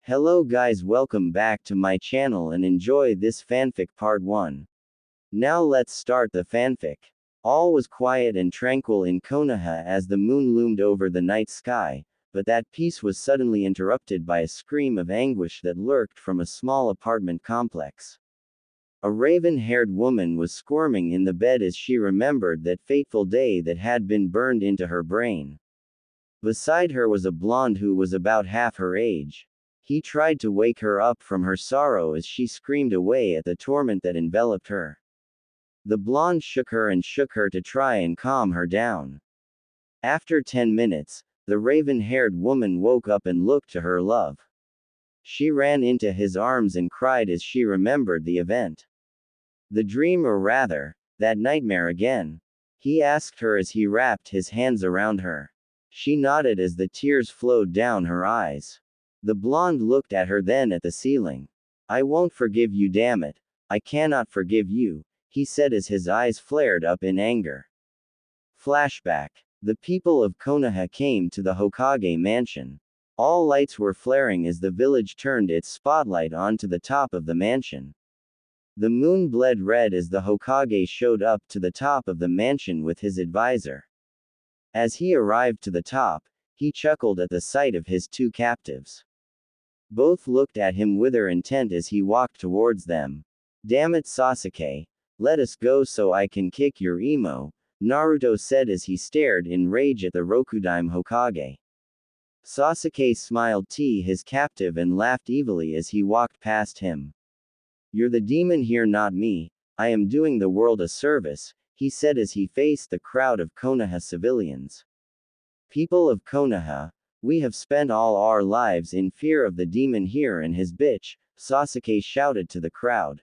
Hello guys, welcome back to my channel and enjoy this fanfic part 1. Now let's start the fanfic. All was quiet and tranquil in Konoha as the moon loomed over the night sky, but that peace was suddenly interrupted by a scream of anguish that lurked from a small apartment complex. A raven-haired woman was squirming in the bed as she remembered that fateful day that had been burned into her brain. Beside her was a blonde who was about half her age. He tried to wake her up from her sorrow as she screamed away at the torment that enveloped her. The blonde shook her to try and calm her down. After 10 minutes, the raven-haired woman woke up and looked to her love. She ran into his arms and cried as she remembered the event. The dream, or rather, that nightmare again? He asked her as he wrapped his hands around her. She nodded as the tears flowed down her eyes. The blonde looked at her, then at the ceiling. "I won't forgive you, damn it. I cannot forgive you," he said as his eyes flared up in anger. Flashback. The people of Konoha came to the Hokage mansion. All lights were flaring as the village turned its spotlight onto the top of the mansion. The moon bled red as the Hokage showed up to the top of the mansion with his advisor. As he arrived to the top, he chuckled at the sight of his two captives. Both looked at him with intent as he walked towards them. "Damn it, Sasuke. Let us go so I can kick your emo," Naruto said as he stared in rage at the Rokudime Hokage. Sasuke smiled to his captive and laughed evilly as he walked past him. "You're the demon here, not me. I am doing the world a service," he said as he faced the crowd of Konoha civilians. "People of Konoha, we have spent all our lives in fear of the demon here and his bitch," Sasuke shouted to the crowd.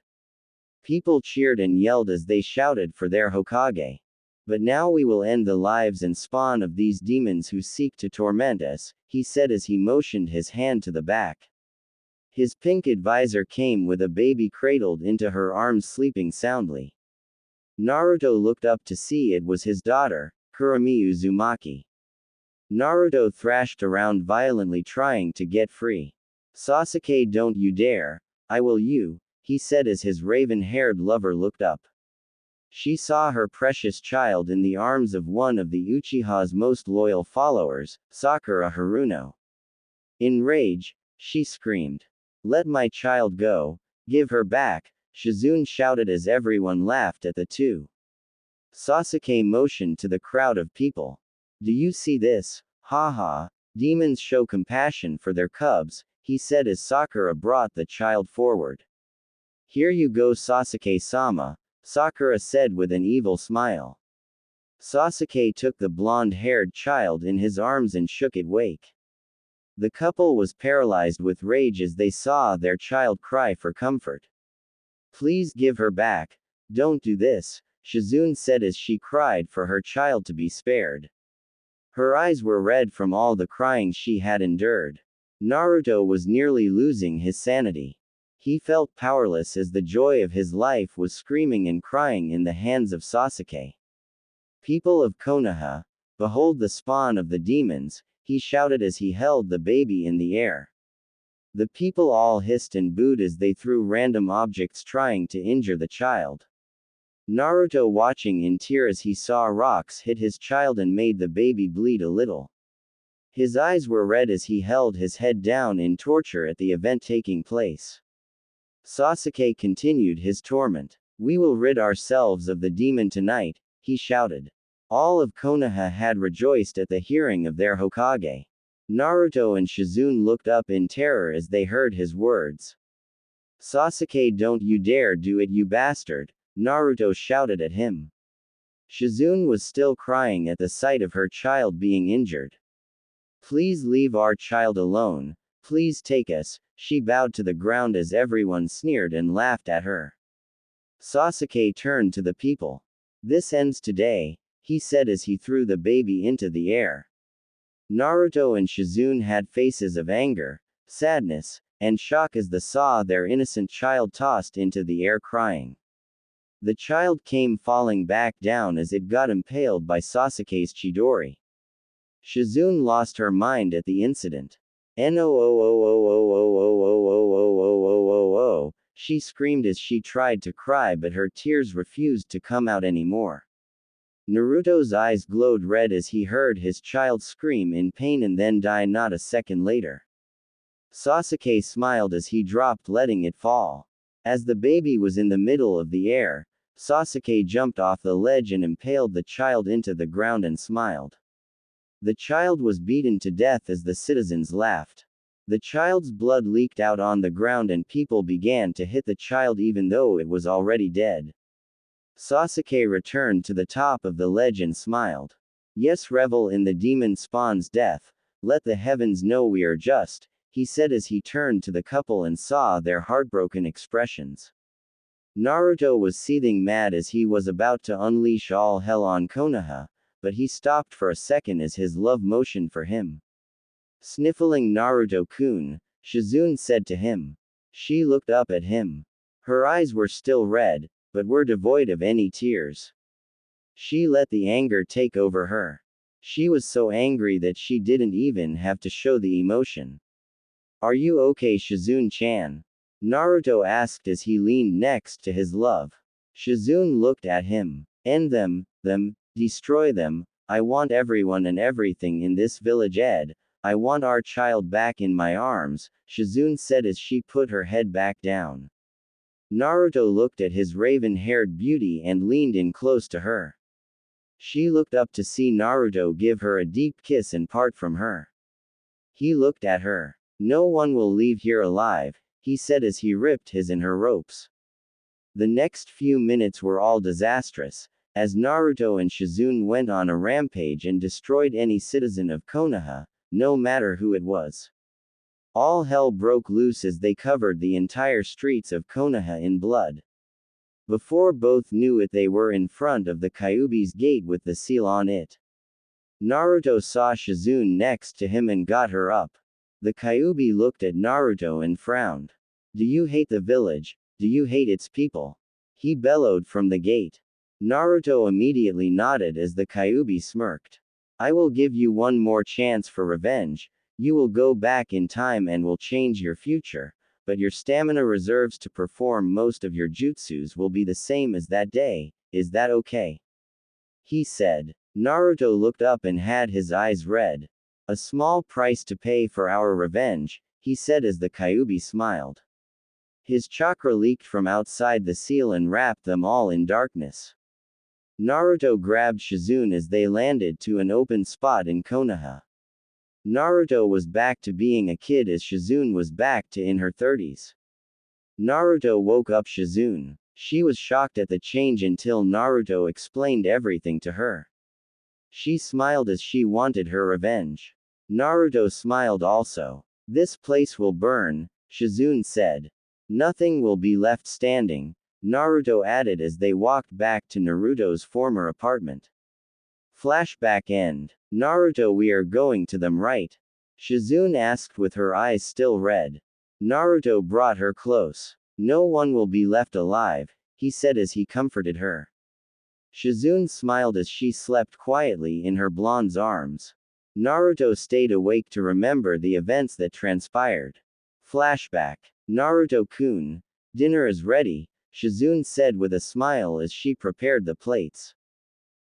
People cheered and yelled as they shouted for their Hokage. "But now we will end the lives and spawn of these demons who seek to torment us," he said as he motioned his hand to the back. His pink advisor came with a baby cradled into her arms sleeping soundly. Naruto looked up to see it was his daughter, Kurumi Uzumaki. Naruto thrashed around violently trying to get free. "Sasuke, don't you dare, I will you," he said as his raven-haired lover looked up. She saw her precious child in the arms of one of the Uchiha's most loyal followers, Sakura Haruno. In rage, she screamed, "Let my child go, give her back," Shizune shouted as everyone laughed at the two. Sasuke motioned to the crowd of people. "Do you see this? Haha, demons show compassion for their cubs," he said as Sakura brought the child forward. "Here you go, Sasuke-sama," Sakura said with an evil smile. Sasuke took the blonde-haired child in his arms and shook it awake. The couple was paralyzed with rage as they saw their child cry for comfort. "Please give her back. Don't do this," Shizune said as she cried for her child to be spared. Her eyes were red from all the crying she had endured. Naruto was nearly losing his sanity. He felt powerless as the joy of his life was screaming and crying in the hands of Sasuke. "People of Konoha, behold the spawn of the demons," he shouted as he held the baby in the air. The people all hissed and booed as they threw random objects trying to injure the child. Naruto watching in tears, he saw rocks hit his child and made the baby bleed a little. His eyes were red as he held his head down in torture at the event taking place. Sasuke continued his torment. "We will rid ourselves of the demon tonight," he shouted. All of Konoha had rejoiced at the hearing of their Hokage. Naruto and Shizune looked up in terror as they heard his words. "Sasuke, don't you dare do it, you bastard," Naruto shouted at him. Shizune was still crying at the sight of her child being injured. "Please leave our child alone. Please take us," she bowed to the ground as everyone sneered and laughed at her. Sasuke turned to the people. "This ends today," he said as he threw the baby into the air. Naruto and Shizune had faces of anger, sadness, and shock as they saw their innocent child tossed into the air crying. The child came falling back down as it got impaled by Sasuke's Chidori. Shizune lost her mind at the incident. She screamed as she tried to cry, but her tears refused to come out anymore. Naruto's eyes glowed red as he heard his child scream in pain and then die not a second later. Sasuke smiled as he dropped, letting it fall. As the baby was in the middle of the air, Sasuke jumped off the ledge and impaled the child into the ground and smiled. The child was beaten to death as the citizens laughed. The child's blood leaked out on the ground and people began to hit the child even though it was already dead. Sasuke returned to the top of the ledge and smiled. Yes, revel in the demon spawn's death. Let the heavens know we are just, he said as he turned to the couple and saw their heartbroken expressions. Naruto was seething mad as he was about to unleash all hell on Konoha, but he stopped for a second as his love motioned for him. Sniffling Naruto-kun, Shizune said to him. She looked up at him. Her eyes were still red, but were devoid of any tears. She let the anger take over her. She was so angry that she didn't even have to show the emotion. Are you okay, Shizune-chan? Naruto asked as he leaned next to his love. Shizune looked at him. End them, destroy them. I want everyone and everything in this village. I want our child back in my arms, Shizune said as she put her head back down. Naruto looked at his raven-haired beauty and leaned in close to her. She looked up to see Naruto give her a deep kiss and part from her. He looked at her. No one will leave here alive, he said as he ripped his and her ropes. The next few minutes were all disastrous, as Naruto and Shizune went on a rampage and destroyed any citizen of Konoha, no matter who it was. All hell broke loose as they covered the entire streets of Konoha in blood. Before both knew it, they were in front of the Kyuubi's gate with the seal on it. Naruto saw Shizune next to him and got her up. The Kyuubi looked at Naruto and frowned. Do you hate the village? Do you hate its people? He bellowed from the gate. Naruto immediately nodded as the Kyuubi smirked. I will give you one more chance for revenge. You will go back in time and will change your future, but your stamina reserves to perform most of your jutsus will be the same as that day. Is that okay? He said. Naruto looked up and had his eyes red. A small price to pay for our revenge, he said as the Kyuubi smiled. His chakra leaked from outside the seal and wrapped them all in darkness. Naruto grabbed Shizune as they landed to an open spot in Konoha. Naruto was back to being a kid as Shizune was back to in her 30s. Naruto woke up Shizune. She was shocked at the change until Naruto explained everything to her. She smiled as she wanted her revenge. Naruto smiled also. This place will burn, Shizune said. Nothing will be left standing, Naruto added as they walked back to Naruto's former apartment. Flashback end. Naruto, we are going to them, right? Shizune asked with her eyes still red. Naruto brought her close. No one will be left alive, he said as he comforted her. Shizune smiled as she slept quietly in her blonde's arms. Naruto stayed awake to remember the events that transpired. Flashback. Naruto-kun, dinner is ready, Shizune said with a smile as she prepared the plates.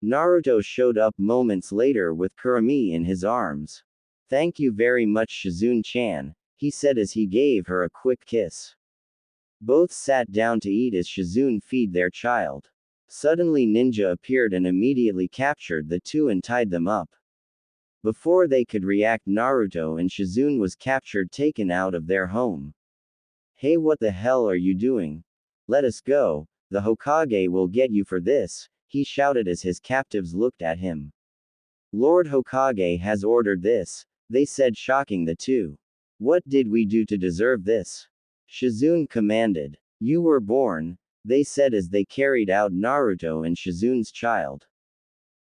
Naruto showed up moments later with Kurami in his arms. Thank you very much, Shizune-chan, he said as he gave her a quick kiss. Both sat down to eat as Shizune fed their child. Suddenly Ninja appeared and immediately captured the two and tied them up. Before they could react, Naruto and Shizune was captured, taken out of their home. Hey, what the hell are you doing? Let us go, the Hokage will get you for this, he shouted as his captives looked at him. Lord Hokage has ordered this, they said, shocking the two. What did we do to deserve this? Shizune commanded. You were born, they said as they carried out Naruto and Shizune's child.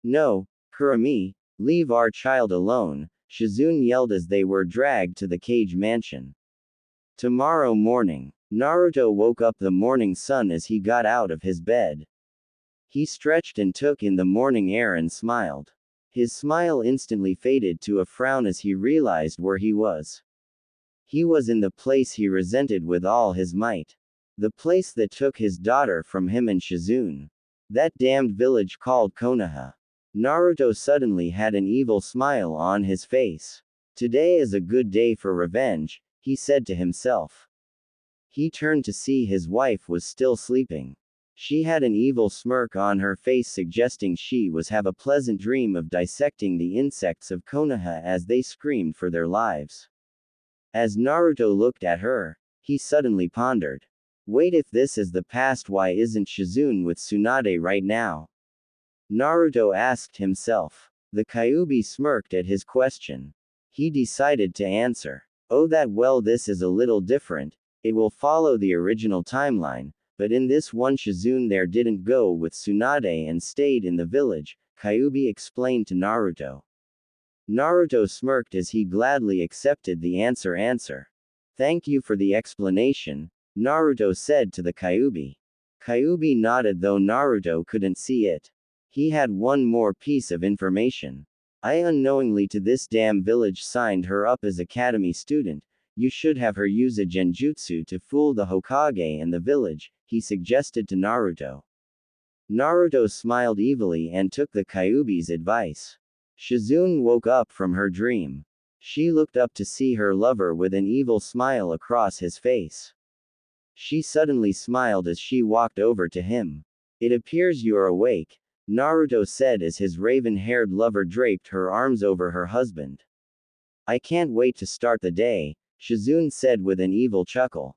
No, Kurami, leave our child alone, Shizune yelled as they were dragged to the cage mansion. Tomorrow morning, Naruto woke up the morning sun as he got out of his bed. He stretched and took in the morning air and smiled. His smile instantly faded to a frown as he realized where he was. He was in the place he resented with all his might. The place that took his daughter from him and Shizune. That damned village called Konoha. Naruto suddenly had an evil smile on his face. Today is a good day for revenge, he said to himself. He turned to see his wife was still sleeping. She had an evil smirk on her face suggesting she was have a pleasant dream of dissecting the insects of Konoha as they screamed for their lives. As Naruto looked at her, he suddenly pondered. Wait, if this is the past, why isn't Shizune with Tsunade right now? Naruto asked himself. The Kyuubi smirked at his question. He decided to answer. Oh, that well, this is a little different. It will follow the original timeline, but in this one Shizune there didn't go with Tsunade and stayed in the village, Kyuubi explained to Naruto. Naruto smirked as he gladly accepted the answer. Thank you for the explanation, Naruto said to the Kyuubi. Kyuubi nodded though Naruto couldn't see it. He had one more piece of information. I unknowingly to this damn village signed her up as academy student. You should have her use a genjutsu to fool the Hokage and the village, he suggested to Naruto. Naruto smiled evilly and took the Kyuubi's advice. Shizune woke up from her dream. She looked up to see her lover with an evil smile across his face. She suddenly smiled as she walked over to him. It appears you are awake, Naruto said as his raven-haired lover draped her arms over her husband. I can't wait to start the day, Shizune said with an evil chuckle.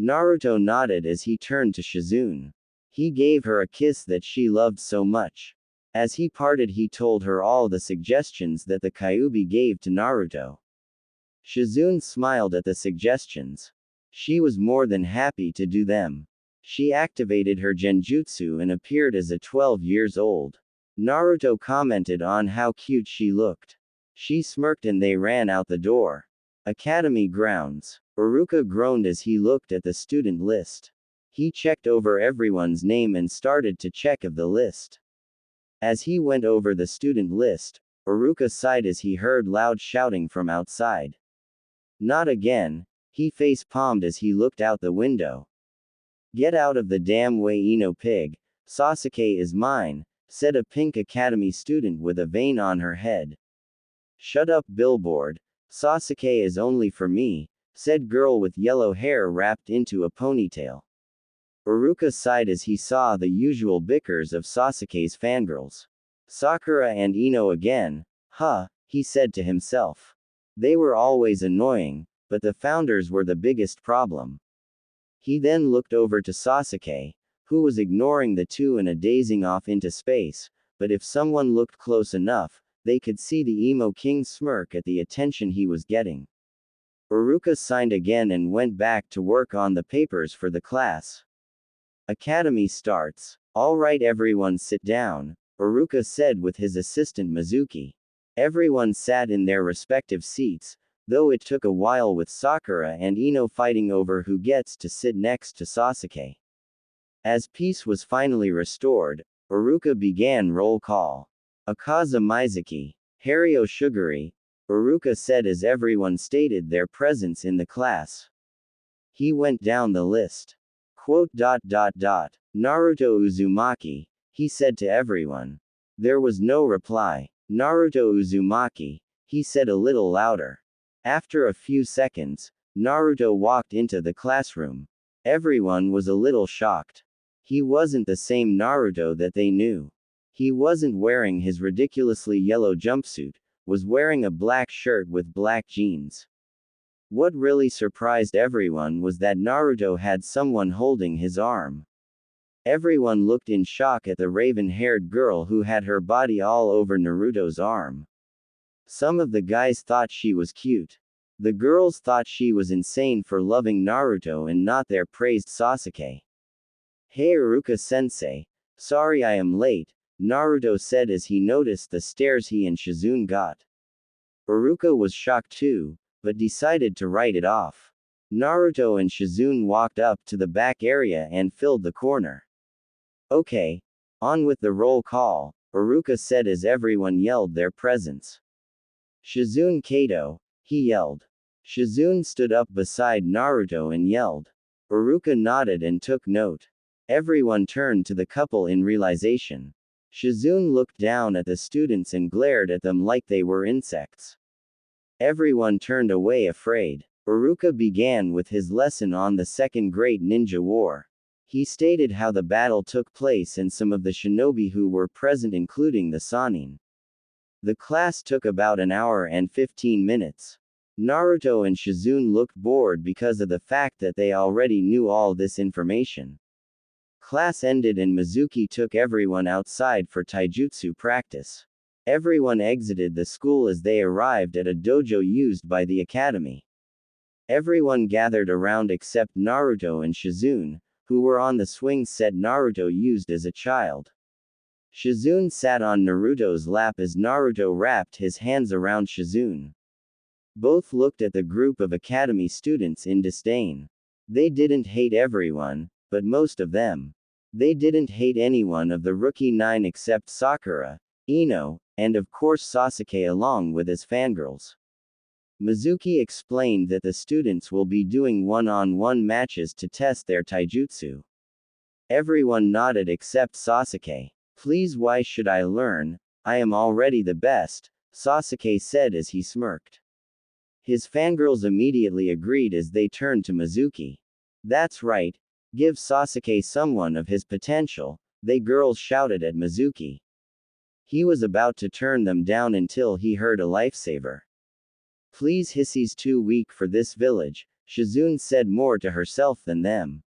Naruto nodded as he turned to Shizune. He gave her a kiss that she loved so much. As he parted, he told her all the suggestions that the Kyuubi gave to Naruto. Shizune smiled at the suggestions. She was more than happy to do them. She activated her genjutsu and appeared as a 12 years old. Naruto commented on how cute she looked. She smirked and they ran out the door. Academy grounds. Iruka groaned as he looked at the student list. He checked over everyone's name and started to check of the list. As he went over the student list, Iruka sighed as he heard loud shouting from outside. Not again, he face-palmed as he looked out the window. Get out of the damn way, Ino pig, Sasuke is mine, said a pink academy student with a vein on her head. Shut up, billboard, Sasuke is only for me, said girl with yellow hair wrapped into a ponytail. Iruka sighed as he saw the usual bickers of Sasuke's fangirls. Sakura and Ino again, huh, he said to himself. They were always annoying, but the founders were the biggest problem. He then looked over to Sasuke, who was ignoring the two and dazing off into space, but if someone looked close enough, they could see the emo king smirk at the attention he was getting. Iruka signed again and went back to work on the papers for the class. Academy starts. All right, everyone sit down, Iruka said with his assistant Mizuki. Everyone sat in their respective seats, though it took a while with Sakura and Ino fighting over who gets to sit next to Sasuke. As peace was finally restored, Iruka began roll call. Akaza Mizuki, Hario Shuguri, Iruka said as everyone stated their presence in the class. He went down the list. Naruto Uzumaki, he said to everyone. There was no reply. Naruto Uzumaki, he said a little louder. After a few seconds, Naruto walked into the classroom. Everyone was a little shocked. He wasn't the same Naruto that they knew. He wasn't wearing his ridiculously yellow jumpsuit, was wearing a black shirt with black jeans. What really surprised everyone was that Naruto had someone holding his arm. Everyone looked in shock at the raven-haired girl who had her body all over Naruto's arm. Some of the guys thought she was cute. The girls thought she was insane for loving Naruto and not their praised Sasuke. Hey Iruka-sensei, sorry I am late, Naruto said as he noticed the stares he and Shizune got. Iruka was shocked too, but decided to write it off. Naruto and Shizune walked up to the back area and filled the corner. Okay. On with the roll call, Iruka said as everyone yelled their presence. Shizune Kato, he yelled. Shizune stood up beside Naruto and yelled. Uruka nodded and took note. Everyone turned to the couple in realization. Shizune looked down at the students and glared at them like they were insects. Everyone turned away afraid. Uruka began with his lesson on the Second Great Ninja War. He stated how the battle took place and some of the shinobi who were present, including the Sannin. The class took about an hour and 15 minutes. Naruto and Shizune looked bored because of the fact that they already knew all this information. Class ended and Mizuki took everyone outside for taijutsu practice. Everyone exited the school as they arrived at a dojo used by the academy. Everyone gathered around except Naruto and Shizune, who were on the swing set Naruto used as a child. Shizune sat on Naruto's lap as Naruto wrapped his hands around Shizune. Both looked at the group of academy students in disdain. They didn't hate everyone, but most of them. They didn't hate anyone of the rookie 9 except Sakura, Ino, and of course Sasuke along with his fangirls. Mizuki explained that the students will be doing one-on-one matches to test their taijutsu. Everyone nodded except Sasuke. Please, why should I learn? I am already the best, Sasuke said as he smirked. His fangirls immediately agreed as they turned to Mizuki. That's right. Give Sasuke someone of his potential, they girls shouted at Mizuki. He was about to turn them down until he heard a lifesaver. Please, he's too weak for this village, Shizune said more to herself than them.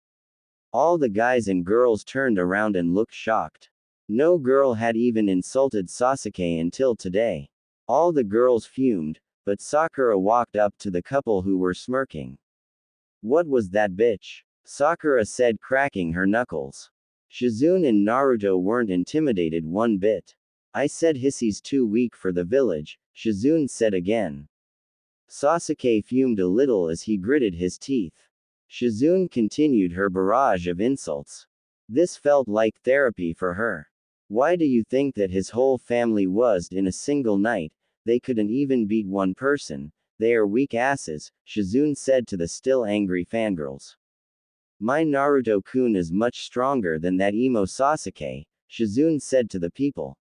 All the guys and girls turned around and looked shocked. No girl had even insulted Sasuke until today. All the girls fumed, but Sakura walked up to the couple who were smirking. What was that bitch? Sakura said, cracking her knuckles. Shizune and Naruto weren't intimidated one bit. I said he's too weak for the village, Shizune said again. Sasuke fumed a little as he gritted his teeth. Shizune continued her barrage of insults. This felt like therapy for her. Why do you think that his whole family was in a single night? They couldn't even beat one person. They are weak asses, Shizune said to the still angry fangirls. My Naruto-kun is much stronger than that emo Sasuke, Shizune said to the people.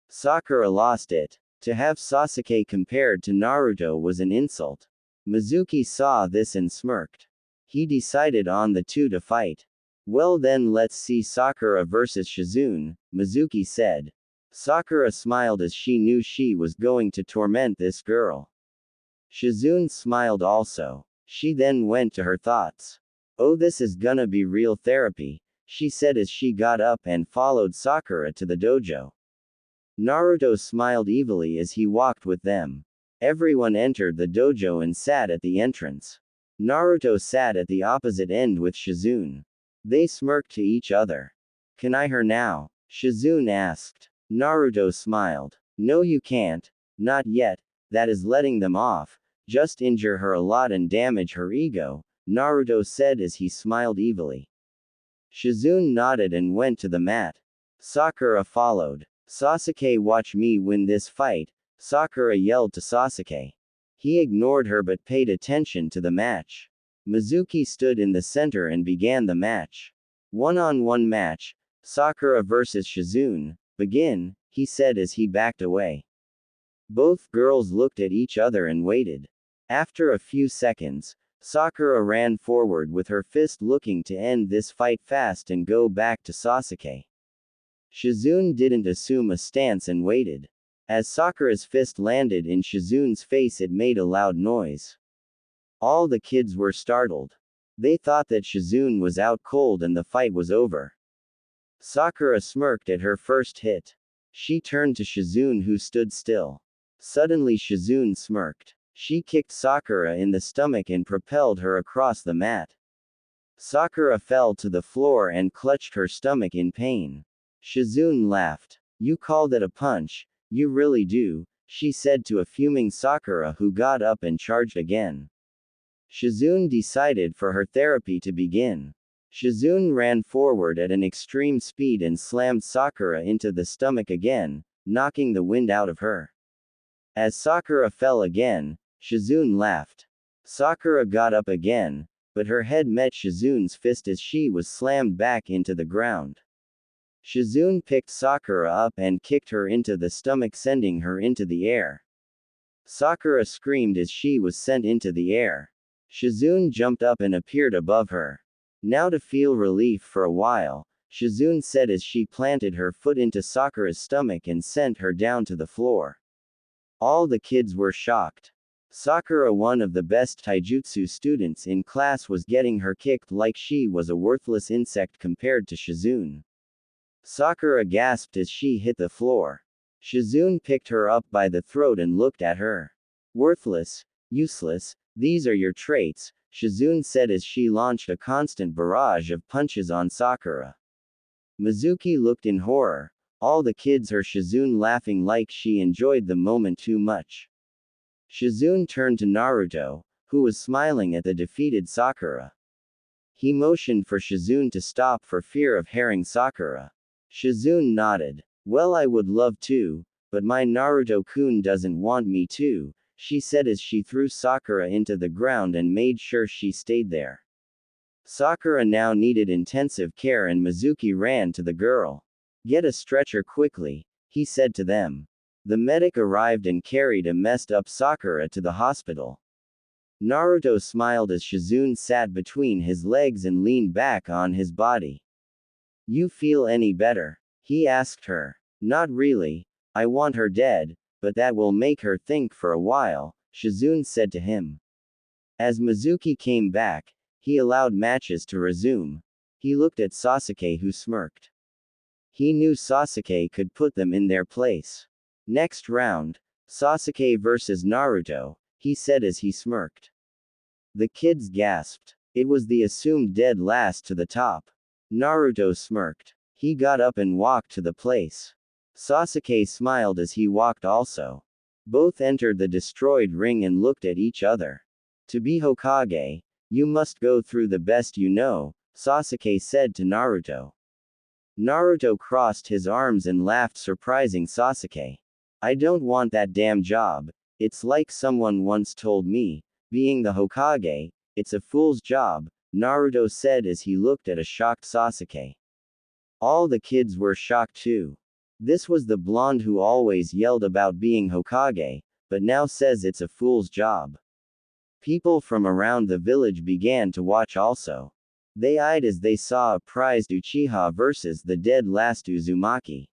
Sakura lost it. To have Sasuke compared to Naruto was an insult. Mizuki saw this and smirked. He decided on the two to fight. Well then, let's see Sakura versus Shizune, Mizuki said. Sakura smiled as she knew she was going to torment this girl. Shizune smiled also. She then went to her thoughts. Oh, this is gonna be real therapy, she said as she got up and followed Sakura to the dojo. Naruto smiled evilly as he walked with them. Everyone entered the dojo and sat at the entrance. Naruto sat at the opposite end with Shizune. They smirked to each other. Can I her now? Shizune asked. Naruto smiled. No, you can't. Not yet. That is letting them off. Just injure her a lot and damage her ego, Naruto said as he smiled evilly. Shizune nodded and went to the mat. Sakura followed. Sasuke, watch me win this fight, Sakura yelled to Sasuke. He ignored her but paid attention to the match. Mizuki stood in the center and began the match. One-on-one match, Sakura versus Shizune, begin, he said as he backed away. Both girls looked at each other and waited. After a few seconds, Sakura ran forward with her fist looking to end this fight fast and go back to Sasuke. Shizune didn't assume a stance and waited. As Sakura's fist landed in Shizune's face, it made a loud noise. All the kids were startled. They thought that Shizune was out cold and the fight was over. Sakura smirked at her first hit. She turned to Shizune, who stood still. Suddenly Shizune smirked. She kicked Sakura in the stomach and propelled her across the mat. Sakura fell to the floor and clutched her stomach in pain. Shizune laughed. You call that a punch? You really do, she said to a fuming Sakura, who got up and charged again. Shizune decided for her therapy to begin. Shizune ran forward at an extreme speed and slammed Sakura into the stomach again, knocking the wind out of her. As Sakura fell again, Shizune laughed. Sakura got up again, but her head met Shizune's fist as she was slammed back into the ground. Shizune picked Sakura up and kicked her into the stomach, sending her into the air. Sakura screamed as she was sent into the air. Shizune jumped up and appeared above her. Now to feel relief for a while, Shizune said as she planted her foot into Sakura's stomach and sent her down to the floor. All the kids were shocked. Sakura, one of the best taijutsu students in class, was getting her kicked like she was a worthless insect compared to Shizune. Sakura gasped as she hit the floor. Shizune picked her up by the throat and looked at her. Worthless, useless, these are your traits, Shizune said as she launched a constant barrage of punches on Sakura. Mizuki looked in horror. All the kids heard Shizune laughing like she enjoyed the moment too much. Shizune turned to Naruto, who was smiling at the defeated Sakura. He motioned for Shizune to stop for fear of harming Sakura. Shizune nodded. Well, I would love to, but my Naruto-kun doesn't want me to, she said as she threw Sakura into the ground and made sure she stayed there. Sakura now needed intensive care and Mizuki ran to the girl. Get a stretcher quickly, he said to them. The medic arrived and carried a messed up Sakura to the hospital. Naruto smiled as Shizune sat between his legs and leaned back on his body. You feel any better? He asked her. Not really, I want her dead, but that will make her think for a while, Shizune said to him. As Mizuki came back, he allowed matches to resume. He looked at Sasuke, who smirked. He knew Sasuke could put them in their place. Next round, Sasuke versus Naruto, he said as he smirked. The kids gasped. It was the assumed dead last to the top. Naruto smirked. He got up and walked to the place. Sasuke smiled as he walked also. Both entered the destroyed ring and looked at each other. To be Hokage, you must go through the best you know, Sasuke said to Naruto. Naruto crossed his arms and laughed, surprising Sasuke. I don't want that damn job. It's like someone once told me, being the Hokage, it's a fool's job, Naruto said as he looked at a shocked Sasuke. All the kids were shocked too. This was the blonde who always yelled about being Hokage, but now says it's a fool's job. People from around the village began to watch also. They eyed as they saw a prized Uchiha versus the dead last Uzumaki.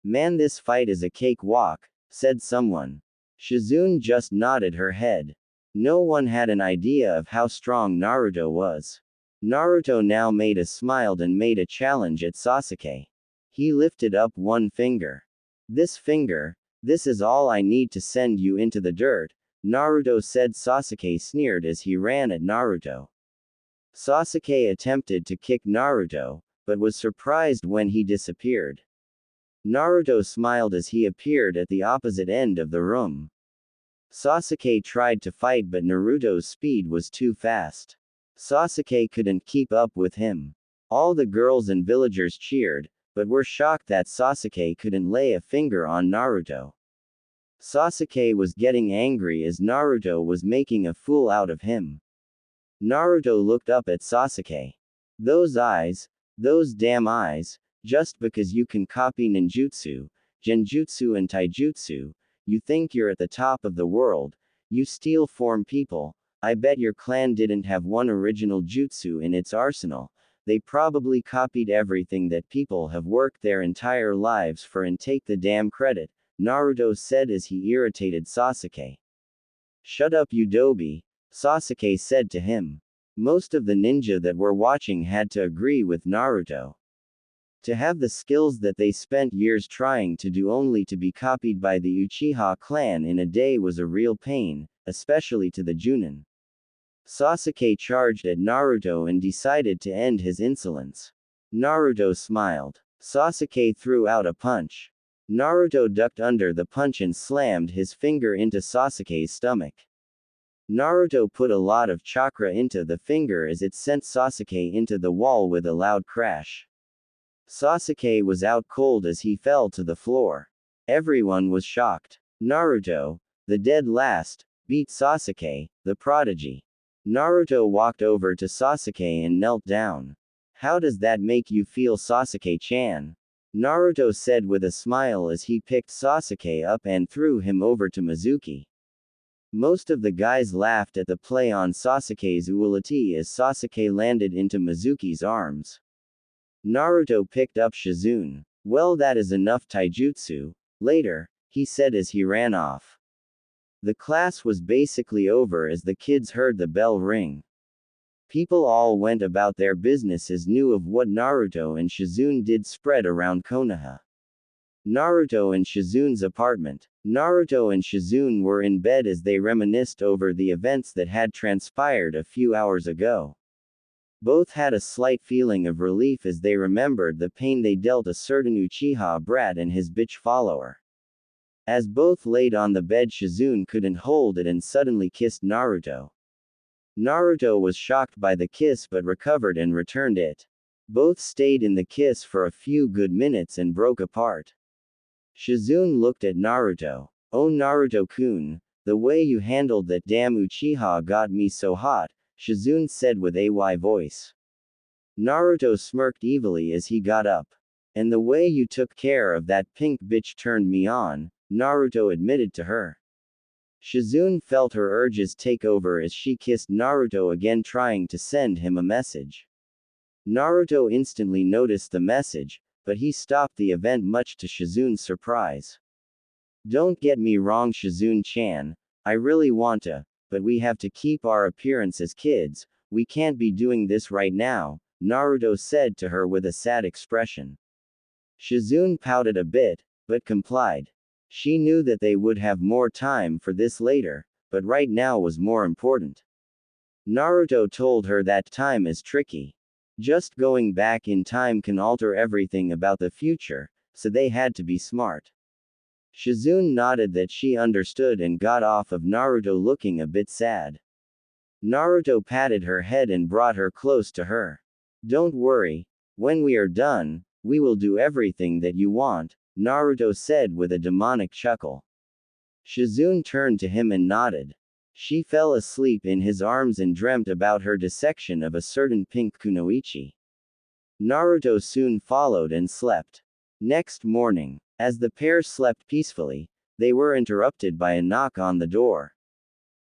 Man, this fight is a cakewalk, said someone. Shizune just nodded her head. No one had an idea of how strong Naruto was. Naruto now made a smiled and made a challenge at Sasuke. He lifted up one finger. This finger, this is all I need to send you into the dirt, Naruto said. Sasuke sneered as he ran at Naruto. Sasuke attempted to kick Naruto, but was surprised when he disappeared. Naruto smiled as he appeared at the opposite end of the room. Sasuke tried to fight, but Naruto's speed was too fast. Sasuke couldn't keep up with him. All the girls and villagers cheered, but were shocked that Sasuke couldn't lay a finger on Naruto. Sasuke was getting angry as Naruto was making a fool out of him. Naruto looked up at Sasuke. Those eyes, those damn eyes, just because you can copy ninjutsu, genjutsu and taijutsu, you think you're at the top of the world, you steal form people. I bet your clan didn't have one original jutsu in its arsenal, they probably copied everything that people have worked their entire lives for and take the damn credit, Naruto said as he irritated Sasuke. Shut up, you dobe, Sasuke said to him. Most of the ninja that were watching had to agree with Naruto. To have the skills that they spent years trying to do only to be copied by the Uchiha clan in a day was a real pain, especially to the Junin. Sasuke charged at Naruto and decided to end his insolence. Naruto smiled. Sasuke threw out a punch. Naruto ducked under the punch and slammed his finger into Sasuke's stomach. Naruto put a lot of chakra into the finger as it sent Sasuke into the wall with a loud crash. Sasuke was out cold as he fell to the floor. Everyone was shocked. Naruto, the dead last, beat Sasuke, the prodigy. Naruto walked over to Sasuke and knelt down. How does that make you feel, Sasuke-chan? Naruto said with a smile as he picked Sasuke up and threw him over to Mizuki. Most of the guys laughed at the play on Sasuke's ulti as Sasuke landed into Mizuki's arms. Naruto picked up Shizune. Well, that is enough taijutsu. Later, he said as he ran off. The class was basically over as the kids heard the bell ring. People all went about their business as news of what Naruto and Shizune did spread around Konoha. Naruto and Shizune's apartment. Naruto and Shizune were in bed as they reminisced over the events that had transpired a few hours ago. Both had a slight feeling of relief as they remembered the pain they dealt a certain Uchiha brat and his bitch follower. As both laid on the bed, Shizune couldn't hold it and suddenly kissed Naruto. Naruto was shocked by the kiss but recovered and returned it. Both stayed in the kiss for a few good minutes and broke apart. Shizune looked at Naruto. Oh Naruto-kun, the way you handled that damn Uchiha got me so hot, Shizune said with a voice. Naruto smirked evilly as he got up. And the way you took care of that pink bitch turned me on, Naruto admitted to her. Shizune felt her urges take over as she kissed Naruto again, trying to send him a message. Naruto instantly noticed the message, but he stopped the event much to Shizune's surprise. Don't get me wrong, Shizune-chan, I really want to, but we have to keep our appearance as kids, we can't be doing this right now, Naruto said to her with a sad expression. Shizune pouted a bit, but complied. She knew that they would have more time for this later, but right now was more important. Naruto told her that time is tricky. Just going back in time can alter everything about the future, so they had to be smart. Shizune nodded that she understood and got off of Naruto looking a bit sad. Naruto patted her head and brought her close to her. Don't worry, when we are done, we will do everything that you want, Naruto said with a demonic chuckle. Shizune turned to him and nodded. She fell asleep in his arms and dreamt about her dissection of a certain pink kunoichi. Naruto soon followed and slept. Next morning, as the pair slept peacefully, they were interrupted by a knock on the door.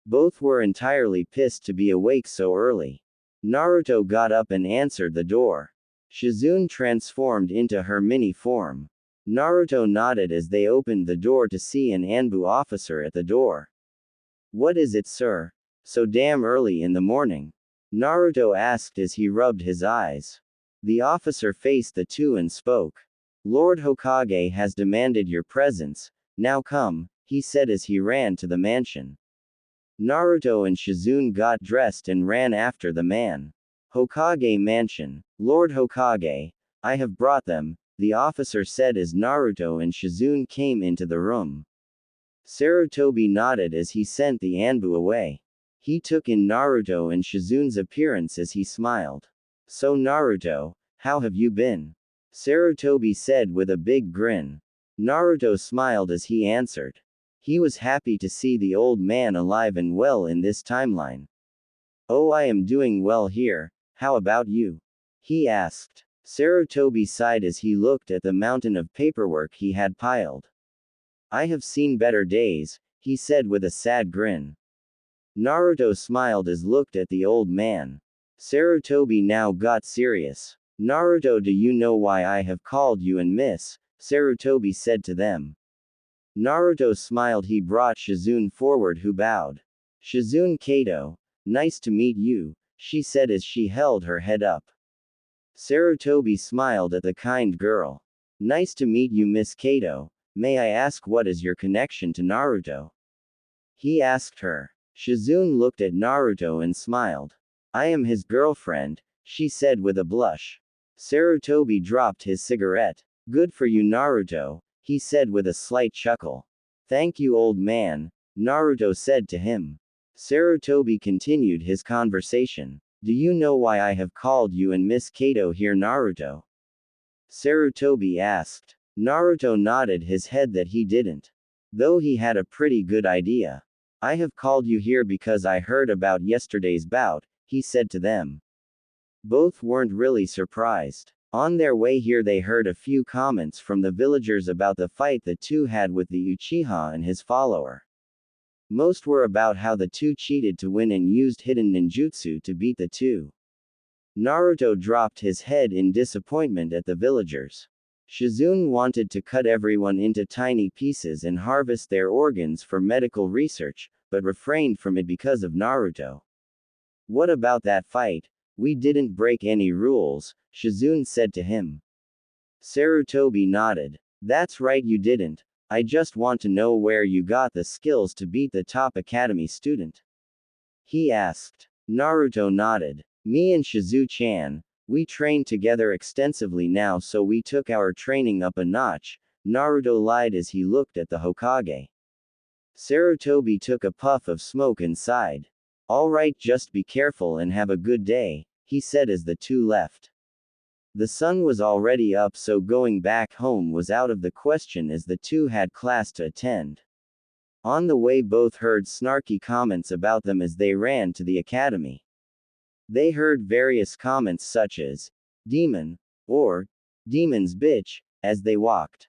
Both were entirely pissed to be awake so early. Naruto got up and answered the door. Shizune transformed into her mini form. Naruto nodded as they opened the door to see an Anbu officer at the door. What is it, sir? So damn early in the morning? Naruto asked as he rubbed his eyes. The officer faced the two and spoke. Lord Hokage has demanded your presence, now come, he said as he ran to the mansion. Naruto and Shizune got dressed and ran after the man. Hokage mansion. Lord Hokage, I have brought them, the officer said as Naruto and Shizune came into the room. Sarutobi nodded as he sent the Anbu away. He took in Naruto and Shizune's appearance as he smiled. So Naruto, how have you been? Sarutobi said with a big grin. Naruto smiled as he answered. He was happy to see the old man alive and well in this timeline. Oh, I am doing well here, how about you? He asked. Sarutobi sighed as he looked at the mountain of paperwork he had piled. I have seen better days, he said with a sad grin. Naruto smiled as looked at the old man. Sarutobi now got serious. Naruto, do you know why I have called you and miss? Sarutobi said to them. Naruto smiled. He brought Shizune forward, who bowed. Shizune Kato, nice to meet you, she said as she held her head up. Sarutobi smiled at the kind girl. Nice to meet you, Miss Kato. May I ask what is your connection to Naruto? He asked her. Shizune looked at Naruto and smiled. I am his girlfriend, she said with a blush. Sarutobi dropped his cigarette. Good for you, Naruto, he said with a slight chuckle. Thank you, old man, Naruto said to him. Sarutobi continued his conversation. Do you know why I have called you and Miss Kato here, Naruto? Sarutobi asked. Naruto nodded his head that he didn't. Though he had a pretty good idea. I have called you here because I heard about yesterday's bout, he said to them. Both weren't really surprised. On their way here they heard a few comments from the villagers about the fight the two had with the Uchiha and his follower. Most were about how the two cheated to win and used hidden ninjutsu to beat the two. Naruto dropped his head in disappointment at the villagers. Shizune wanted to cut everyone into tiny pieces and harvest their organs for medical research, but refrained from it because of Naruto. What about that fight? We didn't break any rules, Shizune said to him. Sarutobi nodded. That's right, you didn't. I just want to know where you got the skills to beat the top academy student. He asked. Naruto nodded. Me and Shizu-chan, we trained together extensively now, so we took our training up a notch, Naruto lied as he looked at the Hokage. Sarutobi took a puff of smoke and sighed. Alright, just be careful and have a good day, he said as the two left. The sun was already up, so going back home was out of the question as the two had class to attend. On the way both heard snarky comments about them as they ran to the academy. They heard various comments such as, demon, or, demon's bitch, as they walked.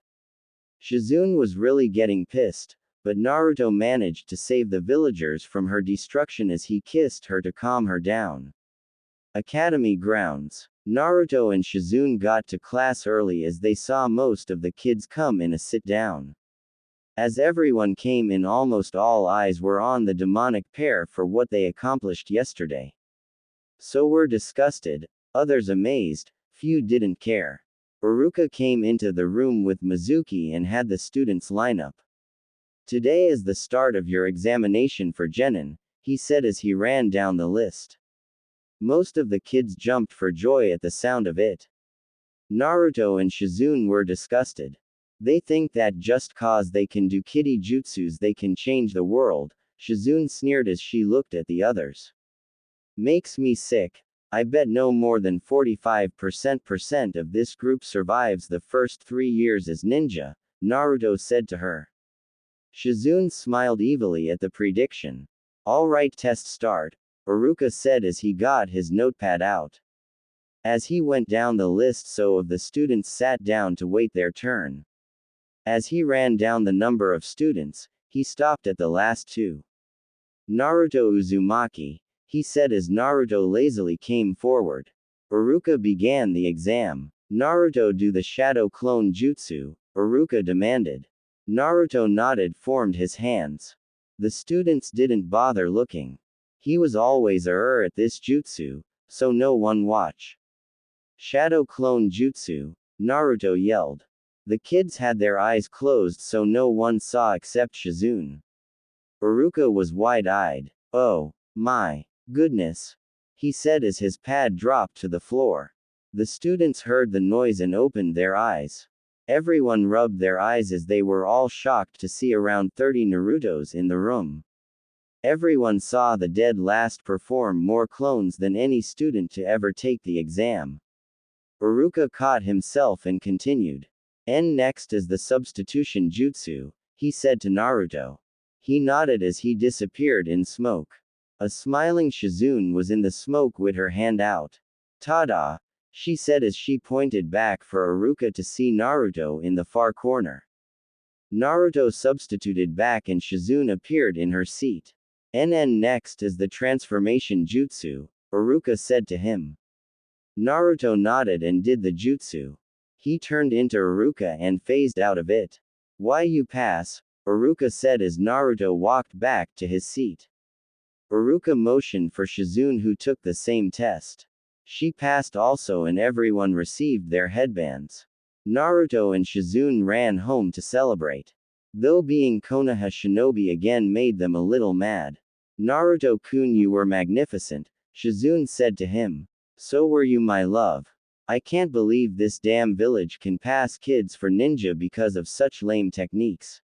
Shizune was really getting pissed, but Naruto managed to save the villagers from her destruction as he kissed her to calm her down. Academy grounds. Naruto and Shizune got to class early as they saw most of the kids come in a sit-down. As everyone came in, almost all eyes were on the demonic pair for what they accomplished yesterday. Some were disgusted, others amazed, few didn't care. Iruka came into the room with Mizuki and had the students line up. Today is the start of your examination for Genin, he said as he ran down the list. Most of the kids jumped for joy at the sound of it. Naruto and Shizune were disgusted. They think that just cause they can do kitty jutsus they can change the world, Shizune sneered as she looked at the others. Makes me sick. I bet no more than 45% of this group survives the first 3 years as ninja, Naruto said to her. Shizune smiled evilly at the prediction. Alright, test start, Iruka said as he got his notepad out. As he went down the list, so of the students sat down to wait their turn. As he ran down the number of students, he stopped at the last two. Naruto Uzumaki, he said as Naruto lazily came forward. Iruka began the exam. Naruto, do the shadow clone jutsu, Iruka demanded. Naruto nodded, formed his hands. The students didn't bother looking. He was always at this jutsu, so no one watch. Shadow clone jutsu, Naruto yelled. The kids had their eyes closed so no one saw except Shizune. Iruka was wide-eyed. Oh, my goodness, he said as his pad dropped to the floor. The students heard the noise and opened their eyes. Everyone rubbed their eyes as they were all shocked to see around 30 Narutos in the room. Everyone saw the dead last perform more clones than any student to ever take the exam. Iruka caught himself and continued. Next is the substitution jutsu, he said to Naruto. He nodded as he disappeared in smoke. A smiling Shizune was in the smoke with her hand out. Tada! She said as she pointed back for Iruka to see Naruto in the far corner. Naruto substituted back and Shizune appeared in her seat. Next is the transformation jutsu, Iruka said to him. Naruto nodded and did the jutsu. He turned into Iruka and phased out of it. Why you pass, Iruka said as Naruto walked back to his seat. Iruka motioned for Shizune, who took the same test. She passed also and everyone received their headbands. Naruto and Shizune ran home to celebrate. Though being Konoha shinobi again made them a little mad. Naruto-kun, you were magnificent, Shizune said to him. So were you, my love. I can't believe this damn village can pass kids for ninja because of such lame techniques.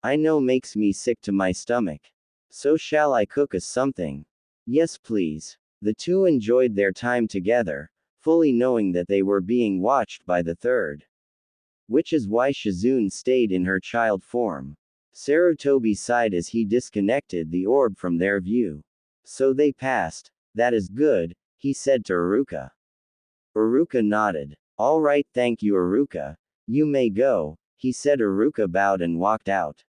I know, makes me sick to my stomach. So shall I cook us something? Yes, please. The two enjoyed their time together, fully knowing that they were being watched by the third. Which is why Shizune stayed in her child form. Sarutobi sighed as he disconnected the orb from their view. So they passed. That is good, he said to Iruka. Iruka nodded. All right, thank you, Iruka. You may go, he said. Iruka bowed and walked out.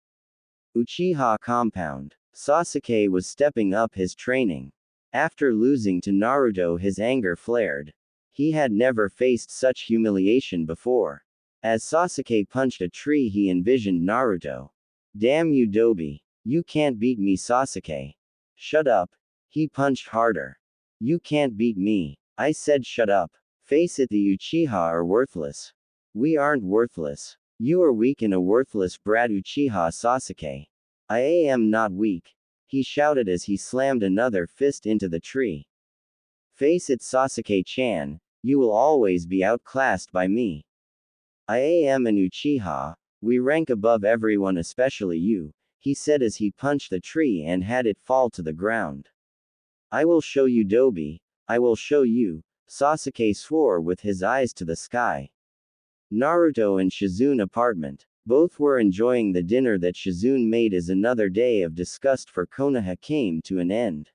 Uchiha compound. Sasuke was stepping up his training. After losing to Naruto, his anger flared. He had never faced such humiliation before. As Sasuke punched a tree, he envisioned Naruto. Damn you, Dobi. You can't beat me, Sasuke. Shut up. He punched harder. You can't beat me. I said shut up. Face it, the Uchiha are worthless. We aren't worthless. You are weak and a worthless brat, Uchiha Sasuke. I am not weak, he shouted as he slammed another fist into the tree. Face it, Sasuke-chan, you will always be outclassed by me. I am an Uchiha. We rank above everyone, especially you, he said as he punched the tree and had it fall to the ground. I will show you, Dobi. I will show you, Sasuke swore with his eyes to the sky. Naruto and Shizune apartment. Both were enjoying the dinner that Shizune made as another day of disgust for Konoha came to an end.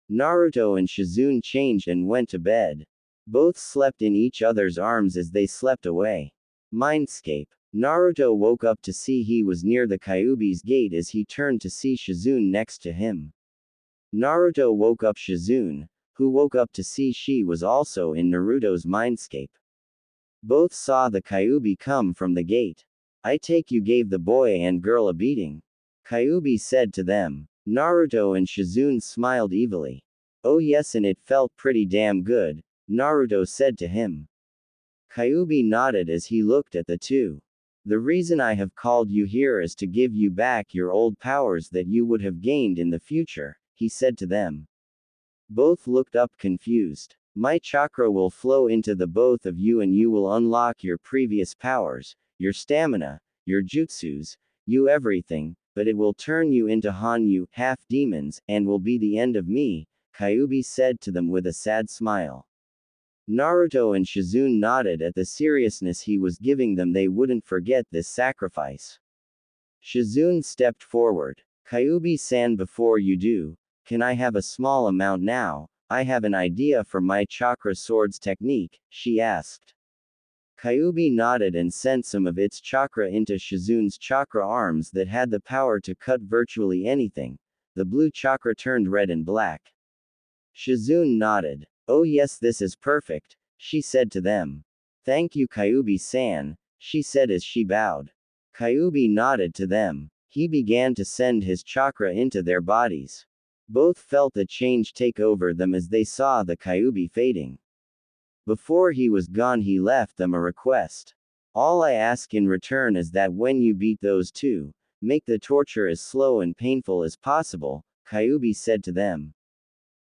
Naruto and Shizune changed and went to bed. Both slept in each other's arms as they slept away. Mindscape. Naruto woke up to see he was near the Kyuubi's gate as he turned to see Shizune next to him. Naruto woke up Shizune, who woke up to see she was also in Naruto's mindscape. Both saw the Kyuubi come from the gate. I take you gave the boy and girl a beating. Kyuubi said to them. Naruto and Shizune smiled evilly. Oh yes, and it felt pretty damn good, Naruto said to him. Kyuubi nodded as he looked at the two. The reason I have called you here is to give you back your old powers that you would have gained in the future, he said to them. Both looked up confused. My chakra will flow into the both of you and you will unlock your previous powers, your stamina, your jutsus, you everything, but it will turn you into Hanyu, half demons, and will be the end of me, Kyuubi said to them with a sad smile. Naruto and Shizune nodded at the seriousness he was giving them. They wouldn't forget this sacrifice. Shizune stepped forward. Kyuubi-san, before you do, can I have a small amount now? I have an idea for my chakra sword's technique, she asked. Kyuubi nodded and sent some of its chakra into Shizune's chakra arms that had the power to cut virtually anything. The blue chakra turned red and black. Shizune nodded. Oh yes, this is perfect, she said to them. Thank you, Kyuubi-san, she said as she bowed. Kyuubi nodded to them. He began to send his chakra into their bodies. Both felt a change take over them as they saw the Kyuubi fading. Before he was gone, he left them a request. All I ask in return is that when you beat those two, make the torture as slow and painful as possible, Kyuubi said to them.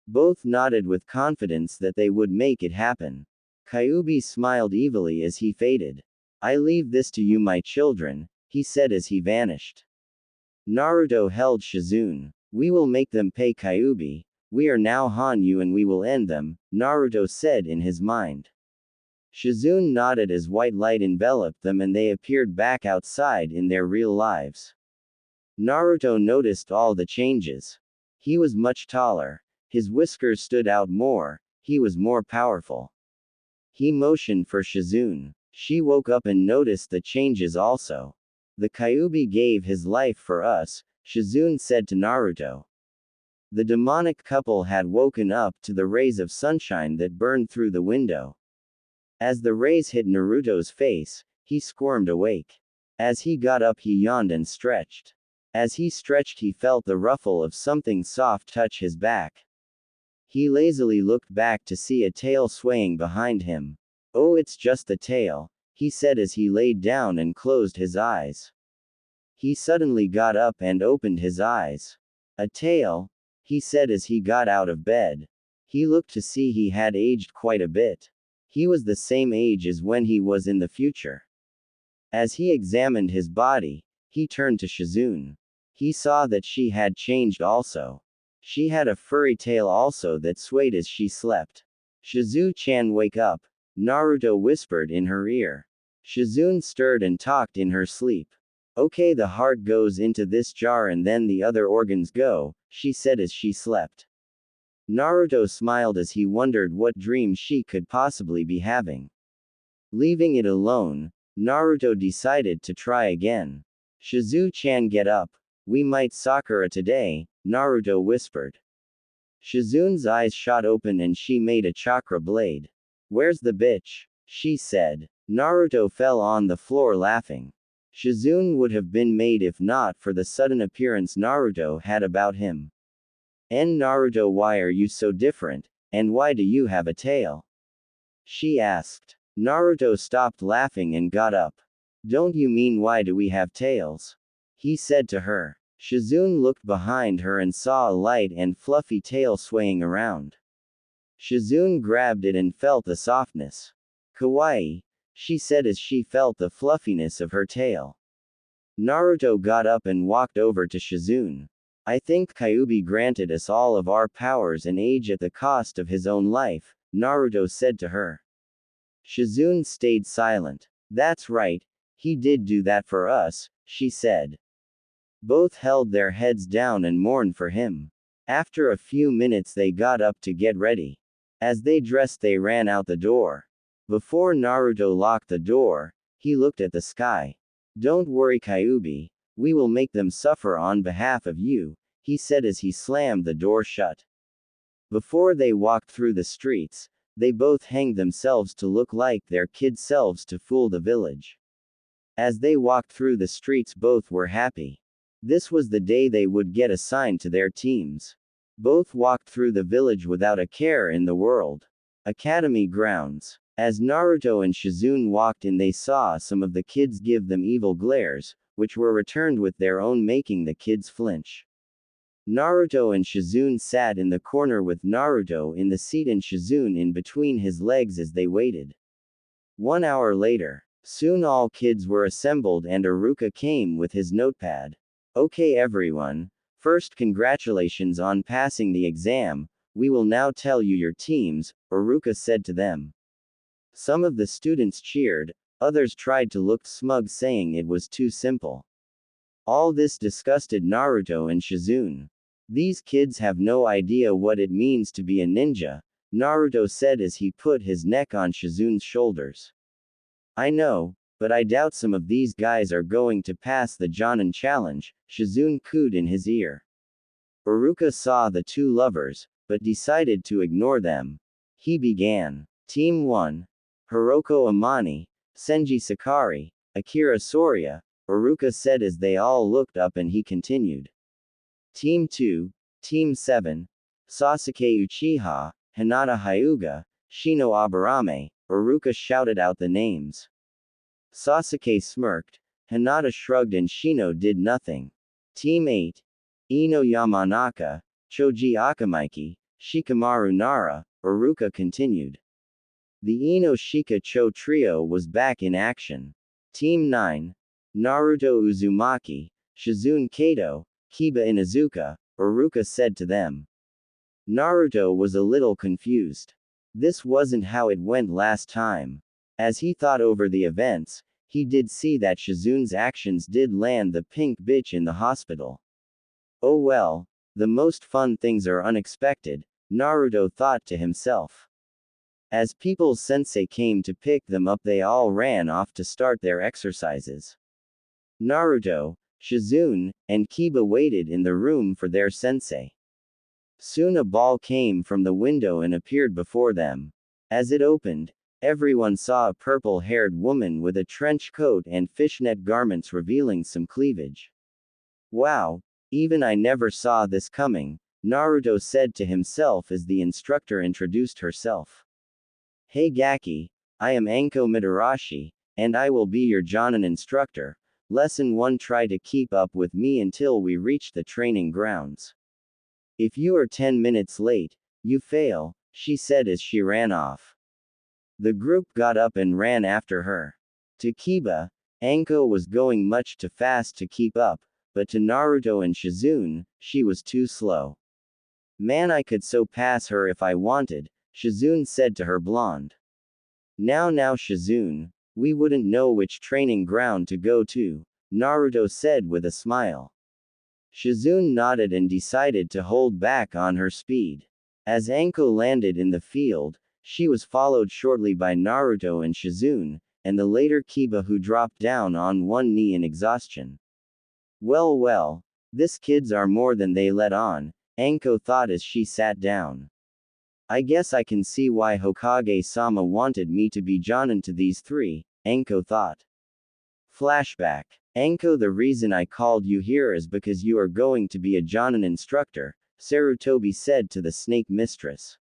Both nodded with confidence that they would make it happen. Kyuubi smiled evilly as he faded. I leave this to you, my children, he said as he vanished. Naruto held Shizune. We will make them pay, Kyuubi. We are now Hanyu and we will end them, Naruto said in his mind. Shizune nodded as white light enveloped them and they appeared back outside in their real lives. Naruto noticed all the changes. He was much taller. His whiskers stood out more. He was more powerful. He motioned for Shizune. She woke up and noticed the changes also. The Kyuubi gave his life for us, Shizune said to Naruto. The demonic couple had woken up to the rays of sunshine that burned through the window. As the rays hit Naruto's face, he squirmed awake. As he got up, he yawned and stretched. As he stretched, he felt the ruffle of something soft touch his back. He lazily looked back to see a tail swaying behind him. Oh, it's just the tail, he said as he laid down and closed his eyes. He suddenly got up and opened his eyes. A tail, he said as he got out of bed. He looked to see he had aged quite a bit. He was the same age as when he was in the future. As he examined his body, he turned to Shizune. He saw that she had changed also. She had a furry tail also that swayed as she slept. Shizu-chan, wake up, Naruto whispered in her ear. Shizune stirred and talked in her sleep. Okay, the heart goes into this jar and then the other organs go, she said as she slept. Naruto smiled as he wondered what dream she could possibly be having. Leaving it alone, Naruto decided to try again. Shizu-chan, get up. We might Sakura today, Naruto whispered. Shizune's eyes shot open and she made a chakra blade. Where's the bitch? She said. Naruto fell on the floor laughing. Shizune would have been made if not for the sudden appearance Naruto had about him. Naruto, why are you so different, and why do you have a tail? She asked. Naruto stopped laughing and got up. Don't you mean why do we have tails? He said to her. Shizune looked behind her and saw a light and fluffy tail swaying around. Shizune grabbed it and felt the softness. Kawaii, she said as she felt the fluffiness of her tail. Naruto got up and walked over to Shizune. I think Kyuubi granted us all of our powers and age at the cost of his own life, Naruto said to her. Shizune stayed silent. That's right, he did do that for us, she said. Both held their heads down and mourned for him. After a few minutes they got up to get ready. As they dressed they ran out the door. Before Naruto locked the door, he looked at the sky. Don't worry Kyuubi, we will make them suffer on behalf of you, he said as he slammed the door shut. Before they walked through the streets, they both hanged themselves to look like their kid selves to fool the village. As they walked through the streets both were happy. This was the day they would get assigned to their teams. Both walked through the village without a care in the world. Academy grounds. As Naruto and Shizune walked in they saw some of the kids give them evil glares, which were returned with their own making the kids flinch. Naruto and Shizune sat in the corner with Naruto in the seat and Shizune in between his legs as they waited. 1 hour later. Soon all kids were assembled and Iruka came with his notepad. Okay everyone, first congratulations on passing the exam, we will now tell you your teams, Iruka said to them. Some of the students cheered, others tried to look smug saying it was too simple. All this disgusted Naruto and Shizune. These kids have no idea what it means to be a ninja, Naruto said as he put his neck on Shizune's shoulders. I know, but I doubt some of these guys are going to pass the Jonin challenge, Shizune cooed in his ear. Iruka saw the two lovers, but decided to ignore them. He began. Team 1. Hiroko Amani, Senji Sakari, Akira Soria, Iruka said as they all looked up and he continued. Team 2, Team 7, Sasuke Uchiha, Hinata Hyuga, Shino Aburame, Iruka shouted out the names. Sasuke smirked, Hinata shrugged and Shino did nothing. Team 8, Ino Yamanaka, Choji Akamaiki, Shikamaru Nara, Iruka continued. The Ino Shika Cho trio was back in action. Team 9, Naruto Uzumaki, Shizune Kato, Kiba Inuzuka, Iruka said to them. Naruto was a little confused. This wasn't how it went last time. As he thought over the events, he did see that Shizune's actions did land the pink bitch in the hospital. Oh well, the most fun things are unexpected, Naruto thought to himself. As People's Sensei came to pick them up they all ran off to start their exercises. Naruto, Shizune, and Kiba waited in the room for their sensei. Soon a ball came from the window and appeared before them. As it opened, everyone saw a purple-haired woman with a trench coat and fishnet garments revealing some cleavage. Wow, even I never saw this coming, Naruto said to himself as the instructor introduced herself. Hey Gaki, I am Anko Midarashi, and I will be your Jonin instructor. Lesson 1. Try to keep up with me until we reach the training grounds. If you are 10 minutes late, you fail, she said as she ran off. The group got up and ran after her. To Kiba, Anko was going much too fast to keep up, but to Naruto and Shizune, she was too slow. Man, I could so pass her if I wanted, Shizune said to her blonde. Now Shizune, we wouldn't know which training ground to go to, Naruto said with a smile. Shizune nodded and decided to hold back on her speed. As Anko landed in the field, she was followed shortly by Naruto and Shizune, and the later Kiba, who dropped down on one knee in exhaustion. Well, well, these kids are more than they let on, Anko thought as she sat down. I guess I can see why Hokage-sama wanted me to be Jonin to these three, Anko thought. Flashback. Anko, the reason I called you here is because you are going to be a Jonin instructor, Sarutobi said to the snake mistress.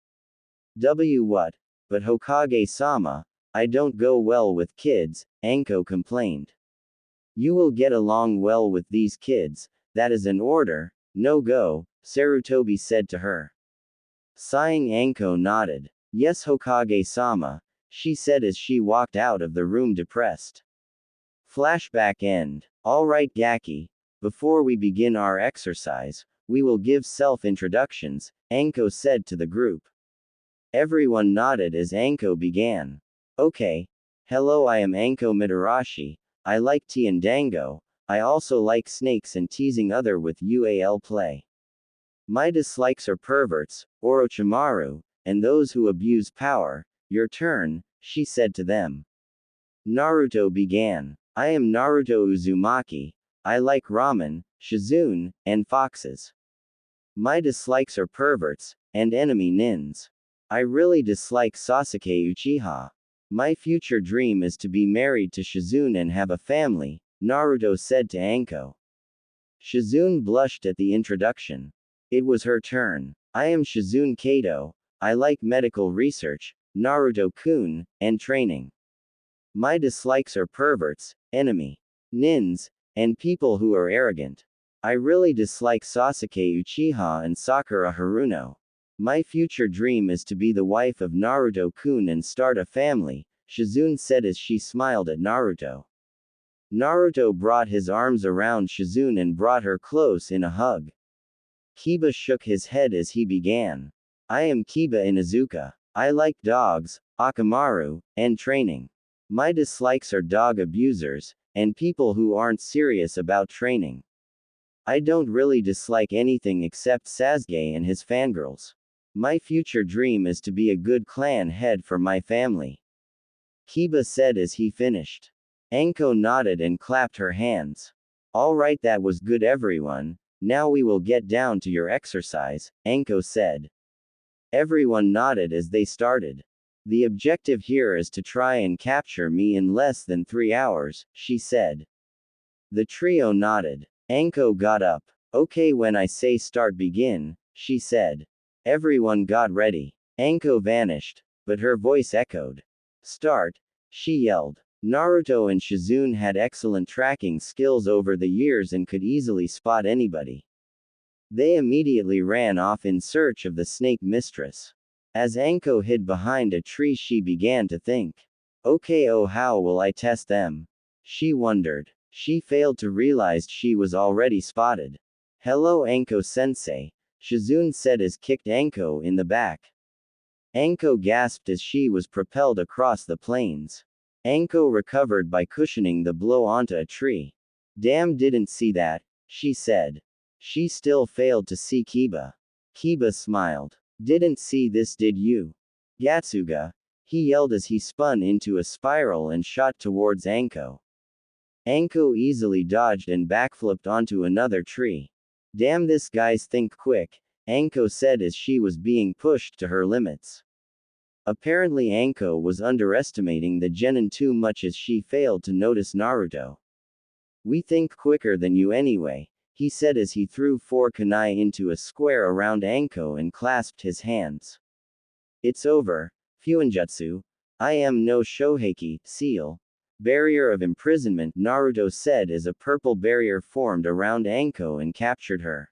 What? But Hokage-sama, I don't go well with kids, Anko complained. You will get along well with these kids, that is an order, no go, Sarutobi said to her. Sighing, Anko nodded. Yes, Hokage-sama, she said as she walked out of the room depressed. Flashback end. Alright Gaki, before we begin our exercise, we will give self-introductions, Anko said to the group. Everyone nodded as Anko began. Okay. Hello, I am Anko Mitarashi, I like tea and dango, I also like snakes and teasing other with UAL play. My dislikes are perverts, Orochimaru, and those who abuse power. Your turn, she said to them. Naruto began. I am Naruto Uzumaki, I like ramen, Shizune, and foxes. My dislikes are perverts, and enemy nins. I really dislike Sasuke Uchiha. My future dream is to be married to Shizune and have a family, Naruto said to Anko. Shizune blushed at the introduction. It was her turn. I am Shizune Kato, I like medical research, Naruto-kun, and training. My dislikes are perverts, enemy, nins, and people who are arrogant. I really dislike Sasuke Uchiha and Sakura Haruno. My future dream is to be the wife of Naruto-kun and start a family, Shizune said as she smiled at Naruto. Naruto brought his arms around Shizune and brought her close in a hug. Kiba shook his head as he began. I am Kiba Inuzuka. I like dogs, Akamaru, and training. My dislikes are dog abusers, and people who aren't serious about training. I don't really dislike anything except Sasuke and his fangirls. My future dream is to be a good clan head for my family. Kiba said as he finished. Anko nodded and clapped her hands. Alright, that was good everyone, now we will get down to your exercise, Anko said. Everyone nodded as they started. The objective here is to try and capture me in less than 3 hours, she said. The trio nodded. Anko got up. Okay, when I say start, begin, she said. Everyone got ready. Anko vanished, but her voice echoed. Start, she yelled. Naruto and Shizune had excellent tracking skills over the years and could easily spot anybody. They immediately ran off in search of the snake mistress. As Anko hid behind a tree, she began to think. Okay, oh, how will I test them? She wondered. She failed to realize she was already spotted. Hello, Anko-sensei, Shizune said as kicked Anko in the back. Anko gasped as she was propelled across the plains. Anko recovered by cushioning the blow onto a tree. Damn, didn't see that, she said. She still failed to see Kiba. Kiba smiled. Didn't see this, did you? Gatsuga, he yelled as he spun into a spiral and shot towards Anko. Anko easily dodged and backflipped onto another tree. Damn, this guy's think quick, Anko said as she was being pushed to her limits. Apparently Anko was underestimating the genin too much as she failed to notice Naruto. We think quicker than you anyway, he said as he threw 4 kunai into a square around Anko and clasped his hands. It's over, Fuinjutsu. I am no Shoheki, seal. Barrier of imprisonment, Naruto said as a purple barrier formed around Anko and captured her.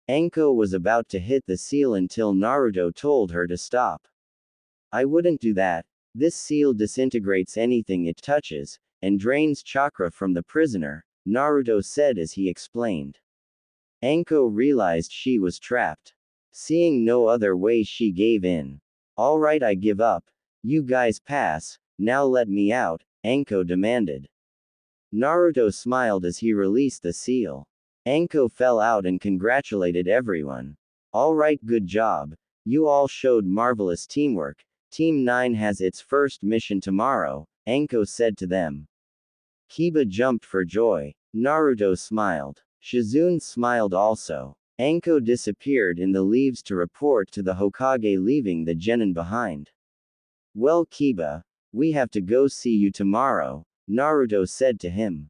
Anko was about to hit the seal until Naruto told her to stop. I wouldn't do that. This seal disintegrates anything it touches, and drains chakra from the prisoner, Naruto said as he explained. Anko realized she was trapped. Seeing no other way, she gave in. Alright, I give up. You guys pass, now let me out, Anko demanded. Naruto smiled as he released the seal. Anko fell out and congratulated everyone. Alright, good job. You all showed marvelous teamwork. Team 9 has its first mission tomorrow, Anko said to them. Kiba jumped for joy. Naruto smiled. Shizune smiled also. Anko disappeared in the leaves to report to the Hokage, leaving the genin behind. Well, Kiba, we have to go see you tomorrow, Naruto said to him.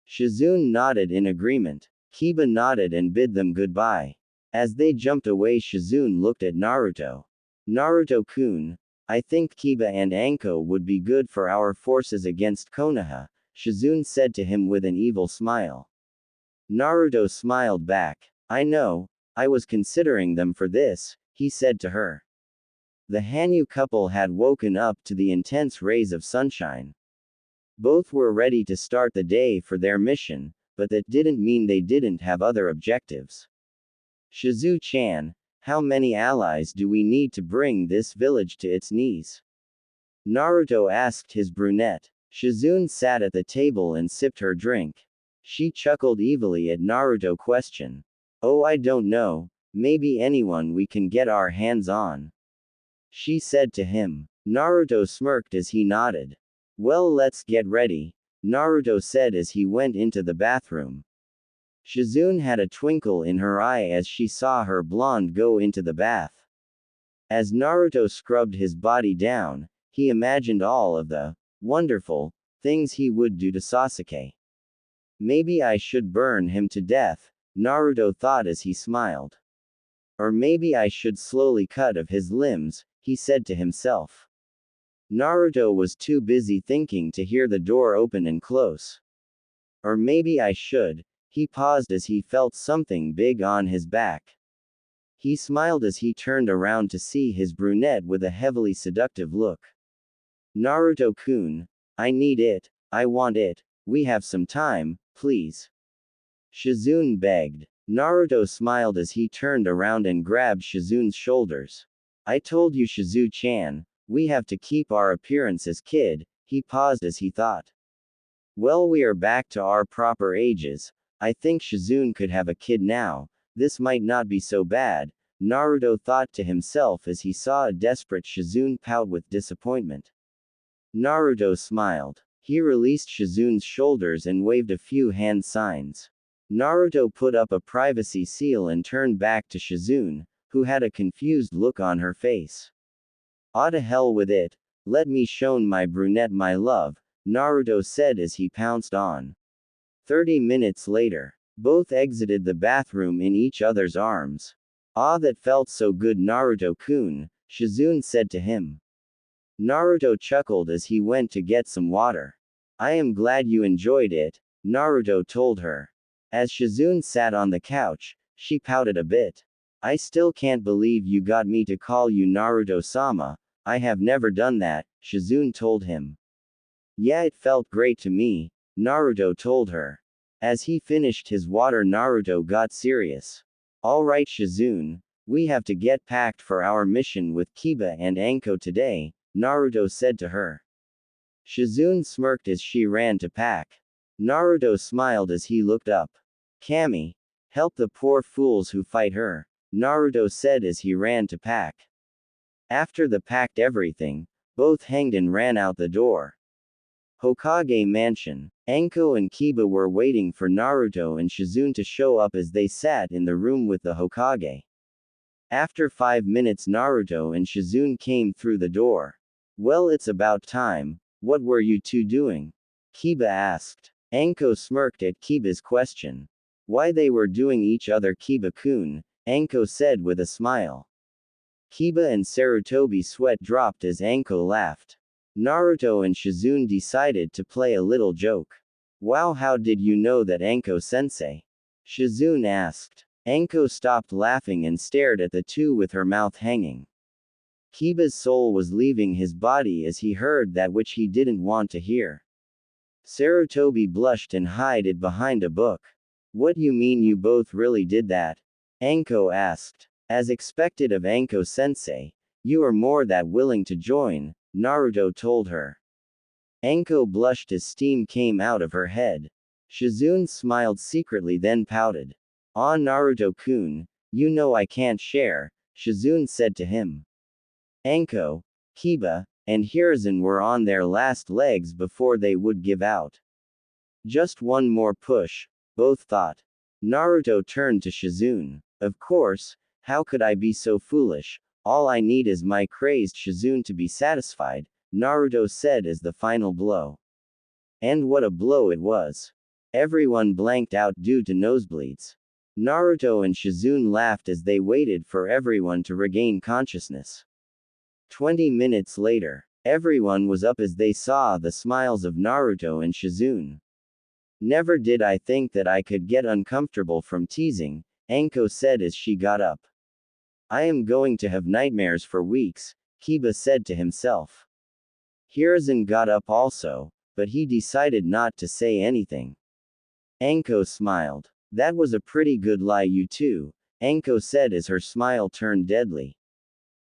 Shizune nodded in agreement. Kiba nodded and bid them goodbye. As they jumped away, Shizune looked at Naruto. Naruto-kun, I think Kiba and Anko would be good for our forces against Konoha, Shizune said to him with an evil smile. Naruto smiled back. I know, I was considering them for this, he said to her. The Hanyu couple had woken up to the intense rays of sunshine. Both were ready to start the day for their mission, but that didn't mean they didn't have other objectives. Shizu-chan, how many allies do we need to bring this village to its knees? Naruto asked his brunette. Shizune sat at the table and sipped her drink. She chuckled evilly at Naruto's question. Oh, I don't know, maybe anyone we can get our hands on, she said to him. Naruto smirked as he nodded. Well, let's get ready, Naruto said as he went into the bathroom. Shizune had a twinkle in her eye as she saw her blonde go into the bath. As Naruto scrubbed his body down, he imagined all of the wonderful things he would do to Sasuke. Maybe I should burn him to death, Naruto thought as he smiled. Or maybe I should slowly cut off his limbs, he said to himself. Naruto was too busy thinking to hear the door open and close. Or maybe I should, he paused as he felt something big on his back. He smiled as he turned around to see his brunette with a heavily seductive look. Naruto-kun, I need it, I want it, we have some time, please. Shizune begged. Naruto smiled as he turned around and grabbed Shizune's shoulders. I told you, Shizu-chan, we have to keep our appearances, kid, he paused as he thought. Well, we are back to our proper ages. I think Shizune could have a kid now, this might not be so bad, Naruto thought to himself as he saw a desperate Shizune pout with disappointment. Naruto smiled. He released Shizune's shoulders and waved a few hand signs. Naruto put up a privacy seal and turned back to Shizune, who had a confused look on her face. "Ah, to hell with it, let me show my brunette my love," Naruto said as he pounced on. 30 minutes later, both exited the bathroom in each other's arms. "Ah, that felt so good, Naruto-kun," Shizune said to him. Naruto chuckled as he went to get some water. "I am glad you enjoyed it," Naruto told her. As Shizune sat on the couch, she pouted a bit. "I still can't believe you got me to call you Naruto-sama, I have never done that," Shizune told him. "Yeah, it felt great to me," Naruto told her. As he finished his water, Naruto got serious. "Alright, Shizune, we have to get packed for our mission with Kiba and Anko today," Naruto said to her. Shizune smirked as she ran to pack. Naruto smiled as he looked up. "Kami, help the poor fools who fight her," Naruto said as he ran to pack. After they packed everything, both hanged and ran out the door. Hokage Mansion. Anko and Kiba were waiting for Naruto and Shizune to show up as they sat in the room with the Hokage. After 5 minutes, Naruto and Shizune came through the door. "Well, it's about time, what were you two doing?" Kiba asked. Anko smirked at Kiba's question. "Why, they were doing each other, Kiba-kun," Anko said with a smile. Kiba and Sarutobi's sweat dropped as Anko laughed. Naruto and Shizune decided to play a little joke. "Wow, how did you know that, Anko-sensei?" Shizune asked. Anko stopped laughing and stared at the two with her mouth hanging. Kiba's soul was leaving his body as he heard that which he didn't want to hear. Sarutobi blushed and hid it behind a book. "What you mean you both really did that?" Anko asked. "As expected of Anko-sensei, you are more than willing to join," Naruto told her. Anko blushed as steam came out of her head. Shizune smiled secretly then pouted. Ah, Naruto-kun, you know I can't share, Shizune said to him. Anko, Kiba, and Hiruzen were on their last legs before they would give out. Just one more push, both thought. Naruto turned to Shizune. Of course, how could I be so foolish? All I need is my crazed Shizune to be satisfied, Naruto said as the final blow. And what a blow it was. Everyone blanked out due to nosebleeds. Naruto and Shizune laughed as they waited for everyone to regain consciousness. 20 minutes later, everyone was up as they saw the smiles of Naruto and Shizune. Never did I think that I could get uncomfortable from teasing, Anko said as she got up. I am going to have nightmares for weeks, Kiba said to himself. Hiruzen got up also, but he decided not to say anything. Anko smiled. That was a pretty good lie you two, Anko said as her smile turned deadly.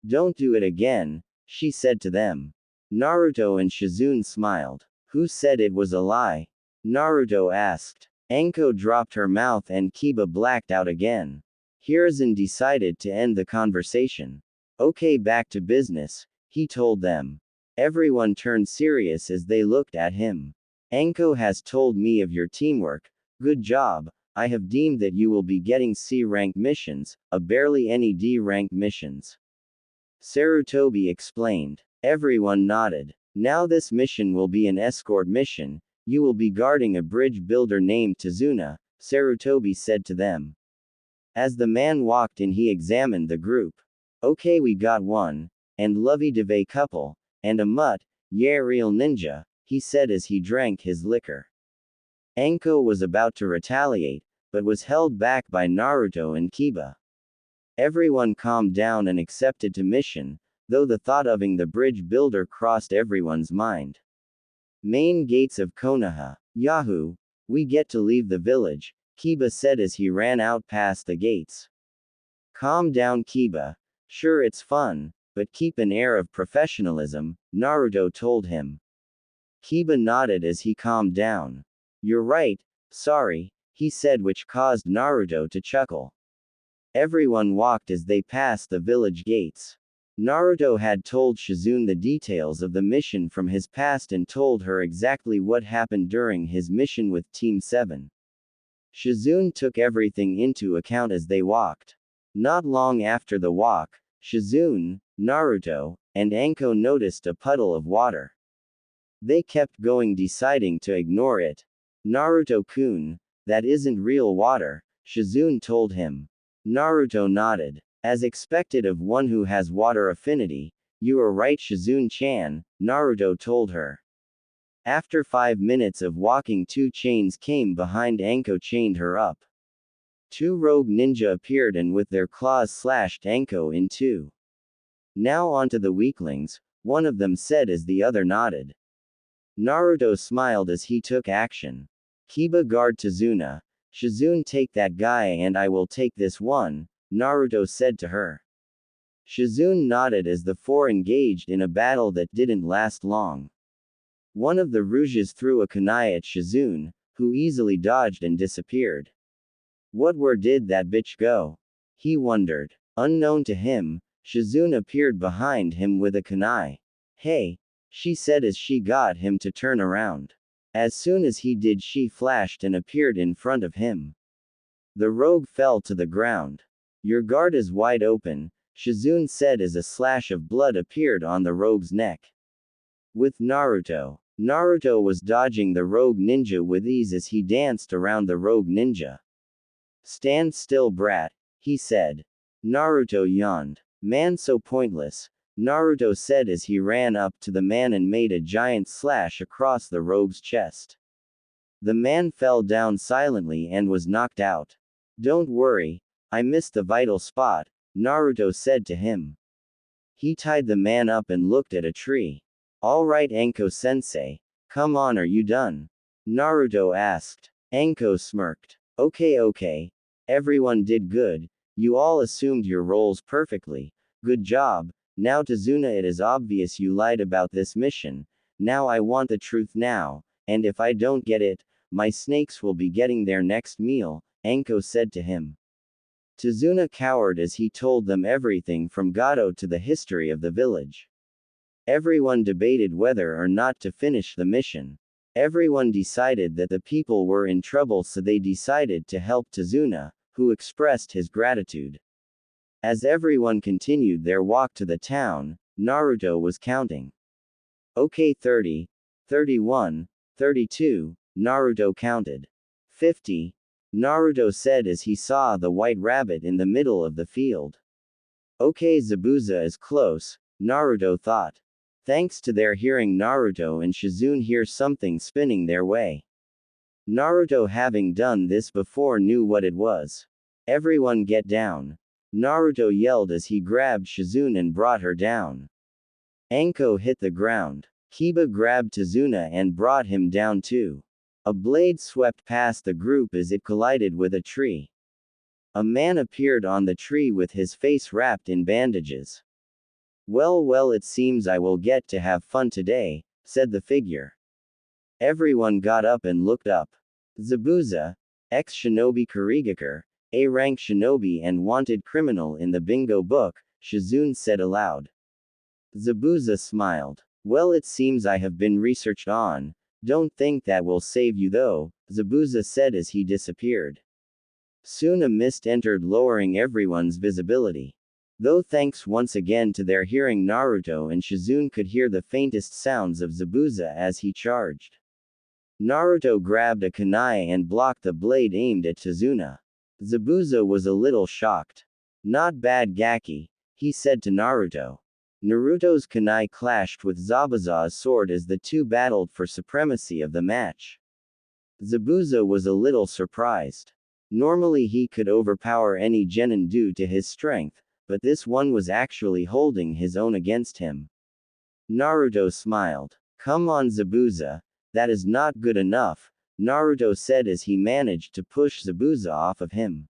Don't do it again, she said to them. Naruto and Shizune smiled. Who said it was a lie? Naruto asked. Anko dropped her mouth and Kiba blacked out again. Hiruzen decided to end the conversation. Okay, back to business, he told them. Everyone turned serious as they looked at him. Anko has told me of your teamwork. Good job. I have deemed that you will be getting C-rank missions, barely any D-rank missions. Sarutobi explained. Everyone nodded. Now this mission will be an escort mission. You will be guarding a bridge builder named Tazuna, Sarutobi said to them. As the man walked in, he examined the group. Okay, we got one, and lovey-dovey couple, and a mutt, yeah, real ninja, he said as he drank his liquor. Anko was about to retaliate, but was held back by Naruto and Kiba. Everyone calmed down and accepted to mission, though the thought of the bridge builder crossed everyone's mind. Main gates of Konoha. Yahoo! We get to leave the village, Kiba said as he ran out past the gates. Calm down, Kiba. Sure, it's fun, but keep an air of professionalism, Naruto told him. Kiba nodded as he calmed down. You're right, sorry, he said, which caused Naruto to chuckle. Everyone walked as they passed the village gates. Naruto had told Shizune the details of the mission from his past and told her exactly what happened during his mission with Team 7. Shizune took everything into account as they walked. Not long after the walk, Shizune, Naruto, and Anko noticed a puddle of water. They kept going, deciding to ignore it. Naruto-kun, that isn't real water, Shizune told him. Naruto nodded. As expected of one who has water affinity, you are right, Shizune-chan, Naruto told her. After 5 minutes of walking, 2 chains came behind Anko, chained her up. 2 rogue ninja appeared and with their claws slashed Anko in 2. Now onto the weaklings, one of them said as the other nodded. Naruto smiled as he took action. Kiba, guard Tazuna. Shizune, take that guy and I will take this one, Naruto said to her. Shizune nodded as the 4 engaged in a battle that didn't last long. One of the Rouges threw a kunai at Shizune, who easily dodged and disappeared. Where did that bitch go? He wondered. Unknown to him, Shizune appeared behind him with a kunai. Hey, she said as she got him to turn around. As soon as he did, she flashed and appeared in front of him. The rogue fell to the ground. Your guard is wide open, Shizune said as a slash of blood appeared on the rogue's neck. With Naruto. Naruto was dodging the rogue ninja with ease as he danced around the rogue ninja. Stand still, brat, he said. Naruto yawned. Man, so pointless, Naruto said as he ran up to the man and made a giant slash across the rogue's chest. The man fell down silently and was knocked out. Don't worry, I missed the vital spot, Naruto said to him. He tied the man up and looked at a tree. Alright, Anko-sensei, come on, are you done? Naruto asked. Anko smirked. Okay. Everyone did good, you all assumed your roles perfectly. Good job. Now Tazuna, it is obvious you lied about this mission, Now I want the truth now, and if I don't get it, my snakes will be getting their next meal, Anko said to him. Tazuna cowered as he told them everything from Gato to the history of the village. Everyone debated whether or not to finish the mission. Everyone decided that the people were in trouble, so they decided to help Tazuna, who expressed his gratitude. As everyone continued their walk to the town, Naruto was counting. Okay, 30, 31, 32, Naruto counted. 50, Naruto said as he saw the white rabbit in the middle of the field. Okay, Zabuza is close, Naruto thought. Thanks to their hearing, Naruto and Shizune hear something spinning their way. Naruto, having done this before, knew what it was. Everyone get down. Naruto yelled as he grabbed Shizune and brought her down. Anko hit the ground. Kiba grabbed Tazuna and brought him down too. A blade swept past the group as it collided with a tree. A man appeared on the tree with his face wrapped in bandages. Well, it seems I will get to have fun today, said the figure. Everyone got up and looked up. Zabuza, ex-shinobi Kurigakure, A-rank shinobi and wanted criminal in the bingo book, Shizune said aloud. Zabuza smiled. Well, it seems I have been researched on. Don't think that will save you though, Zabuza said as he disappeared. Soon a mist entered, lowering everyone's visibility. Though thanks once again to their hearing, Naruto and Shizune could hear the faintest sounds of Zabuza as he charged. Naruto grabbed a kunai and blocked the blade aimed at Tazuna. Zabuza was a little shocked. Not bad, Gaki, he said to Naruto. Naruto's kunai clashed with Zabuza's sword as the two battled for supremacy of the match. Zabuza was a little surprised. Normally he could overpower any genin due to his strength, but this one was actually holding his own against him. Naruto smiled. Come on, Zabuza, that is not good enough, Naruto said as he managed to push Zabuza off of him.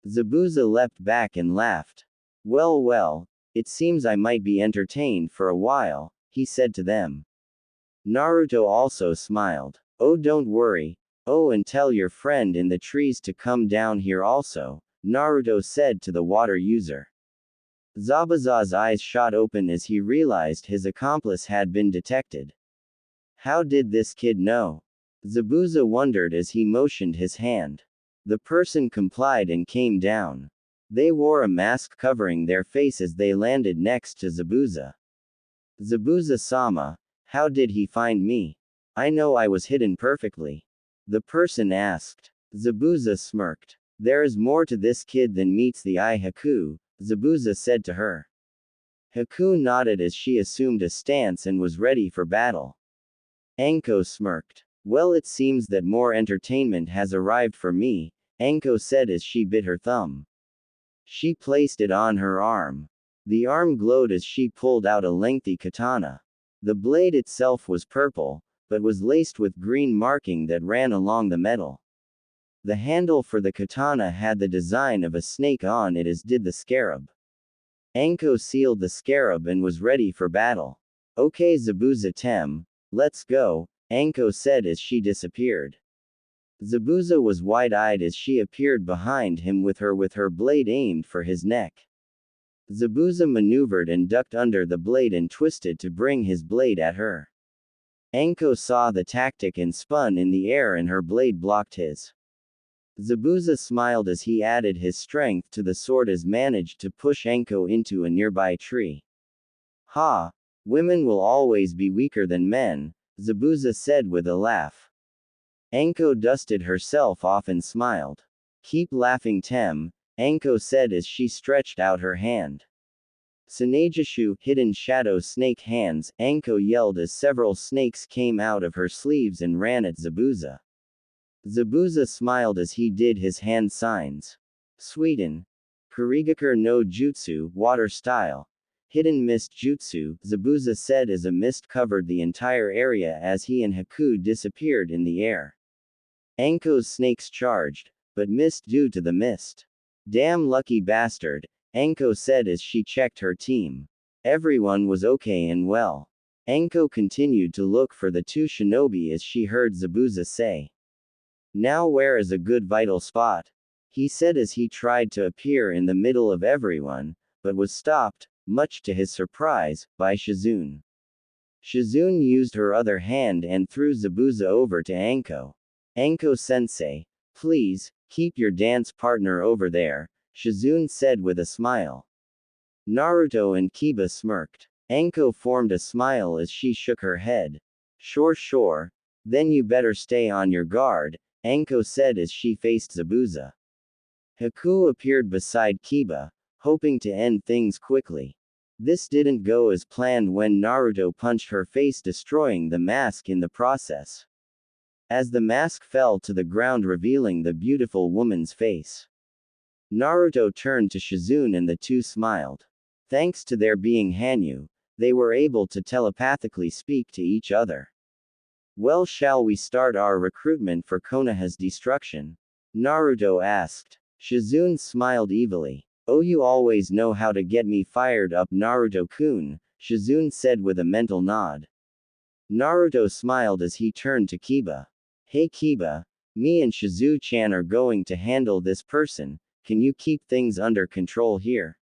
Zabuza leapt back and laughed. Well, it seems I might be entertained for a while, he said to them. Naruto also smiled. Oh, don't worry. Oh, and tell your friend in the trees to come down here also, Naruto said to the water user. Zabuza's eyes shot open as he realized his accomplice had been detected. How did this kid know? Zabuza wondered as he motioned his hand. The person complied and came down. They wore a mask covering their face as they landed next to Zabuza. Zabuza-sama, how did he find me? I know I was hidden perfectly. The person asked. Zabuza smirked. There is more to this kid than meets the eye, Haku, Zabuza said to her. Haku nodded as she assumed a stance and was ready for battle. Anko smirked. Well, it seems that more entertainment has arrived for me, Anko said as she bit her thumb. She placed it on her arm. The arm glowed as she pulled out a lengthy katana. The blade itself was purple, but was laced with green marking that ran along the metal. The handle for the katana had the design of a snake on it, as did the scarab. Anko sealed the scarab and was ready for battle. Okay, Zabuza-tem, let's go, Anko said as she disappeared. Zabuza was wide-eyed as she appeared behind him with her blade aimed for his neck. Zabuza maneuvered and ducked under the blade and twisted to bring his blade at her. Anko saw the tactic and spun in the air and her blade blocked his. Zabuza smiled as he added his strength to the sword as managed to push Anko into a nearby tree. Ha! Women will always be weaker than men, Zabuza said with a laugh. Anko dusted herself off and smiled. Keep laughing, Tem, Anko said as she stretched out her hand. Sanejishu, hidden shadow snake hands, Anko yelled as several snakes came out of her sleeves and ran at Zabuza. Zabuza smiled as he did his hand signs. Sweden. Kurigakure no Jutsu, water style. Hidden mist jutsu, Zabuza said as a mist covered the entire area as he and Haku disappeared in the air. Anko's snakes charged, but missed due to the mist. Damn lucky bastard, Anko said as she checked her team. Everyone was okay and well. Anko continued to look for the two shinobi as she heard Zabuza say. Now where is a good vital spot? He said as he tried to appear in the middle of everyone, but was stopped, much to his surprise, by Shizune. Shizune used her other hand and threw Zabuza over to Anko. Anko-sensei, please, keep your dance partner over there, Shizune said with a smile. Naruto and Kiba smirked. Anko formed a smile as she shook her head. Sure, then you better stay on your guard, Anko said as she faced Zabuza. Haku appeared beside Kiba, hoping to end things quickly. This didn't go as planned when Naruto punched her face, destroying the mask in the process. As the mask fell to the ground, revealing the beautiful woman's face, Naruto turned to Shizune and the two smiled. Thanks to their being Hanyu, they were able to telepathically speak to each other. Well, shall we start our recruitment for Konoha's destruction? Naruto asked. Shizune smiled evilly. Oh, you always know how to get me fired up, Naruto-kun, Shizune said with a mental nod. Naruto smiled as he turned to Kiba. Hey Kiba, me and Shizu-chan are going to handle this person, can you keep things under control here?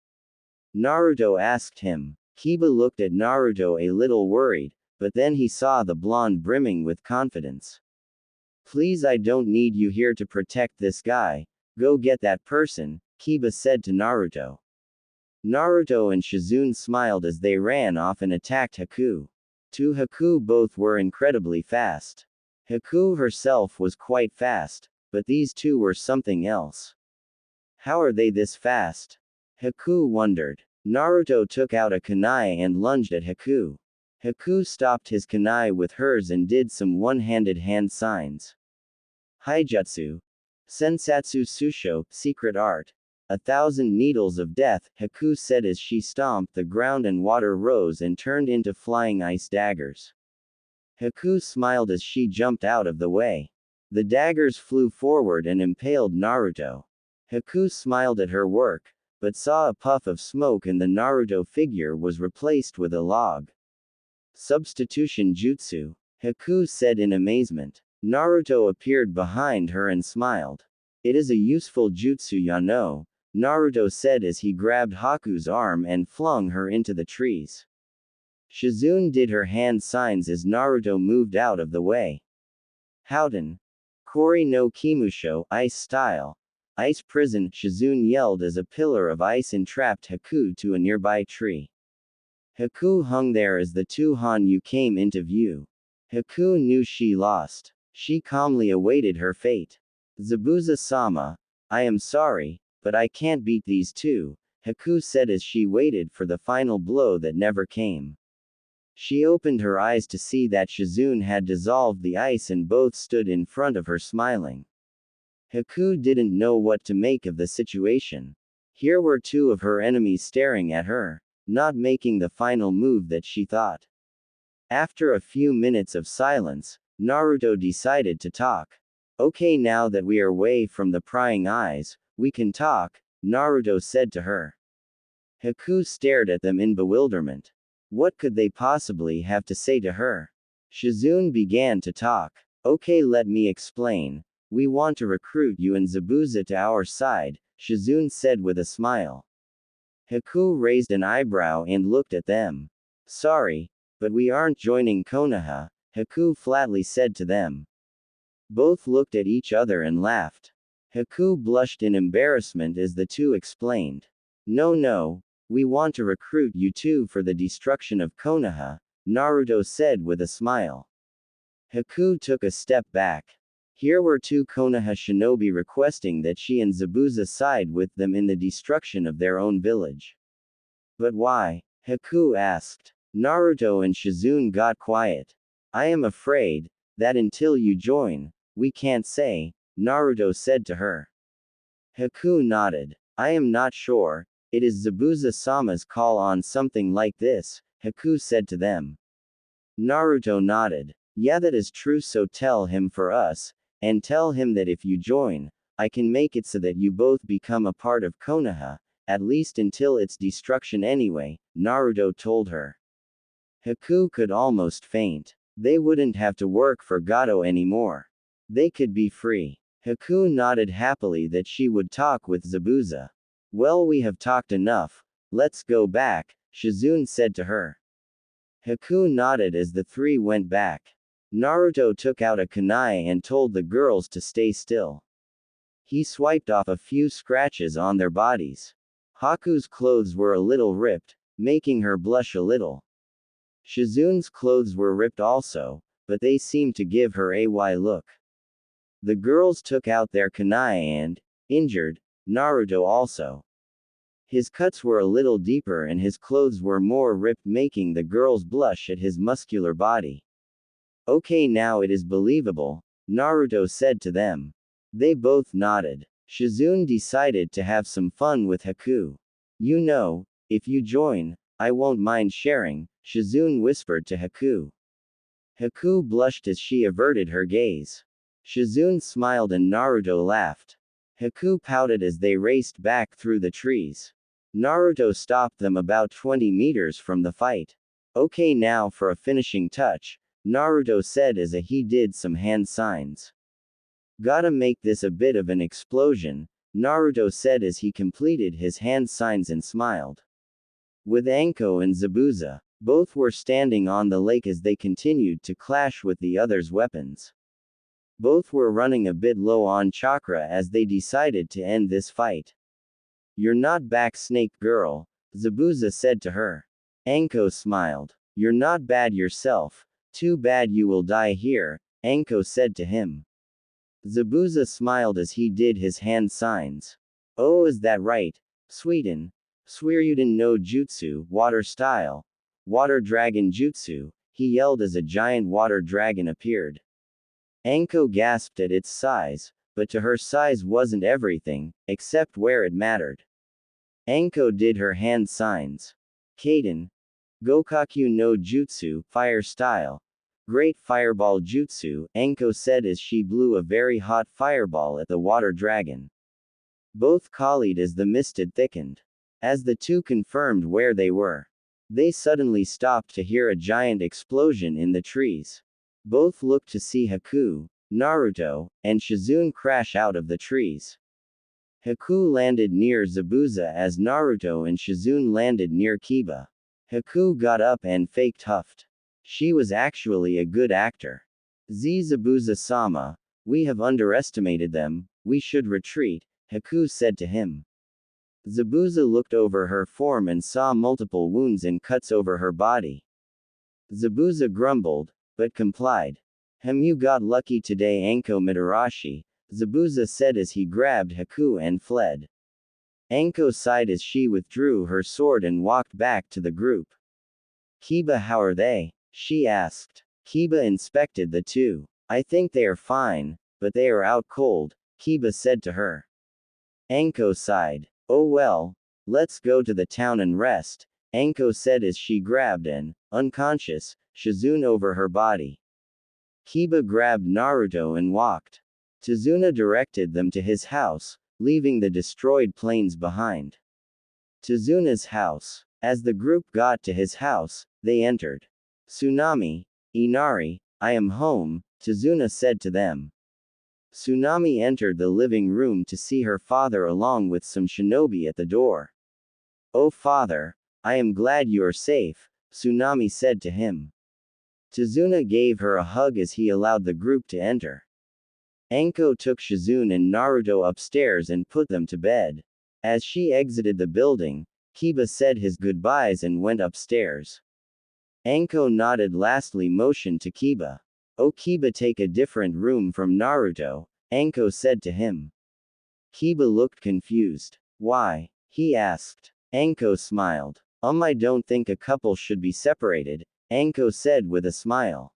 Naruto asked him. Kiba looked at Naruto a little worried, but then he saw the blonde brimming with confidence. Please, I don't need you here to protect this guy, go get that person, Kiba said to Naruto. Naruto and Shizune smiled as they ran off and attacked Haku. To Haku, both were incredibly fast. Haku herself was quite fast, but these two were something else. How are they this fast? Haku wondered. Naruto took out a kunai and lunged at Haku. Haku stopped his kunai with hers and did some one-handed hand signs. Haijutsu. Sensatsu Susho, secret art. 1,000 needles of death, Haku said as she stomped the ground and water rose and turned into flying ice daggers. Haku smiled as she jumped out of the way. The daggers flew forward and impaled Naruto. Haku smiled at her work, but saw a puff of smoke and the Naruto figure was replaced with a log. Substitution jutsu, Haku said in amazement. Naruto appeared behind her and smiled. It is a useful jutsu, ya know, Naruto said as he grabbed Haku's arm and flung her into the trees. Shizune did her hand signs as Naruto moved out of the way. Howden. Kori no Kimusho, ice style. Ice prison, Shizune yelled as a pillar of ice entrapped Haku to a nearby tree. Haku hung there as the two Hanyu came into view. Haku knew she lost. She calmly awaited her fate. Zabuza-sama, I am sorry, but I can't beat these two, Haku said as she waited for the final blow that never came. She opened her eyes to see that Shizune had dissolved the ice and both stood in front of her smiling. Haku didn't know what to make of the situation. Here were two of her enemies staring at her, not making the final move that she thought. After a few minutes of silence, Naruto decided to talk. Okay, now that we are away from the prying eyes, we can talk, Naruto said to her. Haku stared at them in bewilderment. What could they possibly have to say to her? Shizune began to talk. Okay, let me explain. We want to recruit you and Zabuza to our side, Shizune said with a smile. Haku raised an eyebrow and looked at them. Sorry, but we aren't joining Konoha, Haku flatly said to them. Both looked at each other and laughed. Haku blushed in embarrassment as the two explained. No, we want to recruit you two for the destruction of Konoha, Naruto said with a smile. Haku took a step back. Here were two Konoha shinobi requesting that she and Zabuza side with them in the destruction of their own village. But why? Haku asked. Naruto and Shizune got quiet. I am afraid that until you join, we can't say, Naruto said to her. Haku nodded. I am not sure, it is Zabuza-sama's call on something like this, Haku said to them. Naruto nodded. Yeah, that is true, so tell him for us, and tell him that if you join, I can make it so that you both become a part of Konoha, at least until its destruction anyway, Naruto told her. Haku could almost faint. They wouldn't have to work for Gato anymore. They could be free. Haku nodded happily that she would talk with Zabuza. Well, we have talked enough. Let's go back, Shizune said to her. Haku nodded as the three went back. Naruto took out a kunai and told the girls to stay still. He swiped off a few scratches on their bodies. Haku's clothes were a little ripped, making her blush a little. Shizune's clothes were ripped also, but they seemed to give her a why look. The girls took out their kunai and, injured, Naruto also. His cuts were a little deeper and his clothes were more ripped, making the girls blush at his muscular body. Okay, now it is believable, Naruto said to them. They both nodded. Shizune decided to have some fun with Haku. You know, if you join, I won't mind sharing, Shizune whispered to Haku. Haku blushed as she averted her gaze. Shizune smiled and Naruto laughed. Haku pouted as they raced back through the trees. Naruto stopped them about 20 meters from the fight. Okay, now for a finishing touch, Naruto said as he did some hand signs. Gotta make this a bit of an explosion, Naruto said as he completed his hand signs and smiled. With Anko and Zabuza, both were standing on the lake as they continued to clash with the others' weapons. Both were running a bit low on chakra as they decided to end this fight. You're not back, snake girl, Zabuza said to her. Anko smiled. You're not bad yourself. Too bad you will die here, Anko said to him. Zabuza smiled as he did his hand signs. Oh, is that right? Suiten. Suiryuden no Jutsu, water style. Water dragon jutsu, he yelled as a giant water dragon appeared. Anko gasped at its size, but to her size wasn't everything, except where it mattered. Anko did her hand signs. Kaden. Gokaku no Jutsu, fire style. Great fireball jutsu, Anko said as she blew a very hot fireball at the water dragon. Both collied as the mist had thickened. As the two confirmed where they were, they suddenly stopped to hear a giant explosion in the trees. Both looked to see Haku, Naruto, and Shizune crash out of the trees. Haku landed near Zabuza as Naruto and Shizune landed near Kiba. Haku got up and faked huffed. She was actually a good actor. Zabuza-sama, we have underestimated them, we should retreat, Haku said to him. Zabuza looked over her form and saw multiple wounds and cuts over her body. Zabuza grumbled, but complied. You got lucky today, Anko Mitarashi, Zabuza said as he grabbed Haku and fled. Anko sighed as she withdrew her sword and walked back to the group. Kiba, how are they? She asked. Kiba inspected the two. I think they are fine, but they are out cold, Kiba said to her. Anko sighed. Oh well, let's go to the town and rest, Anko said as she grabbed an, unconscious, Shizune over her body. Kiba grabbed Naruto and walked. Tazuna directed them to his house, leaving the destroyed planes behind. Tazuna's house. As the group got to his house, they entered. Tsunami, Inari, I am home, Tazuna said to them. Tsunami entered the living room to see her father along with some shinobi at the door. Oh father, I am glad you are safe, Tsunami said to him. Tazuna gave her a hug as he allowed the group to enter. Anko took Shizune and Naruto upstairs and put them to bed. As she exited the building, Kiba said his goodbyes and went upstairs. Anko nodded, lastly motioned to Kiba. Oh Kiba, take a different room from Naruto, Anko said to him. Kiba looked confused. Why? He asked. Anko smiled. I don't think a couple should be separated, Anko said with a smile.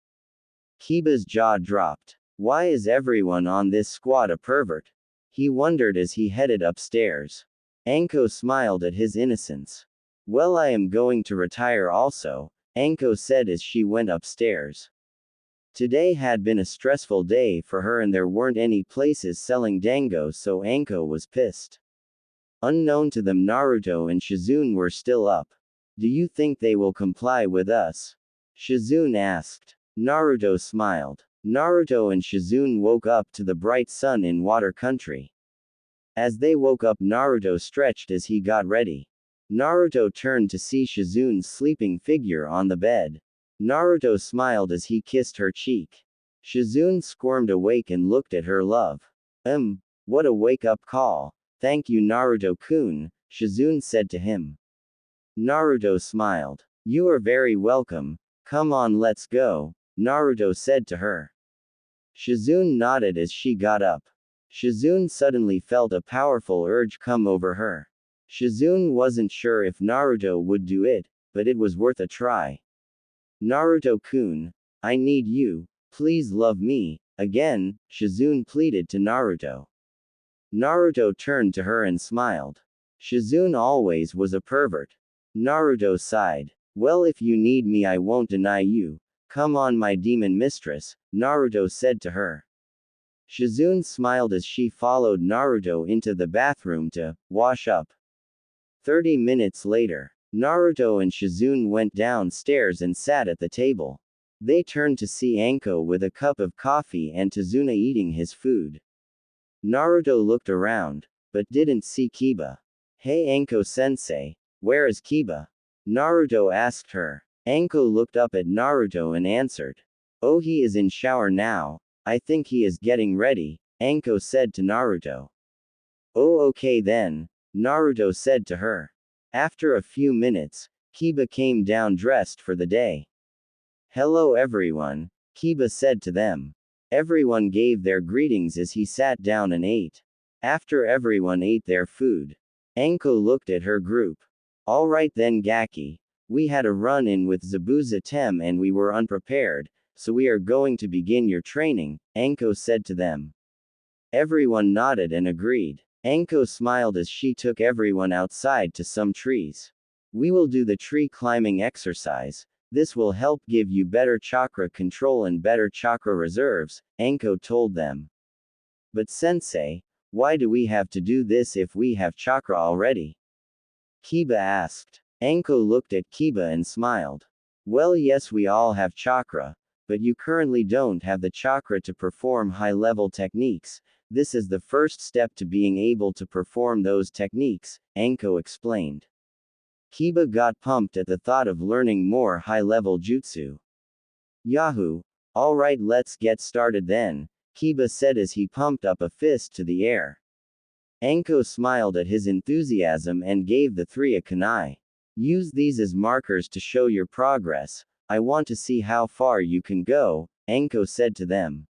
Kiba's jaw dropped. Why is everyone on this squad a pervert? He wondered as he headed upstairs. Anko smiled at his innocence. Well, I am going to retire also, Anko said as she went upstairs. Today had been a stressful day for her and there weren't any places selling dango, so Anko was pissed. Unknown to them, Naruto and Shizune were still up. Do you think they will comply with us? Shizune asked. Naruto smiled. Naruto and Shizune woke up to the bright sun in water country. As they woke up, Naruto stretched as he got ready. Naruto turned to see Shizune's sleeping figure on the bed. Naruto smiled as he kissed her cheek. Shizune squirmed awake and looked at her love. What a wake-up call. Thank you, Naruto-kun, Shizune said to him. Naruto smiled. You are very welcome. Come on, let's go, Naruto said to her. Shizune nodded as she got up. Shizune suddenly felt a powerful urge come over her. Shizune wasn't sure if Naruto would do it, but it was worth a try. Naruto-kun, I need you, please love me, again, Shizune pleaded to Naruto. Naruto turned to her and smiled. Shizune always was a pervert. Naruto sighed. Well, if you need me, I won't deny you. Come on, my demon mistress, Naruto said to her. Shizune smiled as she followed Naruto into the bathroom to wash up. 30 minutes later, Naruto and Shizune went downstairs and sat at the table. They turned to see Anko with a cup of coffee and Tazuna eating his food. Naruto looked around, but didn't see Kiba. Hey Anko-sensei, where is Kiba? Naruto asked her. Anko looked up at Naruto and answered. Oh, he is in shower now. I think he is getting ready, Anko said to Naruto. Oh, okay then, Naruto said to her. After a few minutes, Kiba came down dressed for the day. Hello everyone, Kiba said to them. Everyone gave their greetings as he sat down and ate. After everyone ate their food, Anko looked at her group. Alright then Gaki, we had a run-in with Zabuza Tem and we were unprepared, so we are going to begin your training, Anko said to them. Everyone nodded and agreed. Anko smiled as she took everyone outside to some trees. We will do the tree climbing exercise. This will help give you better chakra control and better chakra reserves, Anko told them. But sensei, why do we have to do this if we have chakra already? Kiba asked. Anko looked at Kiba and smiled. Well, yes, we all have chakra, but you currently don't have the chakra to perform high-level techniques. This is the first step to being able to perform those techniques, Anko explained. Kiba got pumped at the thought of learning more high-level jutsu. Yahoo! Alright, let's get started then, Kiba said as he pumped up a fist to the air. Anko smiled at his enthusiasm and gave the three a kunai. Use these as markers to show your progress. I want to see how far you can go, Anko said to them.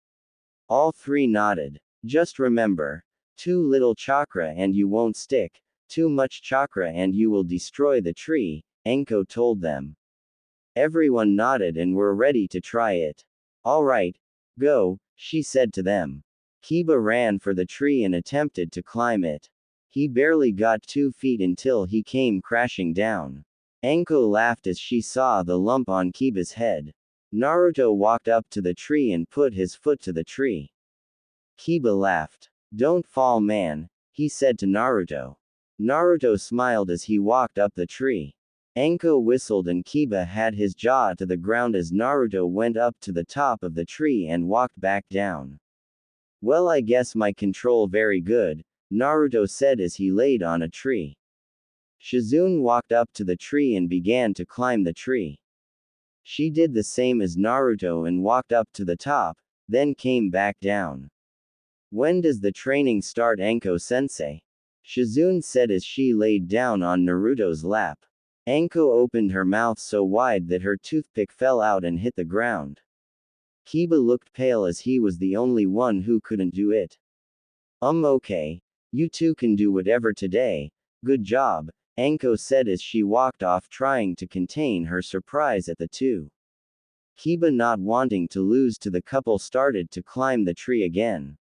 All three nodded. Just remember, too little chakra and you won't stick, too much chakra and you will destroy the tree, Anko told them. Everyone nodded and were ready to try it. Alright, go, she said to them. Kiba ran for the tree and attempted to climb it. He barely got 2 feet until he came crashing down. Anko laughed as she saw the lump on Kiba's head. Naruto walked up to the tree and put his foot to the tree. Kiba laughed. Don't fall, man, he said to Naruto. Naruto smiled as he walked up the tree. Anko whistled and Kiba had his jaw to the ground as Naruto went up to the top of the tree and walked back down. Well, I guess my control very good, Naruto said as he laid on a tree. Shizune walked up to the tree and began to climb the tree. She did the same as Naruto and walked up to the top, then came back down. When does the training start, Anko-sensei? Shizune said as she laid down on Naruto's lap. Anko opened her mouth so wide that her toothpick fell out and hit the ground. Kiba looked pale as he was the only one who couldn't do it. Okay. You two can do whatever today. Good job, Anko said as she walked off trying to contain her surprise at the two. Kiba, not wanting to lose to the couple, started to climb the tree again.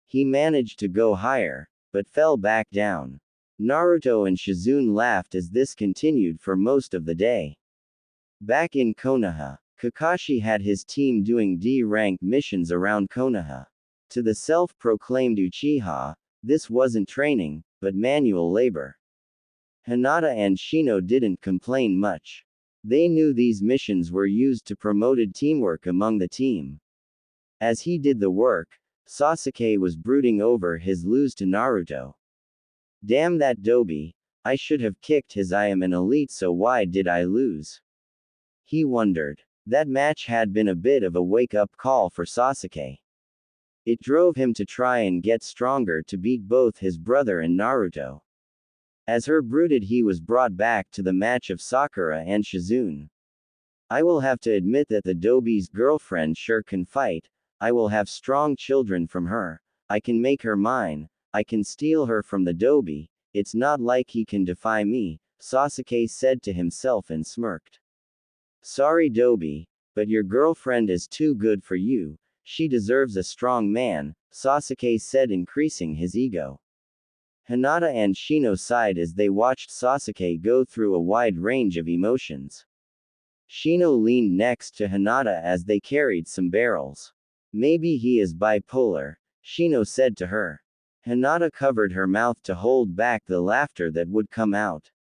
He managed to go higher, but fell back down. Naruto and Shizune laughed as this continued for most of the day. Back in Konoha, Kakashi had his team doing D-rank missions around Konoha. To the self-proclaimed Uchiha, this wasn't training, but manual labor. Hinata and Shino didn't complain much. They knew these missions were used to promote teamwork among the team. As he did the work, Sasuke was brooding over his lose to Naruto. Damn that Dobi, I should have kicked his. I am an elite, so why did I lose? He wondered. That match had been a bit of a wake-up call for Sasuke. It drove him to try and get stronger to beat both his brother and Naruto. As her brooded, he was brought back to the match of Sakura and Shizune. I will have to admit that the Dobi's girlfriend sure can fight. I will have strong children from her. I can make her mine. I can steal her from the Dobi. It's not like he can defy me, Sasuke said to himself and smirked. Sorry Dobi, but your girlfriend is too good for you. She deserves a strong man, Sasuke said, increasing his ego. Hinata and Shino sighed as they watched Sasuke go through a wide range of emotions. Shino leaned next to Hinata as they carried some barrels. Maybe he is bipolar, Shino said to her. Hinata covered her mouth to hold back the laughter that would come out.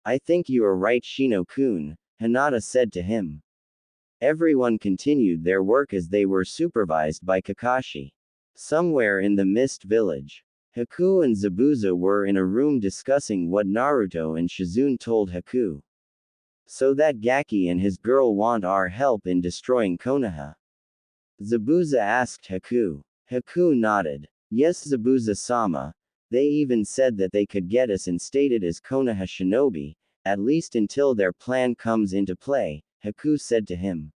I think you are right, Shino-kun, Hinata said to him. Everyone continued their work as they were supervised by Kakashi. Somewhere in the Mist Village, Haku and Zabuza were in a room discussing what Naruto and Shizune told Haku. So that Gaki and his girl want our help in destroying Konoha? Zabuza asked Haku. Haku nodded. Yes, Zabuza-sama. They even said that they could get us instated as Konoha shinobi, at least until their plan comes into play, Haku said to him.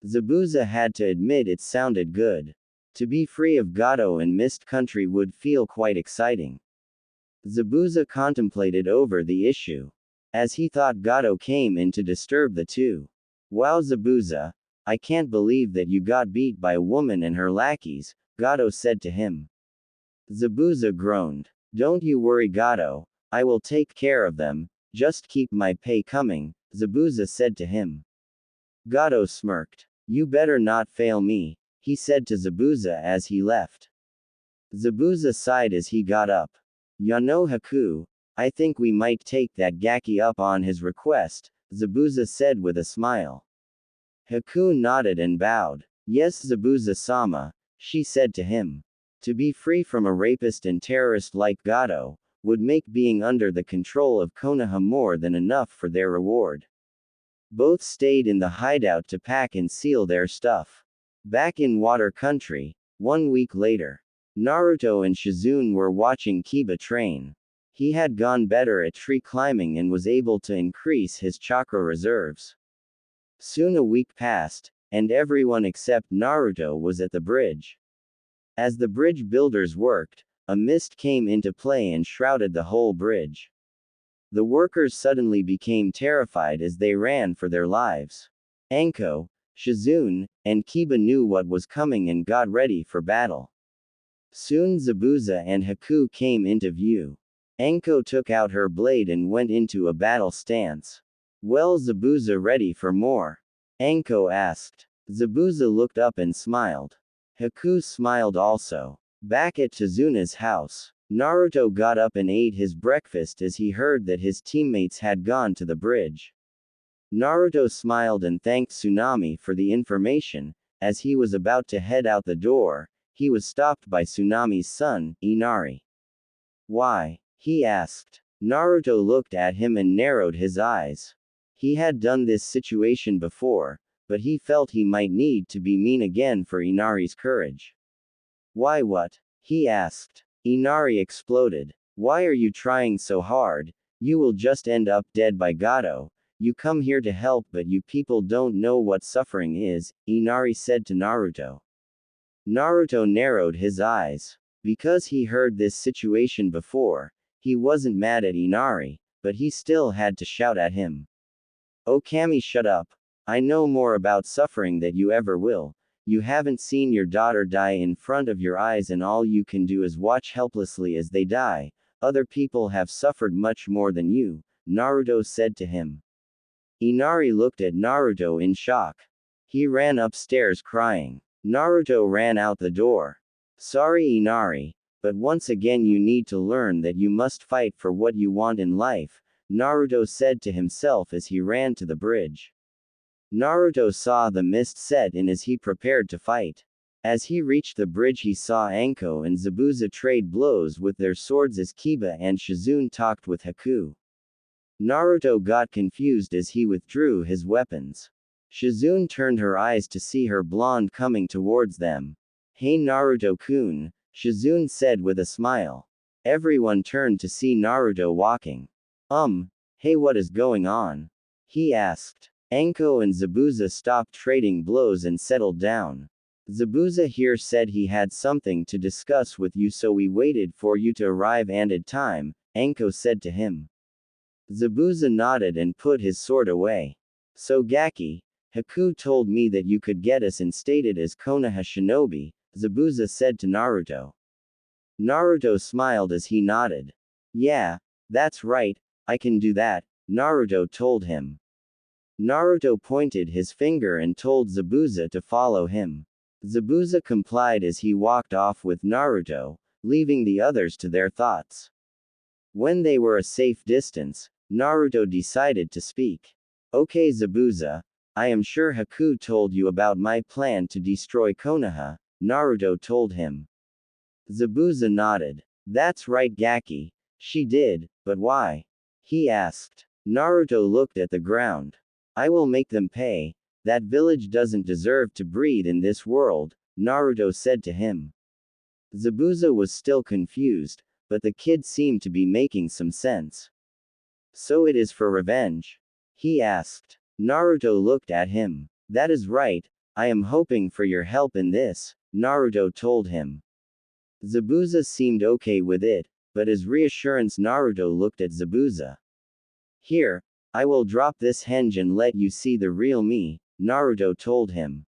Zabuza had to admit it sounded good. To be free of Gato and Mist Country would feel quite exciting. Zabuza contemplated over the issue. As he thought Gato came in to disturb the two. Wow Zabuza, I can't believe that you got beat by a woman and her lackeys, Gato said to him. Zabuza groaned. Don't you worry Gato, I will take care of them, just keep my pay coming, Zabuza said to him. Gato smirked. You better not fail me, he said to Zabuza as he left. Zabuza sighed as he got up. Yano Haku, I think we might take that Gaki up on his request, Zabuza said with a smile. Haku nodded and bowed. Yes Zabuza-sama, she said to him. To be free from a rapist and terrorist like Gato, would make being under the control of Konoha more than enough for their reward. Both stayed in the hideout to pack and seal their stuff. Back in Water Country, 1 week later, Naruto and Shizune were watching Kiba train. He had gone better at tree climbing and was able to increase his chakra reserves. Soon a week passed, and everyone except Naruto was at the bridge. As the bridge builders worked, a mist came into play and shrouded the whole bridge. The workers suddenly became terrified as they ran for their lives. Anko, Shizune, and Kiba knew what was coming and got ready for battle. Soon Zabuza and Haku came into view. Anko took out her blade and went into a battle stance. Well, Zabuza, ready for more? Anko asked. Zabuza looked up and smiled. Haku smiled also. Back at Chizuna's house, Naruto got up and ate his breakfast as he heard that his teammates had gone to the bridge. Naruto smiled and thanked Tsunami for the information. As he was about to head out the door, he was stopped by Tsunami's son, Inari. Why? He asked. Naruto looked at him and narrowed his eyes. He had done this situation before, but he felt he might need to be mean again for Inari's courage. Why what? He asked. Inari exploded. Why are you trying so hard? You will just end up dead by Gato. You come here to help but you people don't know what suffering is, Inari said to Naruto. Naruto narrowed his eyes. Because he heard this situation before, he wasn't mad at Inari, but he still had to shout at him. Oh Kami, shut up. I know more about suffering than you ever will. You haven't seen your daughter die in front of your eyes and all you can do is watch helplessly as they die. Other people have suffered much more than you, Naruto said to him. Inari looked at Naruto in shock. He ran upstairs crying. Naruto ran out the door. Sorry Inari, but once again you need to learn that you must fight for what you want in life. Naruto said to himself as he ran to the bridge. Naruto saw the mist set in as he prepared to fight. As he reached the bridge he saw Anko and Zabuza trade blows with their swords as Kiba and Shizune talked with Haku. Naruto got confused as he withdrew his weapons. Shizune turned her eyes to see her blonde coming towards them. "Hey Naruto-kun," Shizune said with a smile. Everyone turned to see Naruto walking. Hey, what is going on?" he asked. Anko and Zabuza stopped trading blows and settled down. "Zabuza here said he had something to discuss with you, so we waited for you to arrive and at time," Anko said to him. Zabuza nodded and put his sword away. "So Gaki, Haku told me that you could get us instated as Konoha shinobi," Zabuza said to Naruto. Naruto smiled as he nodded. "Yeah, that's right, I can do that," Naruto told him. Naruto pointed his finger and told Zabuza to follow him. Zabuza complied as he walked off with Naruto, leaving the others to their thoughts. When they were a safe distance, Naruto decided to speak. "Okay Zabuza, I am sure Haku told you about my plan to destroy Konoha," Naruto told him. Zabuza nodded. "That's right Gaki, she did, but why?" he asked. Naruto looked at the ground. "I will make them pay. That village doesn't deserve to breed in this world," Naruto said to him. Zabuza was still confused, but the kid seemed to be making some sense. "So it is for revenge?" he asked. Naruto looked at him. "That is right, I am hoping for your help in this," Naruto told him. Zabuza seemed okay with it, but as reassurance Naruto looked at Zabuza. "Here, I will drop this henge and let you see the real me," Naruto told him.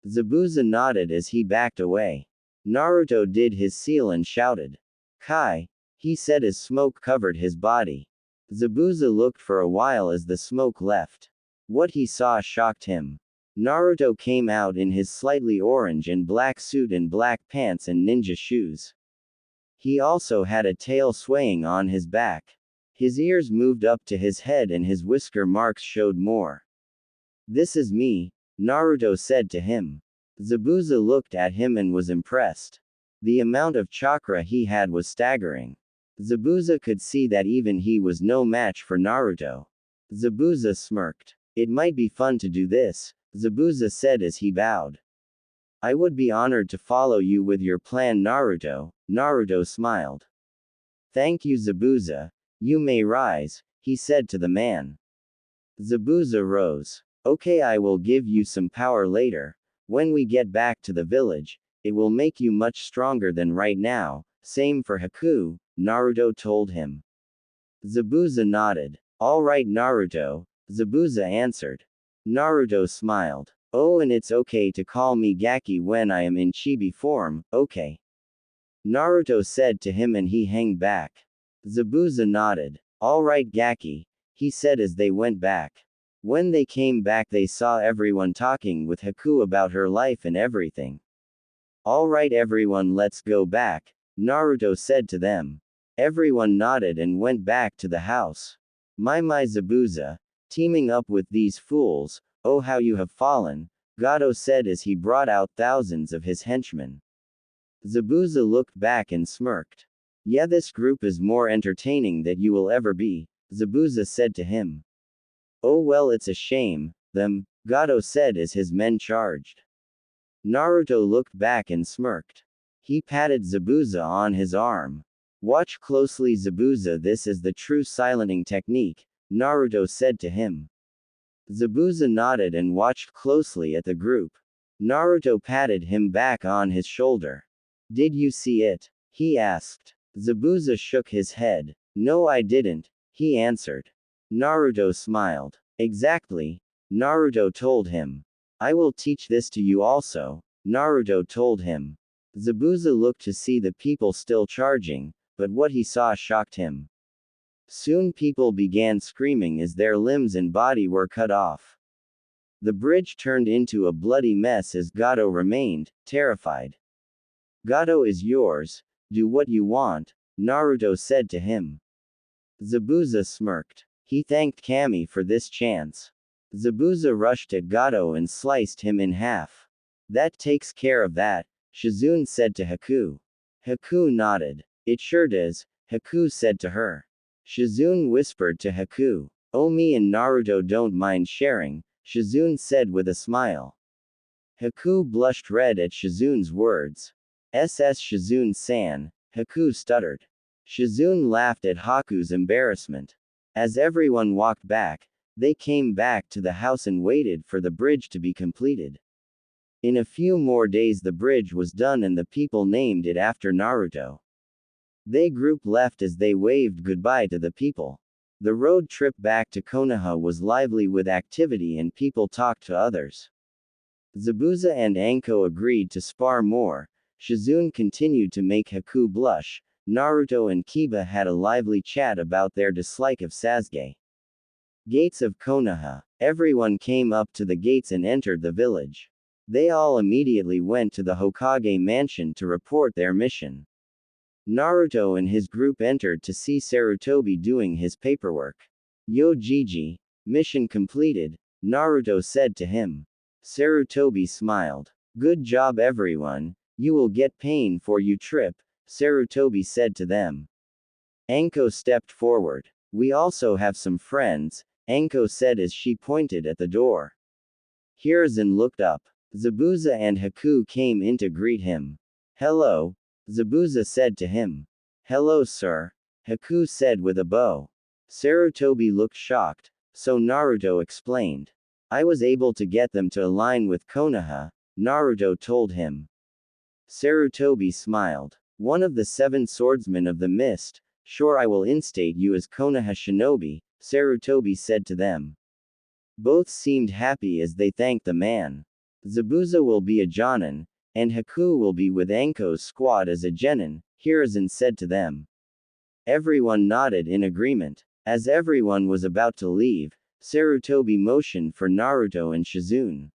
Zabuza nodded as he backed away. Naruto did his seal and shouted. "Kai!" he said as smoke covered his body. Zabuza looked for a while as the smoke left. What he saw shocked him. Naruto came out in his slightly orange and black suit and black pants and ninja shoes. He also had a tail swaying on his back. His ears moved up to his head and his whisker marks showed more. "This is me," Naruto said to him. Zabuza looked at him and was impressed. The amount of chakra he had was staggering. Zabuza could see that even he was no match for Naruto. Zabuza smirked. "It might be fun to do this," Zabuza said as he bowed. "I would be honored to follow you with your plan Naruto," Naruto smiled. "Thank you Zabuza, you may rise," he said to the man. Zabuza rose. "Okay, I will give you some power later. When we get back to the village, it will make you much stronger than right now, same for Haku," Naruto told him. Zabuza nodded. "All right Naruto," Zabuza answered. Naruto smiled. "Oh, and it's okay to call me Gaki when I am in chibi form, okay?" Naruto said to him and he hung back. Zabuza nodded. "All right Gaki," he said as they went back. When they came back they saw everyone talking with Haku about her life and everything. "All right everyone, let's go back," Naruto said to them. Everyone nodded and went back to the house. My Zabuza, teaming up with these fools, oh how you have fallen," Gato said as he brought out thousands of his henchmen. Zabuza looked back and smirked. "Yeah, this group is more entertaining than you will ever be," Zabuza said to him. "Oh well, it's a shame, them," Gato said as his men charged. Naruto looked back and smirked. He patted Zabuza on his arm. "Watch closely Zabuza, this is the true silencing technique," Naruto said to him. Zabuza nodded and watched closely at the group. Naruto patted him back on his shoulder. "Did you see it?" he asked. Zabuza shook his head. "No I didn't," he answered. Naruto smiled. "Exactly," Naruto told him. "I will teach this to you also," Naruto told him. Zabuza looked to see the people still charging, but what he saw shocked him. Soon people began screaming as their limbs and body were cut off. The bridge turned into a bloody mess as Gato remained, terrified. "Gato is yours, do what you want," Naruto said to him. Zabuza smirked. He thanked Kami for this chance. Zabuza rushed at Gato and sliced him in half. That takes care of that, Shizune said to Haku. Haku nodded. It sure does, Haku said to her. Shizune whispered to Haku. Oh, me and Naruto don't mind sharing, Shizune said with a smile. Haku blushed red at Shizune's words. SS Shizune-san, Haku stuttered. Shizune laughed at Haku's embarrassment. As everyone walked back, they came back to the house and waited for the bridge to be completed. In a few more days the bridge was done and the people named it after Naruto. They group left as they waved goodbye to the people. The road trip back to Konoha was lively with activity and people talked to others. Zabuza and Anko agreed to spar more. Shizune continued to make Haku blush. Naruto and Kiba had a lively chat about their dislike of Sasuke. Gates of Konoha. Everyone came up to the gates and entered the village. They all immediately went to the Hokage mansion to report their mission. Naruto and his group entered to see Sarutobi doing his paperwork. Yo Gigi, mission completed, Naruto said to him. Sarutobi smiled. Good job everyone, you will get pain for you trip, Sarutobi said to them. Anko stepped forward. We also have some friends, Anko said as she pointed at the door. Hiruzen looked up. Zabuza and Haku came in to greet him. Hello, Zabuza said to him. Hello sir, Haku said with a bow. Sarutobi looked shocked, so Naruto explained. I was able to get them to align with Konoha, Naruto told him. Sarutobi smiled. One of the 7 swordsmen of the mist, sure I will instate you as Konoha shinobi, Sarutobi said to them. Both seemed happy as they thanked the man. Zabuza will be a Jonin, and Haku will be with Anko's squad as a Genin, Hiruzen said to them. Everyone nodded in agreement. As everyone was about to leave, Sarutobi motioned for Naruto and Shizune.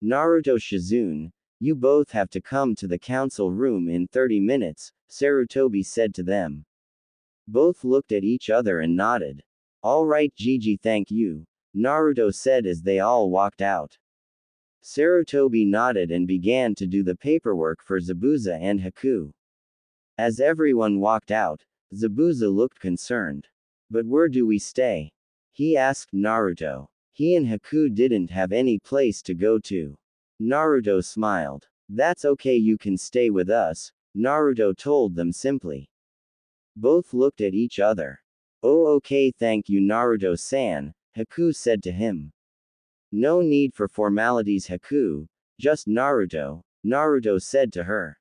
Naruto Shizune, you both have to come to the council room in 30 minutes, Sarutobi said to them. Both looked at each other and nodded. Alright Gigi thank you, Naruto said as they all walked out. Sarutobi nodded and began to do the paperwork for Zabuza and Haku. As everyone walked out, Zabuza looked concerned. But where do we stay? He asked Naruto. He and Haku didn't have any place to go to. Naruto smiled. That's okay, you can stay with us, Naruto told them simply. Both looked at each other. Oh okay thank you Naruto-san, Haku said to him. No need for formalities Haku, just Naruto, Naruto said to her.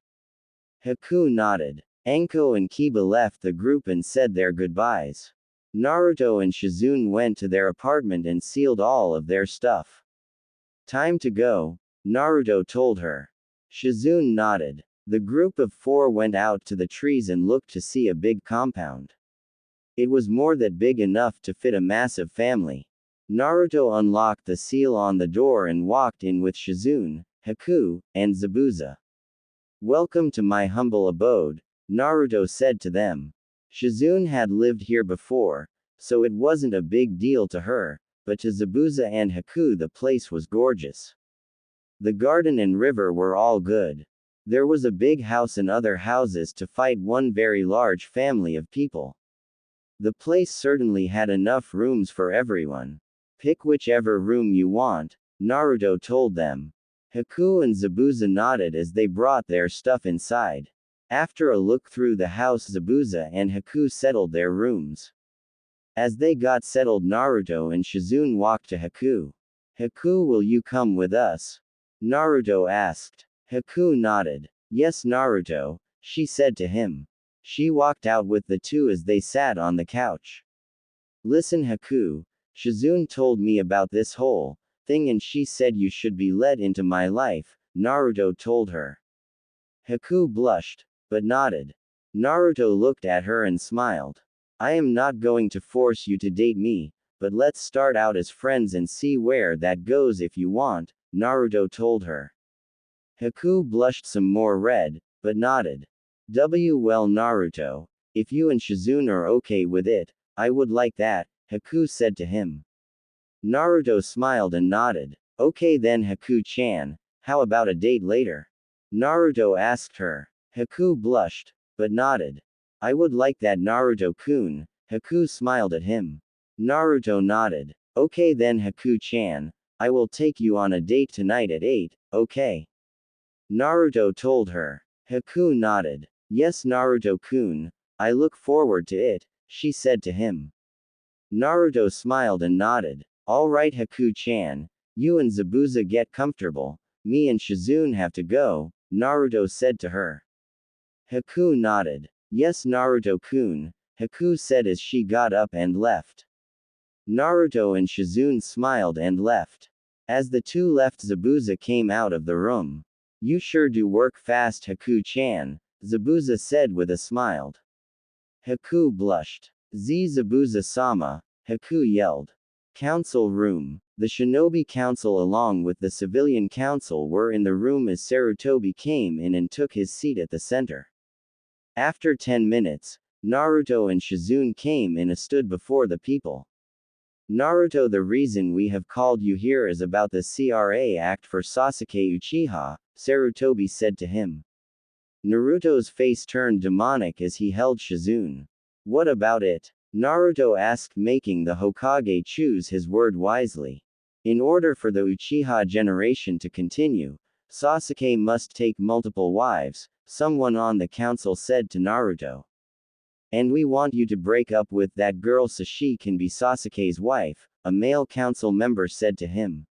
Haku nodded. Anko and Kiba left the group and said their goodbyes. Naruto and Shizune went to their apartment and sealed all of their stuff. Time to go, Naruto told her. Shizune nodded. The group of 4 went out to the trees and looked to see a big compound. It was more than big enough to fit a massive family. Naruto unlocked the seal on the door and walked in with Shizune, Haku, and Zabuza. Welcome to my humble abode, Naruto said to them. Shizune had lived here before, so it wasn't a big deal to her, but to Zabuza and Haku the place was gorgeous. The garden and river were all good. There was a big house and other houses to fight one very large family of people. The place certainly had enough rooms for everyone. Pick whichever room you want, Naruto told them. Haku and Zabuza nodded as they brought their stuff inside. After a look through the house, Zabuza and Haku settled their rooms. As they got settled, Naruto and Shizune walked to Haku. Haku, will you come with us? Naruto asked. Haku nodded. Yes Naruto, she said to him. She walked out with the 2 as they sat on the couch. Listen Haku, Shizune told me about this whole thing and she said you should be let into my life, Naruto told her. Haku blushed, but nodded. Naruto looked at her and smiled. I am not going to force you to date me, but let's start out as friends and see where that goes if you want, Naruto told her. Haku blushed some more red, but nodded. Well Naruto, if you and Shizune are okay with it, I would like that, Haku said to him. Naruto smiled and nodded. Okay then Haku-chan, how about a date later? Naruto asked her. Haku blushed, but nodded. I would like that Naruto-kun, Haku smiled at him. Naruto nodded. Okay then Haku-chan, I will take you on a date tonight at 8, okay? Naruto told her. Haku nodded. Yes Naruto-kun, I look forward to it, she said to him. Naruto smiled and nodded. Alright Haku-chan, you and Zabuza get comfortable, me and Shizune have to go, Naruto said to her. Haku nodded. Yes Naruto-kun, Haku said as she got up and left. Naruto and Shizune smiled and left. As the two left Zabuza came out of the room. You sure do work fast Haku-chan, Zabuza said with a smile. Haku blushed. Zabuza-sama, Haku yelled. Council room. The Shinobi Council along with the Civilian Council were in the room as Sarutobi came in and took his seat at the center. After 10 minutes, Naruto and Shizune came in and stood before the people. Naruto, the reason we have called you here is about the CRA Act for Sasuke Uchiha, Sarutobi said to him. Naruto's face turned demonic as he held Shizune. What about it? Naruto asked, making the Hokage choose his word wisely. In order for the Uchiha generation to continue, Sasuke must take multiple wives, someone on the council said to Naruto. And we want you to break up with that girl so she can be Sasuke's wife, a male council member said to him.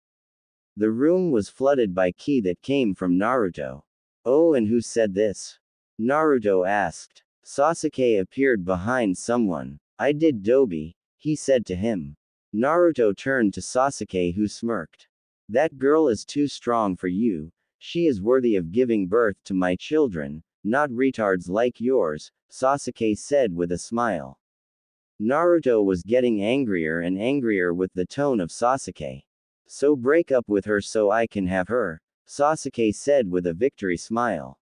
The room was flooded by ki that came from Naruto. Oh, and who said this? Naruto asked. Sasuke appeared behind someone. I did Dobi, he said to him. Naruto turned to Sasuke who smirked. That girl is too strong for you, she is worthy of giving birth to my children, not retards like yours, Sasuke said with a smile. Naruto was getting angrier and angrier with the tone of Sasuke. So break up with her so I can have her, Sasuke said with a victory smile.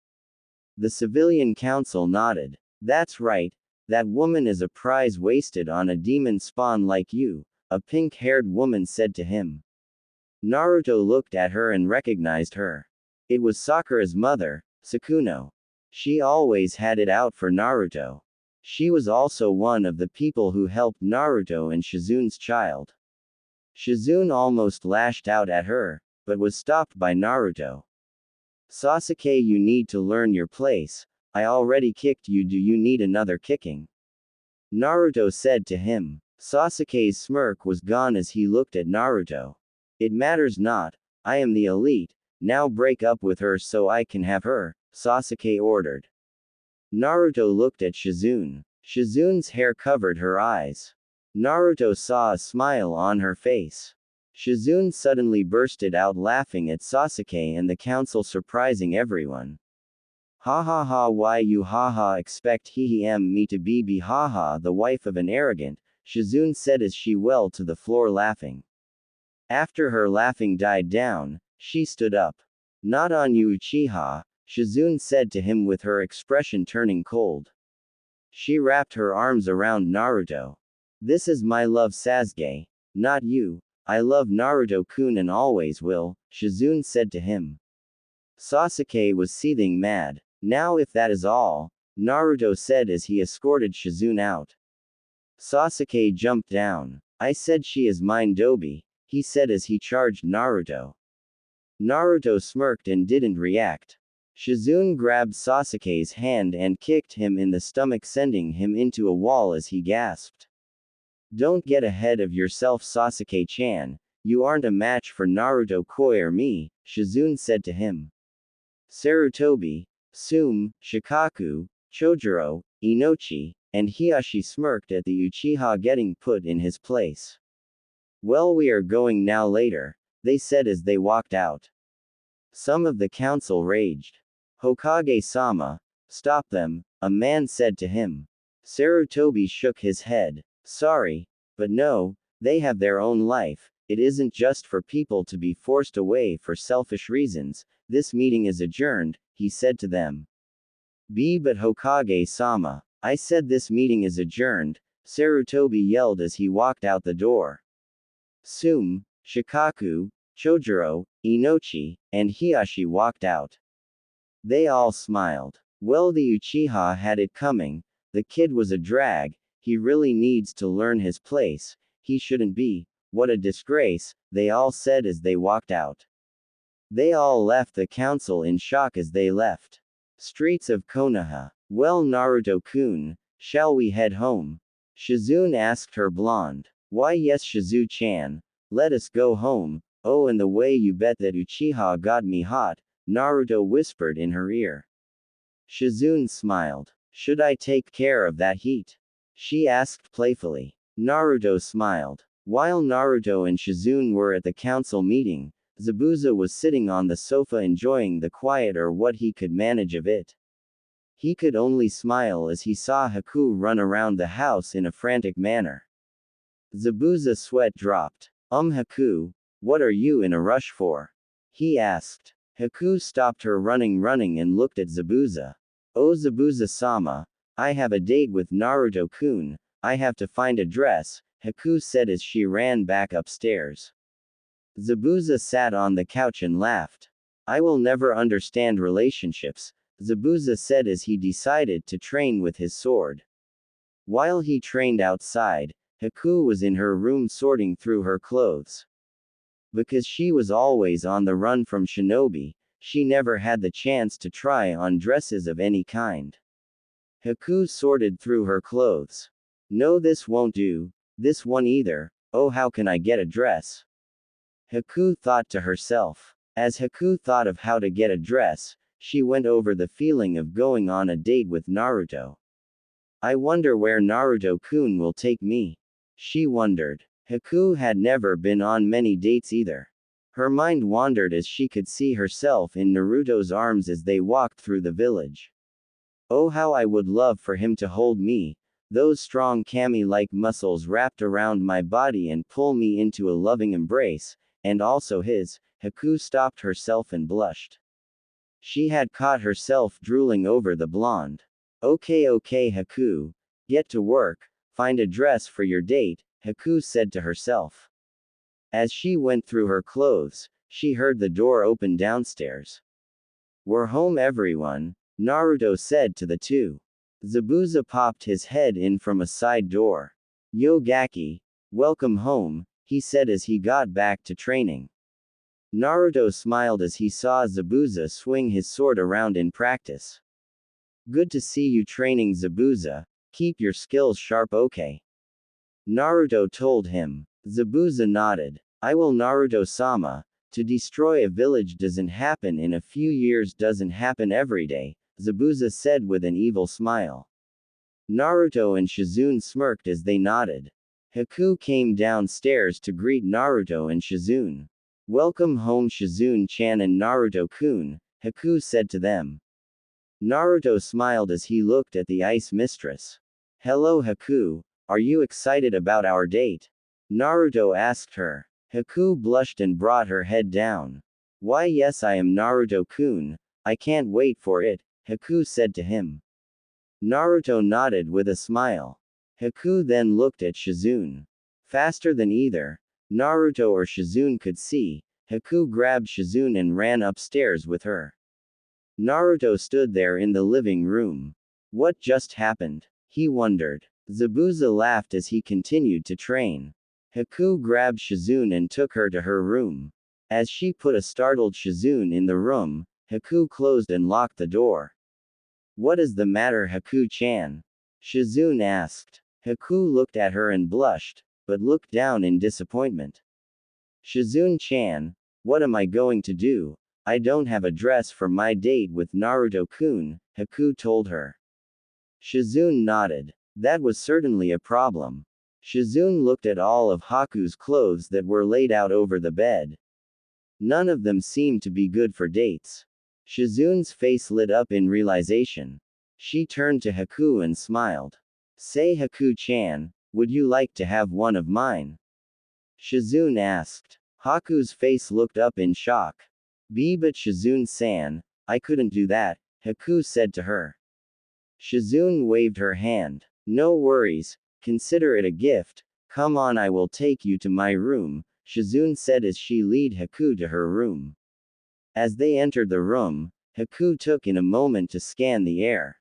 The civilian council nodded. That's right, that woman is a prize wasted on a demon spawn like you, a pink-haired woman said to him. Naruto looked at her and recognized her. It was Sakura's mother, Sukuna. She always had it out for Naruto. She was also one of the people who helped Naruto and Shizune's child. Shizune almost lashed out at her, but was stopped by Naruto. Sasuke, you need to learn your place, I already kicked you, do you need another kicking? Naruto said to him. Sasuke's smirk was gone as he looked at Naruto. It matters not, I am the elite, now break up with her so I can have her, Sasuke ordered. Naruto looked at Shizune. Shizune's hair covered her eyes. Naruto saw a smile on her face. Shizune suddenly bursted out laughing at Sasuke and the council, surprising everyone. Ha ha ha, why you haha expect me to be haha the wife of an arrogant, Shizune said as she fell to the floor laughing. After her laughing died down, she stood up. Not on you Uchiha, Shizune said to him with her expression turning cold. She wrapped her arms around Naruto. This is my love Sasuke, not you, I love Naruto-kun and always will, Shizune said to him. Sasuke was seething mad. Now if that is all, Naruto said as he escorted Shizune out. Sasuke jumped down. I said she is mine Dobi, he said as he charged Naruto. Naruto smirked and didn't react. Shizune grabbed Sasuke's hand and kicked him in the stomach, sending him into a wall as he gasped. Don't get ahead of yourself Sasuke-chan, you aren't a match for Naruto-koi or me, Shizune said to him. Sarutobi, Tsume, Shikaku, Chojuro, Inochi, and Hiashi smirked at the Uchiha getting put in his place. Well, we are going now later, they said as they walked out. Some of the council raged. Hokage-sama, stop them, a man said to him. Sarutobi shook his head. Sorry, but no, they have their own life, it isn't just for people to be forced away for selfish reasons, this meeting is adjourned, he said to them. But Hokage-sama, I said this meeting is adjourned, Sarutobi yelled as he walked out the door. Sume, Shikaku, Chojuro, Inochi, and Hiyashi walked out. They all smiled. Well, the Uchiha had it coming. The kid was a drag. He really needs to learn his place. He shouldn't be. What a disgrace, they all said as they walked out. They all left the council in shock as they left. Streets of Konoha. Well, Naruto-kun, shall we head home? Shizune asked her blonde. Why yes, Shizu-chan. Let us go home. Oh, and the way you bet that Uchiha got me hot, Naruto whispered in her ear. Shizune smiled. Should I take care of that heat? She asked playfully. Naruto smiled. While Naruto and Shizune were at the council meeting, Zabuza was sitting on the sofa enjoying the quiet or what he could manage of it. He could only smile as he saw Haku run around the house in a frantic manner. Zabuza's sweat dropped. Haku, what are you in a rush for? He asked. Haku stopped her running and looked at Zabuza. Oh Zabuza-sama, I have a date with Naruto-kun, I have to find a dress, Haku said as she ran back upstairs. Zabuza sat on the couch and laughed. I will never understand relationships, Zabuza said as he decided to train with his sword. While he trained outside, Haku was in her room sorting through her clothes. Because she was always on the run from shinobi, she never had the chance to try on dresses of any kind. Haku sorted through her clothes. No, this won't do, this one either, oh how can I get a dress? Haku thought to herself. As Haku thought of how to get a dress, she went over the feeling of going on a date with Naruto. I wonder where Naruto-kun will take me. She wondered. Haku had never been on many dates either. Her mind wandered as she could see herself in Naruto's arms as they walked through the village. Oh how I would love for him to hold me, those strong kami-like muscles wrapped around my body and pull me into a loving embrace, and also his. Haku stopped herself and blushed. She had caught herself drooling over the blonde. Okay Haku, get to work, find a dress for your date, Haku said to herself. As she went through her clothes, she heard the door open downstairs. We're home everyone, Naruto said to the two. Zabuza popped his head in from a side door. Yo Gaki, welcome home, he said as he got back to training. Naruto smiled as he saw Zabuza swing his sword around in practice. Good to see you training Zabuza, keep your skills sharp okay? Naruto told him. Zabuza nodded. I will Naruto-sama, to destroy a village doesn't happen in a few years doesn't happen every day, Zabuza said with an evil smile. Naruto and Shizune smirked as they nodded. Haku came downstairs to greet Naruto and Shizune. Welcome home Shizune-chan and Naruto-kun, Haku said to them. Naruto smiled as he looked at the ice mistress. Hello Haku, are you excited about our date? Naruto asked her. Haku blushed and brought her head down. Why yes I am Naruto-kun, I can't wait for it, Haku said to him. Naruto nodded with a smile. Haku then looked at Shizune. Faster than either Naruto or Shizune could see, Haku grabbed Shizune and ran upstairs with her. Naruto stood there in the living room. What just happened? He wondered. Zabuza laughed as he continued to train. Haku grabbed Shizune and took her to her room. As she put a startled Shizune in the room, Haku closed and locked the door. What is the matter Haku-chan? Shizune asked. Haku looked at her and blushed, but looked down in disappointment. Shizune-chan, what am I going to do? I don't have a dress for my date with Naruto-kun, Haku told her. Shizune nodded. That was certainly a problem. Shizune looked at all of Haku's clothes that were laid out over the bed. None of them seemed to be good for dates. Shizune's face lit up in realization. She turned to Haku and smiled. Say Haku-chan, would you like to have one of mine? Shizune asked. Haku's face looked up in shock. But Shizune-san, I couldn't do that, Haku said to her. Shizune waved her hand. No worries, Consider it a gift. Come on, I will take you to my room, Shizune said as she led Haku to her room. As they entered the room, Haku took in a moment to scan the air.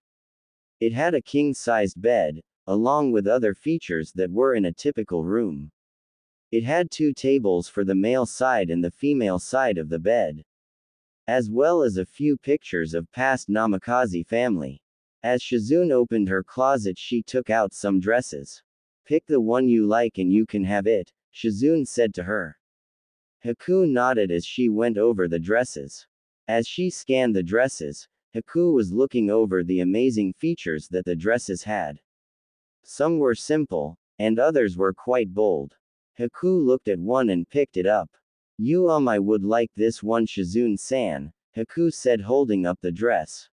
It had a king-sized bed, along with other features that were in a typical room. It had 2 tables for the male side and the female side of the bed, as well as a few pictures of past Namikaze family. As Shizune opened her closet, she took out some dresses. Pick the one you like and you can have it, Shizune said to her. Haku nodded as she went over the dresses. As she scanned the dresses, Haku was looking over the amazing features that the dresses had. Some were simple, and others were quite bold. Haku looked at one and picked it up. I would like this one, Shizune-san, Haku said, holding up the dress.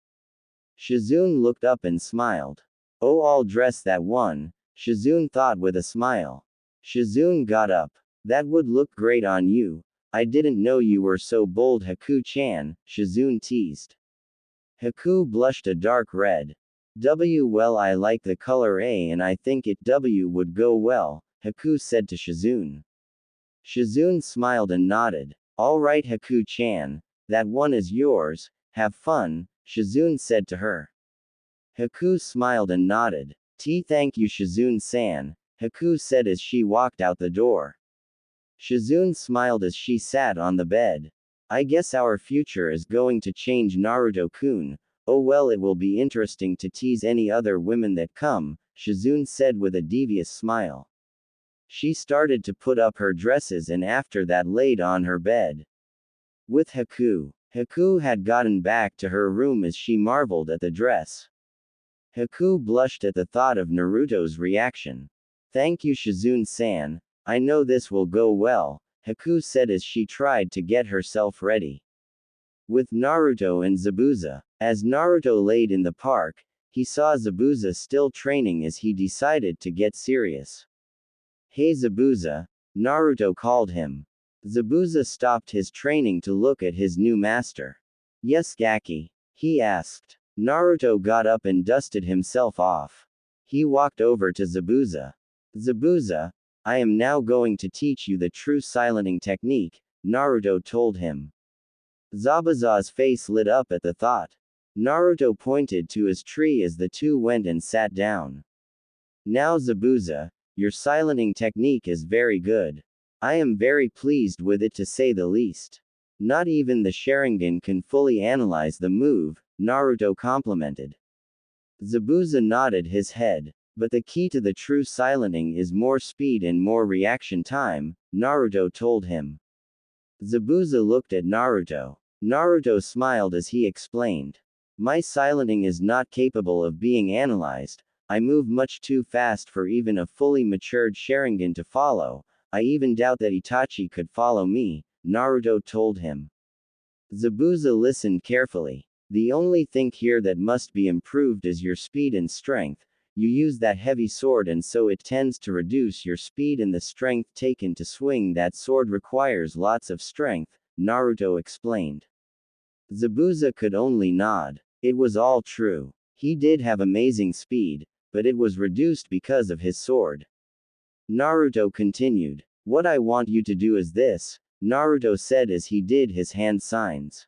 Shizune looked up and smiled. Oh, I'll dress that one, Shizune thought with a smile. Shizune got up. That would look great on you. I didn't know you were so bold, Haku-chan, Shizune teased. Haku blushed a dark red. Well, I like the color A and I think it would go well, Haku said to Shizune. Shizune smiled and nodded. All right, Haku-chan, that one is yours, have fun, Shizune said to her. Haku smiled and nodded. Thank you, Shizune-san, Haku said as she walked out the door. Shizune smiled as she sat on the bed. I guess our future is going to change, Naruto-kun. Oh well, it will be interesting to tease any other women that come, Shizune said with a devious smile. She started to put up her dresses and after that laid on her bed. With Haku. Haku had gotten back to her room as she marveled at the dress. Haku blushed at the thought of Naruto's reaction. Thank you, Shizune-san, I know this will go well, Haku said as she tried to get herself ready. With Naruto and Zabuza. As Naruto laid in the park, he saw Zabuza still training as he decided to get serious. Hey Zabuza, Naruto called him. Zabuza stopped his training to look at his new master. Yes, Gaki? He asked. Naruto got up and dusted himself off. He walked over to Zabuza. Zabuza, I am now going to teach you the true silencing technique, Naruto told him. Zabuza's face lit up at the thought. Naruto pointed to his tree as the two went and sat down. Now Zabuza, your silencing technique is very good. I am very pleased with it, to say the least. Not even the Sharingan can fully analyze the move, Naruto complimented. Zabuza nodded his head. But the key to the true silencing is more speed and more reaction time, Naruto told him. Zabuza looked at Naruto. Naruto smiled as he explained. My silencing is not capable of being analyzed. I move much too fast for even a fully matured Sharingan to follow. I even doubt that Itachi could follow me, Naruto told him. Zabuza listened carefully. The only thing here that must be improved is your speed and strength. You use that heavy sword and so it tends to reduce your speed, and the strength taken to swing that sword requires lots of strength, Naruto explained. Zabuza could only nod. It was all true. He did have amazing speed, but it was reduced because of his sword. Naruto continued. What I want you to do is this, Naruto said as he did his hand signs.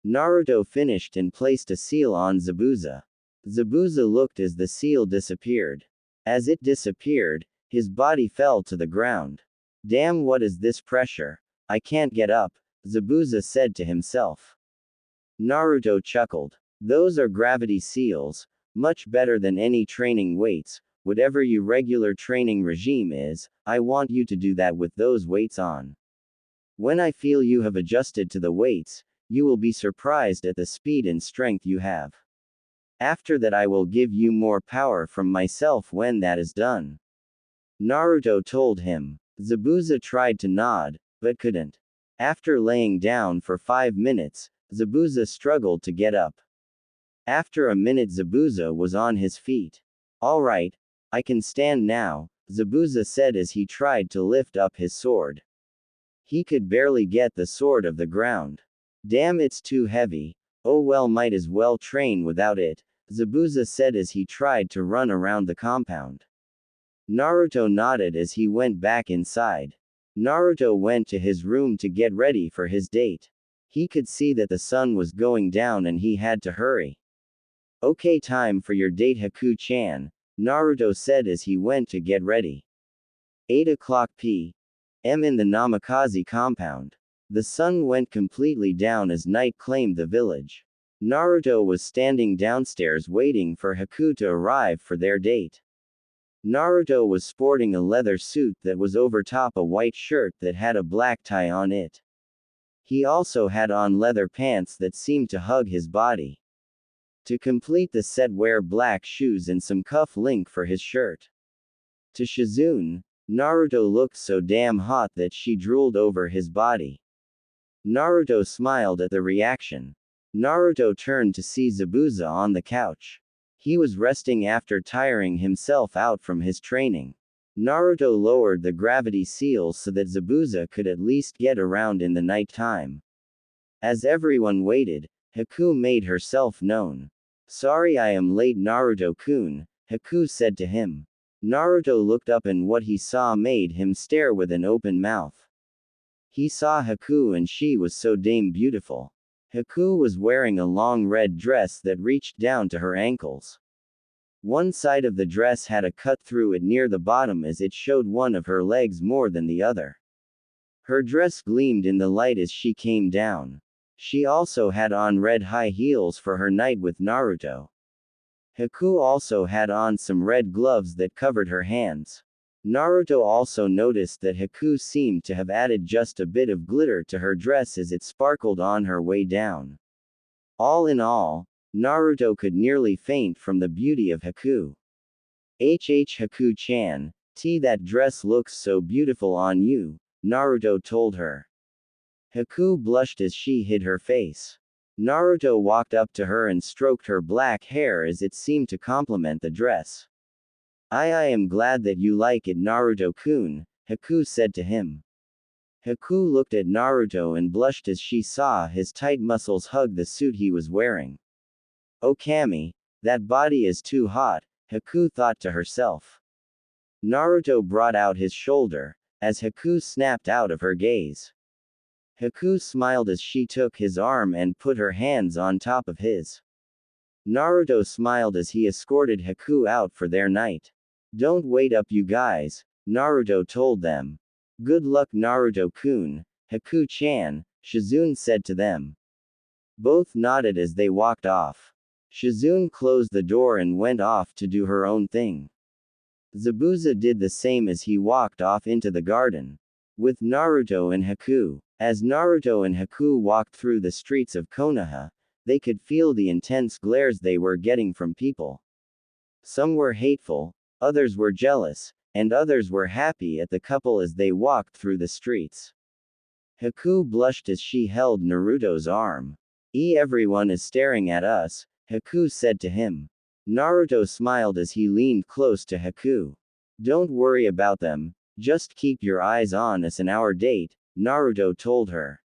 Naruto finished and placed a seal on Zabuza. Zabuza looked as the seal disappeared. As it disappeared, his body fell to the ground. Damn, what is this pressure? I can't get up, Zabuza said to himself. Naruto chuckled. Those are gravity seals, much better than any training weights. Whatever your regular training regime is, I want you to do that with those weights on. When I feel you have adjusted to the weights, you will be surprised at the speed and strength you have. After that I will give you more power from myself when that is done. Naruto told him. Zabuza tried to nod, but couldn't. After laying down for 5 minutes, Zabuza struggled to get up. After a minute Zabuza was on his feet. Alright, I can stand now, Zabuza said as he tried to lift up his sword. He could barely get the sword off the ground. Damn, it's too heavy. Oh well, might as well train without it, Zabuza said as he tried to run around the compound. Naruto nodded as he went back inside. Naruto went to his room to get ready for his date. He could see that the sun was going down and he had to hurry. Okay, time for your date, Haku-chan, Naruto said as he went to get ready. 8 o'clock p.m. in the Namikaze compound. The sun went completely down as night claimed the village. Naruto was standing downstairs waiting for Haku to arrive for their date. Naruto was sporting a leather suit that was over top a white shirt that had a black tie on it. He also had on leather pants that seemed to hug his body. To complete the set, wear black shoes and some cuff link for his shirt. To Shizune, Naruto looked so damn hot that she drooled over his body. Naruto smiled at the reaction. Naruto turned to see Zabuza on the couch. He was resting after tiring himself out from his training. Naruto lowered the gravity seals so that Zabuza could at least get around in the night time. As everyone waited, Haku made herself known. Sorry I am late, Naruto-kun, Haku said to him. Naruto looked up and what he saw made him stare with an open mouth. He saw Haku and she was so damn beautiful. Haku was wearing a long red dress that reached down to her ankles. One side of the dress had a cut through it near the bottom as it showed one of her legs more than the other. Her dress gleamed in the light as she came down. She also had on red high heels for her night with Naruto. Haku also had on some red gloves that covered her hands. Naruto also noticed that Haku seemed to have added just a bit of glitter to her dress as it sparkled on her way down. All in all, Naruto could nearly faint from the beauty of Haku. Haku-chan, that dress looks so beautiful on you, Naruto told her. Haku blushed as she hid her face. Naruto walked up to her and stroked her black hair as it seemed to complement the dress. I am glad that you like it, Naruto-kun, Haku said to him. Haku looked at Naruto and blushed as she saw his tight muscles hug the suit he was wearing. Oh Kami, that body is too hot, Haku thought to herself. Naruto brought out his shoulder, as Haku snapped out of her gaze. Haku smiled as she took his arm and put her hands on top of his. Naruto smiled as he escorted Haku out for their night. Don't wait up you guys, Naruto told them. Good luck Naruto-kun, Haku-chan, Shizune said to them. Both nodded as they walked off. Shizune closed the door and went off to do her own thing. Zabuza did the same as he walked off into the garden. With Naruto and Haku. As Naruto and Haku walked through the streets of Konoha, they could feel the intense glares they were getting from people. Some were hateful, others were jealous, and others were happy at the couple as they walked through the streets. Haku blushed as she held Naruto's arm. Everyone is staring at us, Haku said to him. Naruto smiled as he leaned close to Haku. Don't worry about them, just keep your eyes on us and our date, Naruto told her.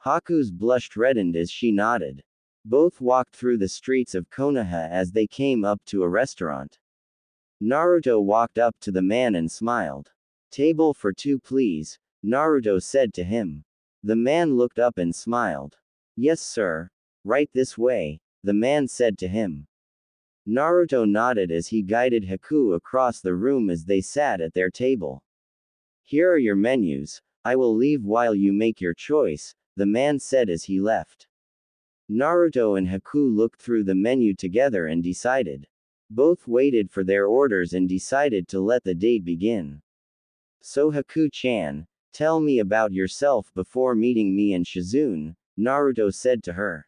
Haku's blush reddened as she nodded. Both walked through the streets of Konoha as they came up to a restaurant. Naruto walked up to the man and smiled. Table for two please, Naruto said to him. The man looked up and smiled. Yes sir. Right this way, the man said to him. Naruto nodded as he guided Haku across the room as they sat at their table. Here are your menus, I will leave while you make your choice, the man said as he left. Naruto and Haku looked through the menu together and decided. Both waited for their orders and decided to let the date begin. So Haku-chan, tell me about yourself before meeting me and Shizune, Naruto said to her.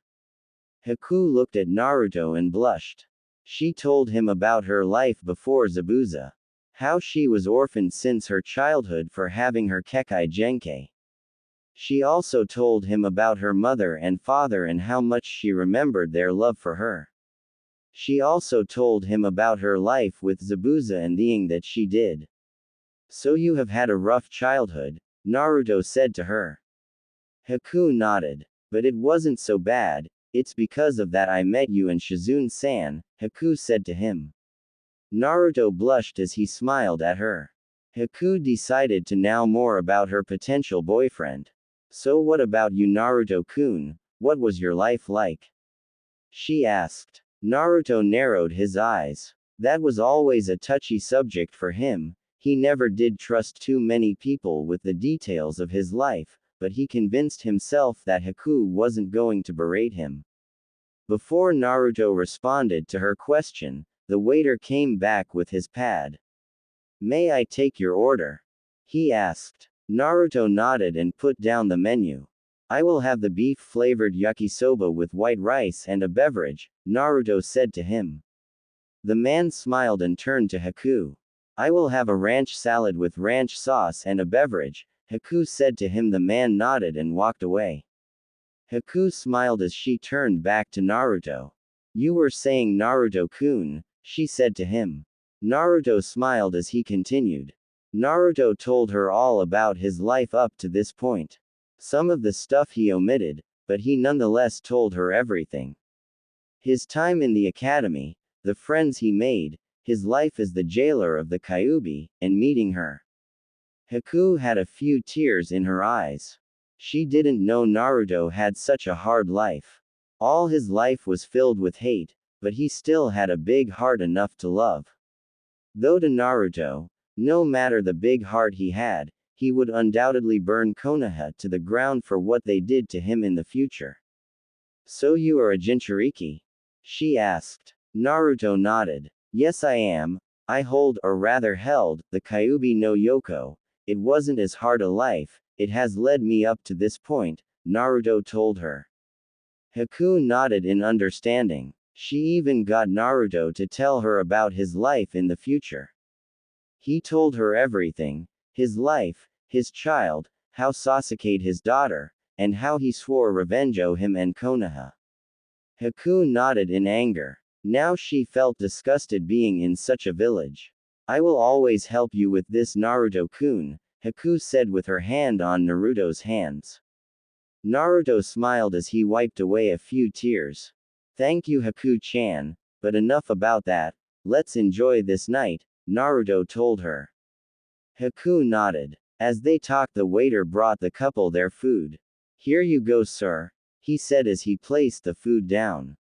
Haku looked at Naruto and blushed. She told him about her life before Zabuza. How she was orphaned since her childhood for having her Kekkei Genkai. She also told him about her mother and father and how much she remembered their love for her. She also told him about her life with Zabuza and the thing that she did. So you have had a rough childhood, Naruto said to her. Haku nodded. But it wasn't so bad, it's because of that I met you and Shizune-san, Haku said to him. Naruto blushed as he smiled at her. Haku decided to know more about her potential boyfriend. So what about you, Naruto-kun? What was your life like? She asked. Naruto narrowed his eyes. That was always a touchy subject for him. He never did trust too many people with the details of his life, but he convinced himself that Haku wasn't going to berate him. Before Naruto responded to her question, the waiter came back with his pad. May I take your order? He asked. Naruto nodded and put down the menu. I will have the beef-flavored yakisoba with white rice and a beverage, Naruto said to him. The man smiled and turned to Haku. I will have a ranch salad with ranch sauce and a beverage, Haku said to him. The man nodded and walked away. Haku smiled as she turned back to Naruto. You were saying Naruto-kun, she said to him. Naruto smiled as he continued. Naruto told her all about his life up to this point. Some of the stuff he omitted, but he nonetheless told her everything. His time in the academy, the friends he made, his life as the jailer of the Kyuubi, and meeting her. Haku had a few tears in her eyes. She didn't know Naruto had such a hard life. All his life was filled with hate, but he still had a big heart enough to love. Though to Naruto, no matter the big heart he had, he would undoubtedly burn Konoha to the ground for what they did to him in the future. So you are a Jinchuriki? She asked. Naruto nodded. Yes, I am. I hold, or rather held, the Kyuubi no Yoko. It wasn't as hard a life, it has led me up to this point, Naruto told her. Haku nodded in understanding. She even got Naruto to tell her about his life in the future. He told her everything, his life, his child, how Sasuke his daughter, and how he swore revenge on him and Konoha. Haku nodded in anger. Now she felt disgusted being in such a village. I will always help you with this, Naruto-kun, Haku said with her hand on Naruto's hands. Naruto smiled as he wiped away a few tears. Thank you, Haku-chan, but enough about that, let's enjoy this night, Naruto told her. Haku nodded. As they talked, the waiter brought the couple their food. Here you go, sir, he said as he placed the food down.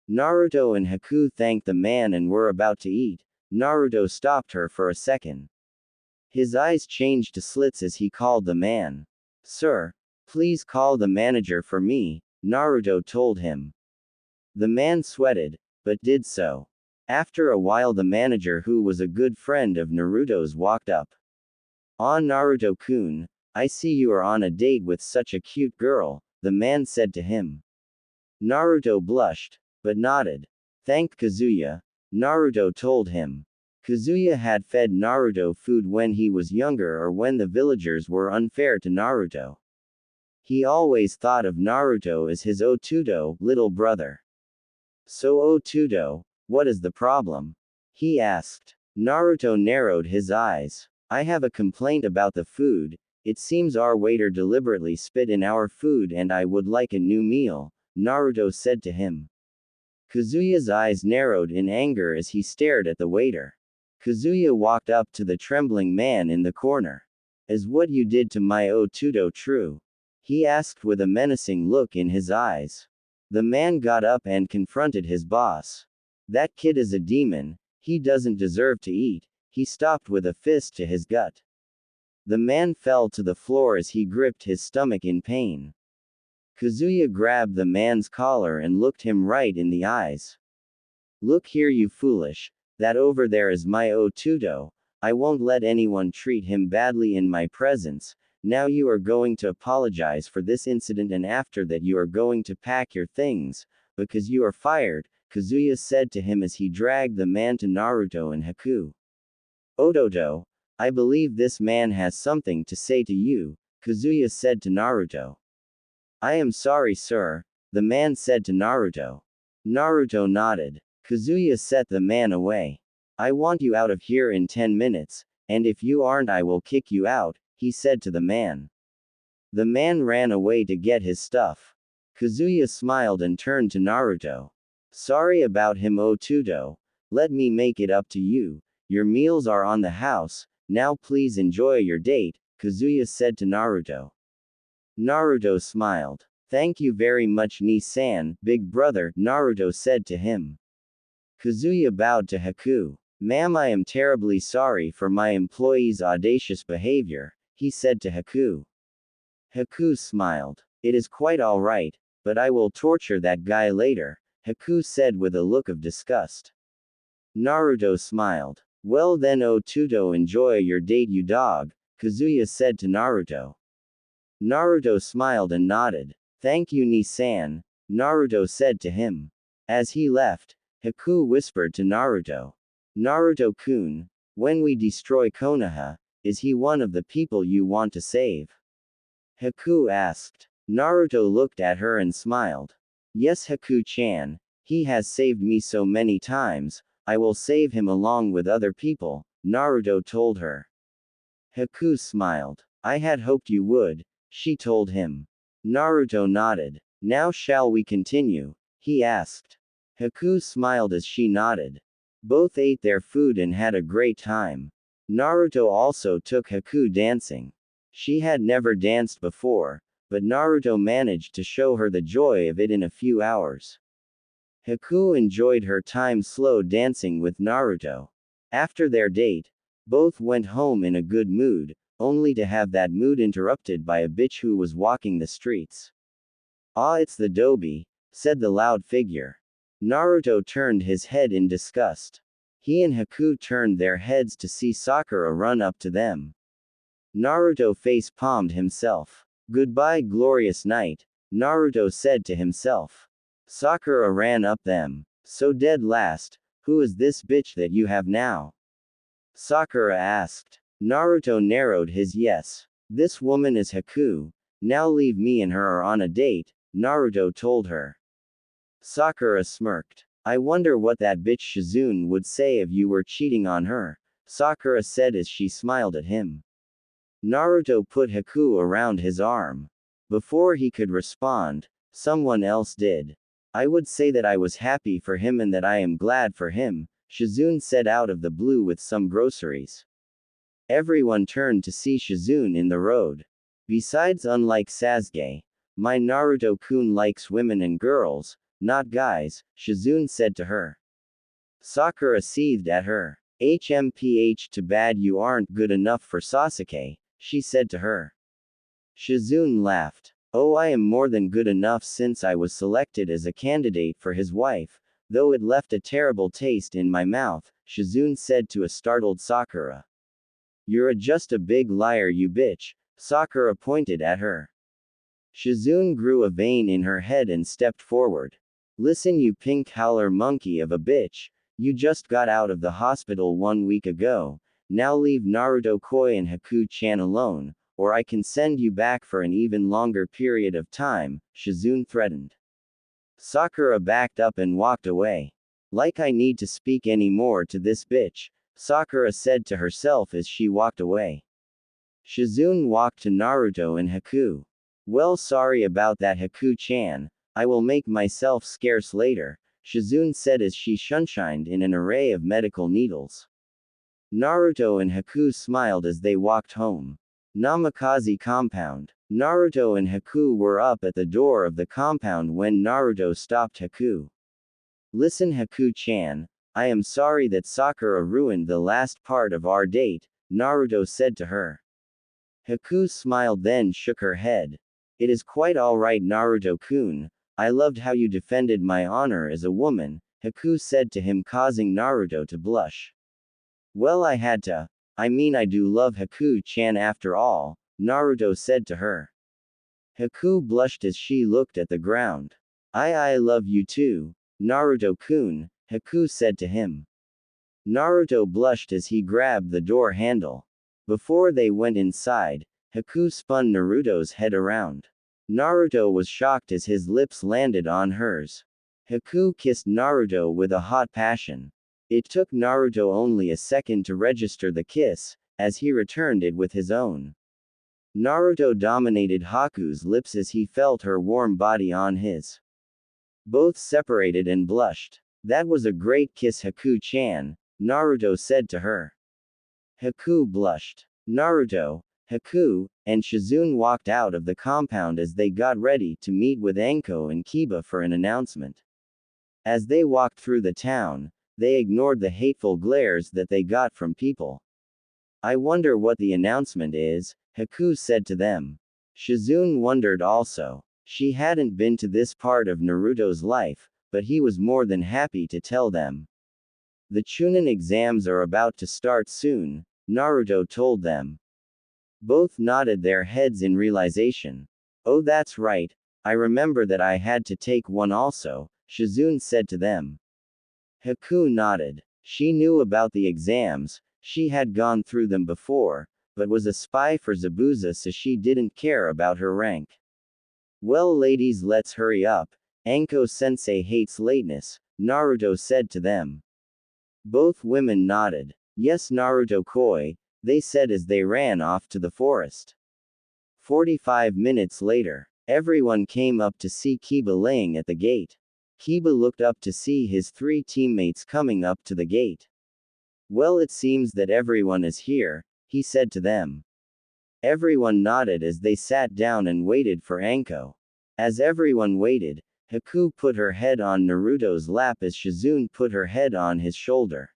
Naruto and Haku thanked the man and were about to eat. Naruto stopped her for a second. His eyes changed to slits as he called the man. Sir, please call the manager for me, Naruto told him. The man sweated, but did so. After a while, the manager, who was a good friend of Naruto's, walked up. Ah, Naruto-kun, I see you are on a date with such a cute girl, the man said to him. Naruto blushed, but nodded. Thank Kazuya, Naruto told him. Kazuya had fed Naruto food when he was younger or when the villagers were unfair to Naruto. He always thought of Naruto as his Otudo, little brother. So Otudo, what is the problem? He asked. Naruto narrowed his eyes. I have a complaint about the food. It seems our waiter deliberately spit in our food and I would like a new meal, Naruto said to him. Kazuya's eyes narrowed in anger as he stared at the waiter. Kazuya walked up to the trembling man in the corner. Is what you did to my Otudo true? He asked with a menacing look in his eyes. The man got up and confronted his boss. That kid is a demon, he doesn't deserve to eat, he stopped with a fist to his gut. The man fell to the floor as he gripped his stomach in pain. Kazuya grabbed the man's collar and looked him right in the eyes. Look here, you foolish, that over there is my Otudo, I won't let anyone treat him badly in my presence. Now you are going to apologize for this incident and after that you are going to pack your things, because you are fired, Kazuya said to him as he dragged the man to Naruto and Haku. Ototo, I believe this man has something to say to you, Kazuya said to Naruto. I am sorry, sir, the man said to Naruto. Naruto nodded. Kazuya set the man away. I want you out of here in 10 minutes, and if you aren't I will kick you out, he said to the man. The man ran away to get his stuff. Kazuya smiled and turned to Naruto. Sorry about him, Otudo, Let me make it up to you. Your meals are on the house, now please enjoy your date, Kazuya said to Naruto. Naruto smiled. Thank you very much Ni-san, big brother, Naruto said to him. Kazuya bowed to Haku. Ma'am, I am terribly sorry for my employee's audacious behavior, he said to Haku. Haku smiled. It is quite alright, but I will torture that guy later, Haku said with a look of disgust. Naruto smiled. Well then Otuto, enjoy your date you dog, Kazuya said to Naruto. Naruto smiled and nodded. Thank you Ni-san, Naruto said to him. As he left, Haku whispered to Naruto. Naruto-kun, when we destroy Konoha, is he one of the people you want to save? Haku asked. Naruto looked at her and smiled. Yes Haku-chan, he has saved me so many times, I will save him along with other people, Naruto told her. Haku smiled. I had hoped you would, she told him. Naruto nodded. Now shall we continue? He asked. Haku smiled as she nodded. Both ate their food and had a great time. Naruto also took Haku dancing. She had never danced before, but Naruto managed to show her the joy of it in a few hours. Haku enjoyed her time slow dancing with Naruto. After their date, both went home in a good mood, only to have that mood interrupted by a bitch who was walking the streets. Ah, it's the Dobi, said the loud figure. Naruto turned his head in disgust. He and Haku turned their heads to see Sakura run up to them. Naruto face-palmed himself. Goodbye glorious night, Naruto said to himself. Sakura ran up them. So dead last, who is this bitch that you have now? Sakura asked. Naruto narrowed his yes. This woman is Haku. Now leave me and her on a date, Naruto told her. Sakura smirked. I wonder what that bitch Shizune would say if you were cheating on her, Sakura said as she smiled at him. Naruto put Haku around his arm. Before he could respond, someone else did. I would say that I was happy for him and that I am glad for him, Shizune said out of the blue with some groceries. Everyone turned to see Shizune in the road. Besides, unlike Sasuke, my Naruto-kun likes women and girls, not guys, Shizune said to her. Sakura seethed at her. HMPH too bad you aren't good enough for Sasuke, she said to her. Shizune laughed. Oh, I am more than good enough since I was selected as a candidate for his wife, though it left a terrible taste in my mouth, Shizune said to a startled Sakura. You're just a big liar you bitch, Sakura pointed at her. Shizune grew a vein in her head and stepped forward. Listen you pink howler monkey of a bitch, you just got out of the hospital 1 week ago, now leave Naruto Koi and Haku-chan alone, or I can send you back for an even longer period of time, Shizune threatened. Sakura backed up and walked away. Like I need to speak any more to this bitch, Sakura said to herself as she walked away. Shizune walked to Naruto and Haku. Well, sorry about that Haku-chan, I will make myself scarce later, Shizune said as she sunshined in an array of medical needles. Naruto and Haku smiled as they walked home. Namikaze compound. Naruto and Haku were up at the door of the compound when Naruto stopped Haku. Listen Haku-chan, I am sorry that Sakura ruined the last part of our date, Naruto said to her. Haku smiled then shook her head. It is quite alright Naruto-kun, I loved how you defended my honor as a woman, Haku said to him causing Naruto to blush. Well I had to, I mean I do love Haku-chan after all, Naruto said to her. Haku blushed as she looked at the ground. I love you too, Naruto-kun, Haku said to him. Naruto blushed as he grabbed the door handle. Before they went inside, Haku spun Naruto's head around. Naruto was shocked as his lips landed on hers. Haku kissed Naruto with a hot passion. It took Naruto only a second to register the kiss, as he returned it with his own. Naruto dominated Haku's lips as he felt her warm body on his. Both separated and blushed. That was a great kiss, Haku-chan, Naruto said to her. Haku blushed. Naruto, Haku, and Shizune walked out of the compound as they got ready to meet with Anko and Kiba for an announcement. As they walked through the town, they ignored the hateful glares that they got from people. I wonder what the announcement is, Haku said to them. Shizune wondered also. She hadn't been to this part of Naruto's life, but he was more than happy to tell them. The Chunin exams are about to start soon, Naruto told them. Both nodded their heads in realization. Oh, that's right, I remember that I had to take one also, Shizune said to them. Haku nodded. She knew about the exams, she had gone through them before, but was a spy for Zabuza, so she didn't care about her rank. Well, ladies, let's hurry up. Anko-sensei hates lateness, Naruto said to them. Both women nodded. Yes, Naruto-koi, they said as they ran off to the forest. 45 minutes later, everyone came up to see Kiba laying at the gate. Kiba looked up to see his 3 teammates coming up to the gate. Well, it seems that everyone is here, he said to them. Everyone nodded as they sat down and waited for Anko. As everyone waited, Haku put her head on Naruto's lap as Shizune put her head on his shoulder.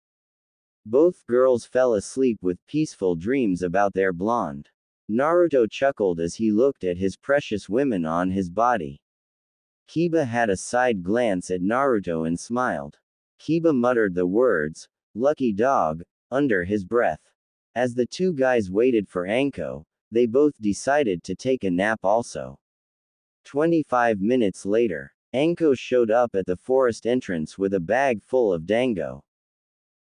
Both girls fell asleep with peaceful dreams about their blonde. Naruto chuckled as he looked at his precious women on his body. Kiba had a side glance at Naruto and smiled. Kiba muttered the words, "Lucky dog," under his breath. As the 2 guys waited for Anko, they both decided to take a nap also. 25 minutes later, Anko showed up at the forest entrance with a bag full of dango.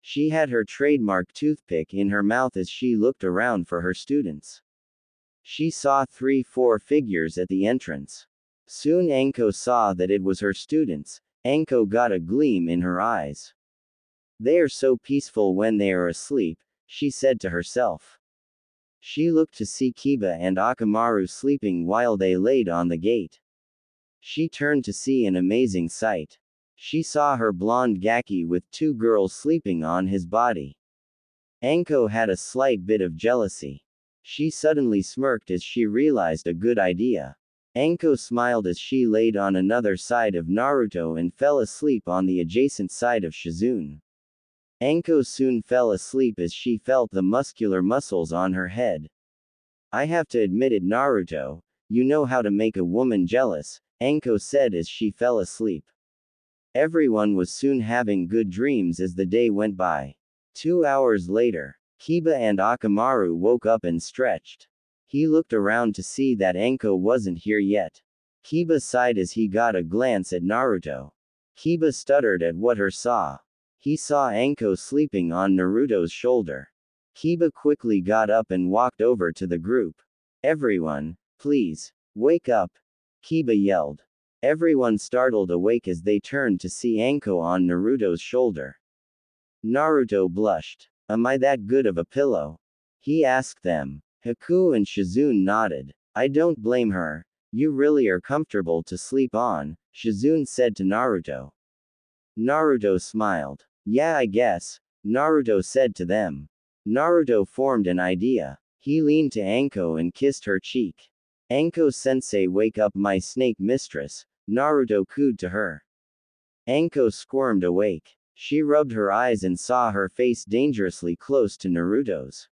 She had her trademark toothpick in her mouth as she looked around for her students. She saw 3-4 figures at the entrance. Soon Anko saw that it was her students. Anko got a gleam in her eyes. They are so peaceful when they are asleep, she said to herself. She looked to see Kiba and Akamaru sleeping while they laid on the gate. She turned to see an amazing sight. She saw her blonde Gaki with 2 girls sleeping on his body. Anko had a slight bit of jealousy. She suddenly smirked as she realized a good idea. Anko smiled as she laid on another side of Naruto and fell asleep on the adjacent side of Shizune. Anko soon fell asleep as she felt the muscular muscles on her head. I have to admit it, Naruto, you know how to make a woman jealous, Anko said as she fell asleep. Everyone was soon having good dreams as the day went by. 2 hours later, Kiba and Akamaru woke up and stretched. He looked around to see that Anko wasn't here yet. Kiba sighed as he got a glance at Naruto. Kiba stuttered at what he saw. He saw Anko sleeping on Naruto's shoulder. Kiba quickly got up and walked over to the group. Everyone, please, wake up, Kiba yelled. Everyone startled awake as they turned to see Anko on Naruto's shoulder. Naruto blushed. Am I that good of a pillow? He asked them. Haku and Shizune nodded. I don't blame her. You really are comfortable to sleep on, Shizune said to Naruto. Naruto smiled. Yeah, I guess, Naruto said to them. Naruto formed an idea. He leaned to Anko and kissed her cheek. Anko-sensei, wake up my snake mistress, Naruto cooed to her. Anko squirmed awake. She rubbed her eyes and saw her face dangerously close to Naruto's.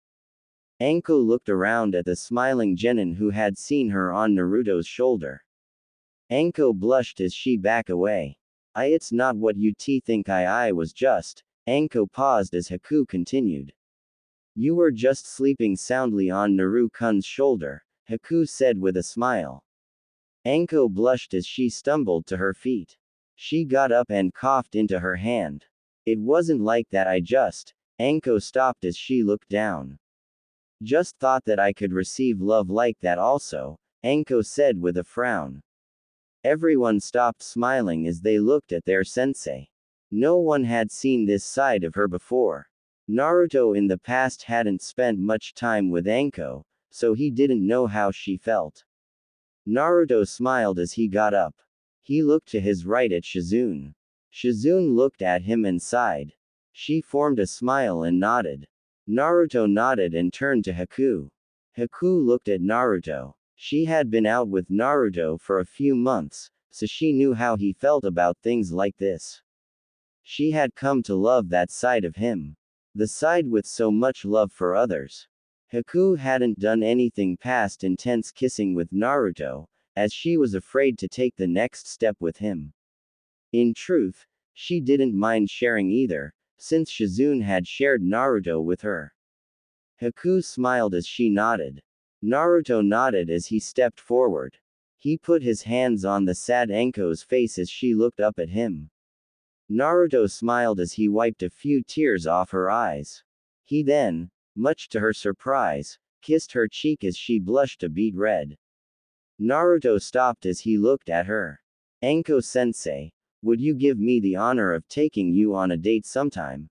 Anko looked around at the smiling genin who had seen her on Naruto's shoulder. Anko blushed as she backed away. It's not what you think I was just. Anko paused as Haku continued. You were just sleeping soundly on Naru-kun's shoulder, Haku said with a smile. Anko blushed as she stumbled to her feet. She got up and coughed into her hand. It wasn't like that, Anko stopped as she looked down. Just thought that I could receive love like that also, Anko said with a frown. Everyone stopped smiling as they looked at their sensei. No one had seen this side of her before. Naruto in the past hadn't spent much time with Anko, so he didn't know how she felt. Naruto smiled as he got up. He looked to his right at Shizune. Shizune looked at him and sighed. She formed a smile and nodded. Naruto nodded and turned to Haku. Haku looked at Naruto. She had been out with Naruto for a few months, so she knew how he felt about things like this. She had come to love that side of him. The side with so much love for others. Haku hadn't done anything past intense kissing with Naruto, as she was afraid to take the next step with him. In truth, she didn't mind sharing either, since Shizune had shared Naruto with her. Haku smiled as she nodded. Naruto nodded as he stepped forward. He put his hands on the sad Anko's face as she looked up at him. Naruto smiled as he wiped a few tears off her eyes. He then, much to her surprise, kissed her cheek as she blushed a beet red. Naruto stopped as he looked at her. Anko-sensei, would you give me the honor of taking you on a date sometime?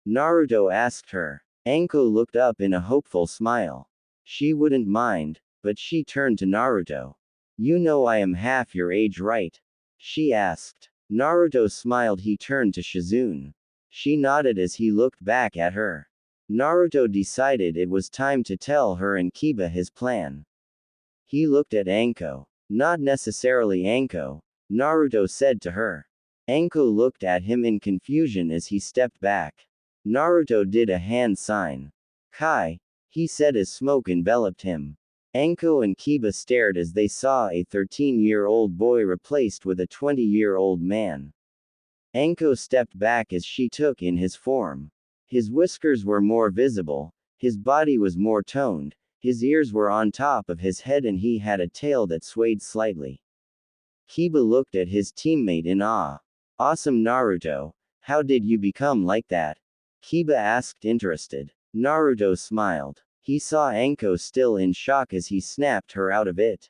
Naruto asked her. Anko looked up in a hopeful smile. She wouldn't mind, but she turned to Naruto. You know I am half your age, right? She asked. Naruto smiled. He turned to Shizune. She nodded as he looked back at her. Naruto decided it was time to tell her and Kiba his plan. He looked at Anko. Not necessarily Anko, Naruto said to her. Anko looked at him in confusion as he stepped back. Naruto did a hand sign. Kai, he said as smoke enveloped him. Anko and Kiba stared as they saw a 13-year-old boy replaced with a 20-year-old man. Anko stepped back as she took in his form. His whiskers were more visible, his body was more toned, his ears were on top of his head and he had a tail that swayed slightly. Kiba looked at his teammate in awe. Awesome Naruto, how did you become like that? Kiba asked interested. Naruto smiled. He saw Anko still in shock as he snapped her out of it.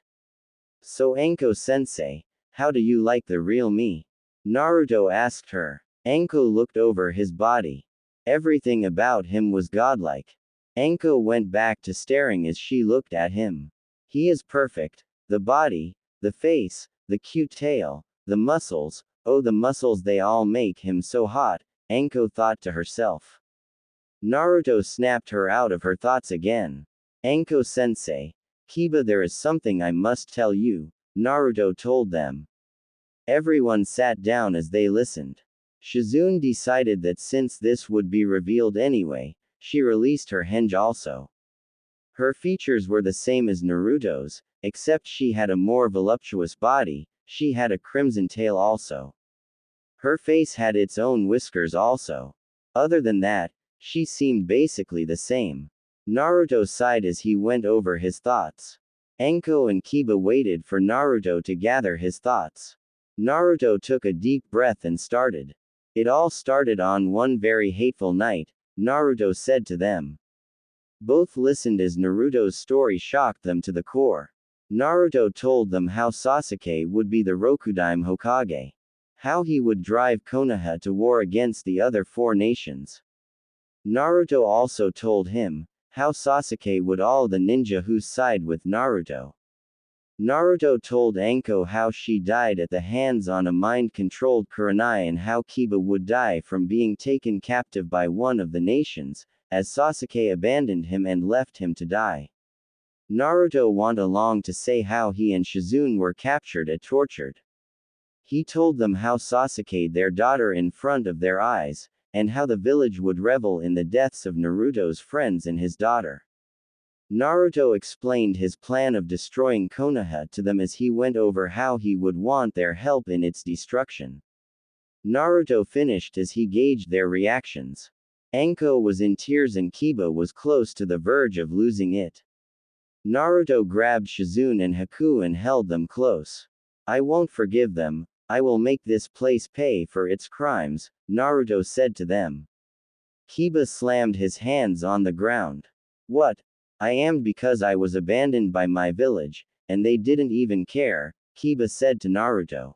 So Anko-sensei, how do you like the real me? Naruto asked her. Anko looked over his body. Everything about him was godlike. Anko went back to staring as she looked at him. He is perfect. The body, the face, the cute tail, the muscles, oh the muscles, they all make him so hot, Anko thought to herself. Naruto snapped her out of her thoughts again. Anko-sensei, Kiba, there is something I must tell you, Naruto told them. Everyone sat down as they listened. Shizune decided that since this would be revealed anyway, she released her henge also. Her features were the same as Naruto's, except she had a more voluptuous body, she had a crimson tail also. Her face had its own whiskers also. Other than that, she seemed basically the same. Naruto sighed as he went over his thoughts. Anko and Kiba waited for Naruto to gather his thoughts. Naruto took a deep breath and started. It all started on one very hateful night, Naruto said to them. Both listened as Naruto's story shocked them to the core. Naruto told them how Sasuke would be the Rokudaime Hokage. How he would drive Konoha to war against the other 4 nations. Naruto also told him how Sasuke would all the ninja who side with Naruto. Naruto told Anko how she died at the hands on a mind-controlled Kurenai and how Kiba would die from being taken captive by one of the nations, as Sasuke abandoned him and left him to die. Naruto went along to say how he and Shizune were captured and tortured. He told them how Sasuke their daughter in front of their eyes, and how the village would revel in the deaths of Naruto's friends and his daughter. Naruto explained his plan of destroying Konoha to them as he went over how he would want their help in its destruction. Naruto finished as he gauged their reactions. Anko was in tears and Kiba was close to the verge of losing it. Naruto grabbed Shizune and Haku and held them close. I won't forgive them, I will make this place pay for its crimes, Naruto said to them. Kiba slammed his hands on the ground. What? I am because I was abandoned by my village, and they didn't even care, Kiba said to Naruto.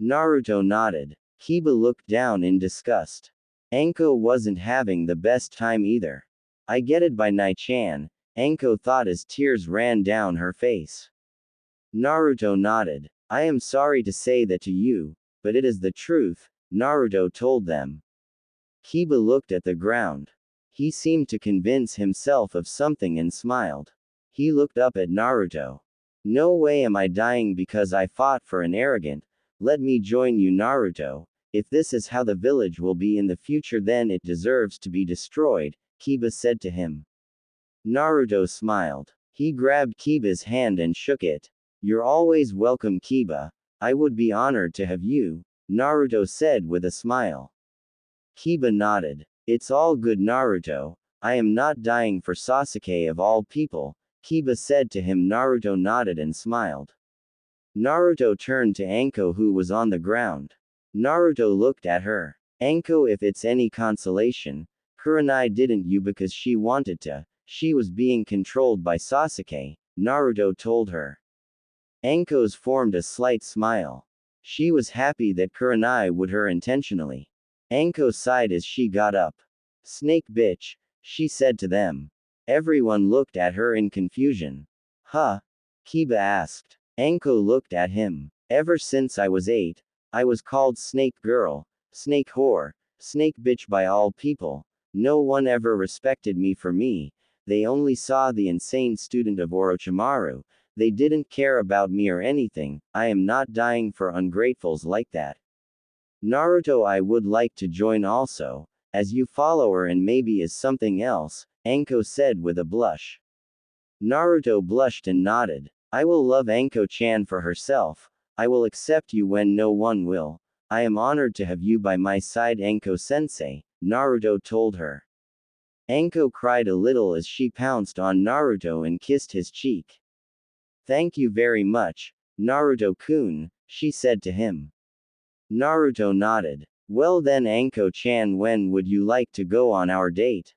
Naruto nodded. Kiba looked down in disgust. Anko wasn't having the best time either. I get it by Nai-chan, Anko thought as tears ran down her face. Naruto nodded. I am sorry to say that to you, but it is the truth, Naruto told them. Kiba looked at the ground. He seemed to convince himself of something and smiled. He looked up at Naruto. No way am I dying because I fought for an arrogant. Let me join you, Naruto. If this is how the village will be in the future, then it deserves to be destroyed, Kiba said to him. Naruto smiled. He grabbed Kiba's hand and shook it. You're always welcome, Kiba. I would be honored to have you, Naruto said with a smile. Kiba nodded. It's all good, Naruto. I am not dying for Sasuke of all people, Kiba said to him. Naruto nodded and smiled. Naruto turned to Anko, who was on the ground. Naruto looked at her. Anko, if it's any consolation, Kurenai didn't you because she wanted to. She was being controlled by Sasuke, Naruto told her. Anko's formed a slight smile. She was happy that Kurenai would her intentionally. Anko sighed as she got up. Snake bitch, she said to them. Everyone looked at her in confusion. Huh? Kiba asked. Anko looked at him. Ever since I was 8, I was called Snake Girl, Snake Whore, Snake Bitch by all people. No one ever respected me for me. They only saw the insane student of Orochimaru. They didn't care about me or anything. I am not dying for ungratefuls like that. Naruto, I would like to join also, as you follower and maybe as something else, Anko said with a blush. Naruto blushed and nodded. I will love Anko-chan for herself. I will accept you when no one will. I am honored to have you by my side, Anko-sensei, Naruto told her. Anko cried a little as she pounced on Naruto and kissed his cheek. Thank you very much, Naruto-kun, she said to him. Naruto nodded. Well then, Anko-chan, when would you like to go on our date?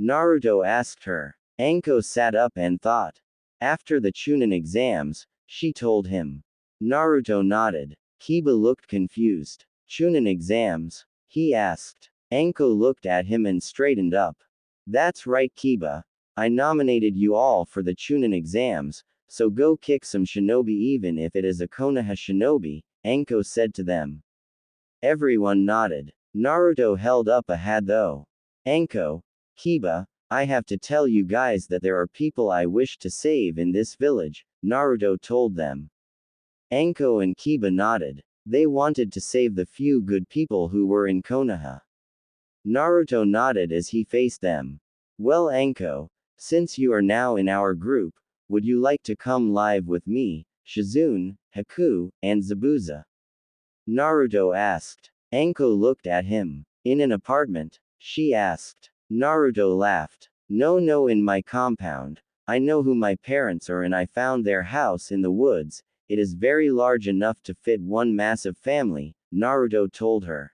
Naruto asked her. Anko sat up and thought. After the Chunin exams, she told him. Naruto nodded. Kiba looked confused. Chunin exams? He asked. Anko looked at him and straightened up. That's right, Kiba. I nominated you all for the Chunin exams, so go kick some shinobi even if it is a Konoha shinobi, Anko said to them. Everyone nodded. Naruto held up a hand though. Anko, Kiba, I have to tell you guys that there are people I wish to save in this village, Naruto told them. Anko and Kiba nodded. They wanted to save the few good people who were in Konoha. Naruto nodded as he faced them. Well, Anko, since you are now in our group, would you like to come live with me, Shizune, Haku, and Zabuza? Naruto asked. Anko looked at him. In an apartment? She asked. Naruto laughed. No, in my compound. I know who my parents are and I found their house in the woods. It is very large enough to fit one massive family, Naruto told her.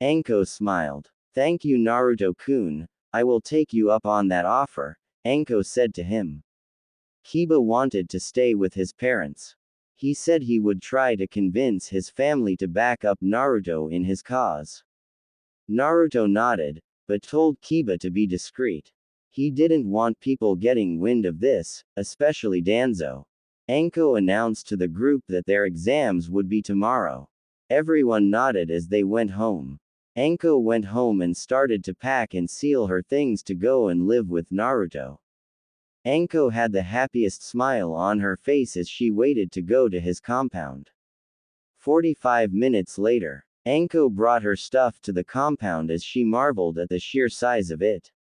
Anko smiled. Thank you, Naruto-kun. I will take you up on that offer, Anko said to him. Kiba wanted to stay with his parents. He said he would try to convince his family to back up Naruto in his cause. Naruto nodded, but told Kiba to be discreet. He didn't want people getting wind of this, especially Danzo. Anko announced to the group that their exams would be tomorrow. Everyone nodded as they went home. Anko went home and started to pack and seal her things to go and live with Naruto. Anko had the happiest smile on her face as she waited to go to his compound. 45 minutes later, Anko brought her stuff to the compound as she marveled at the sheer size of it.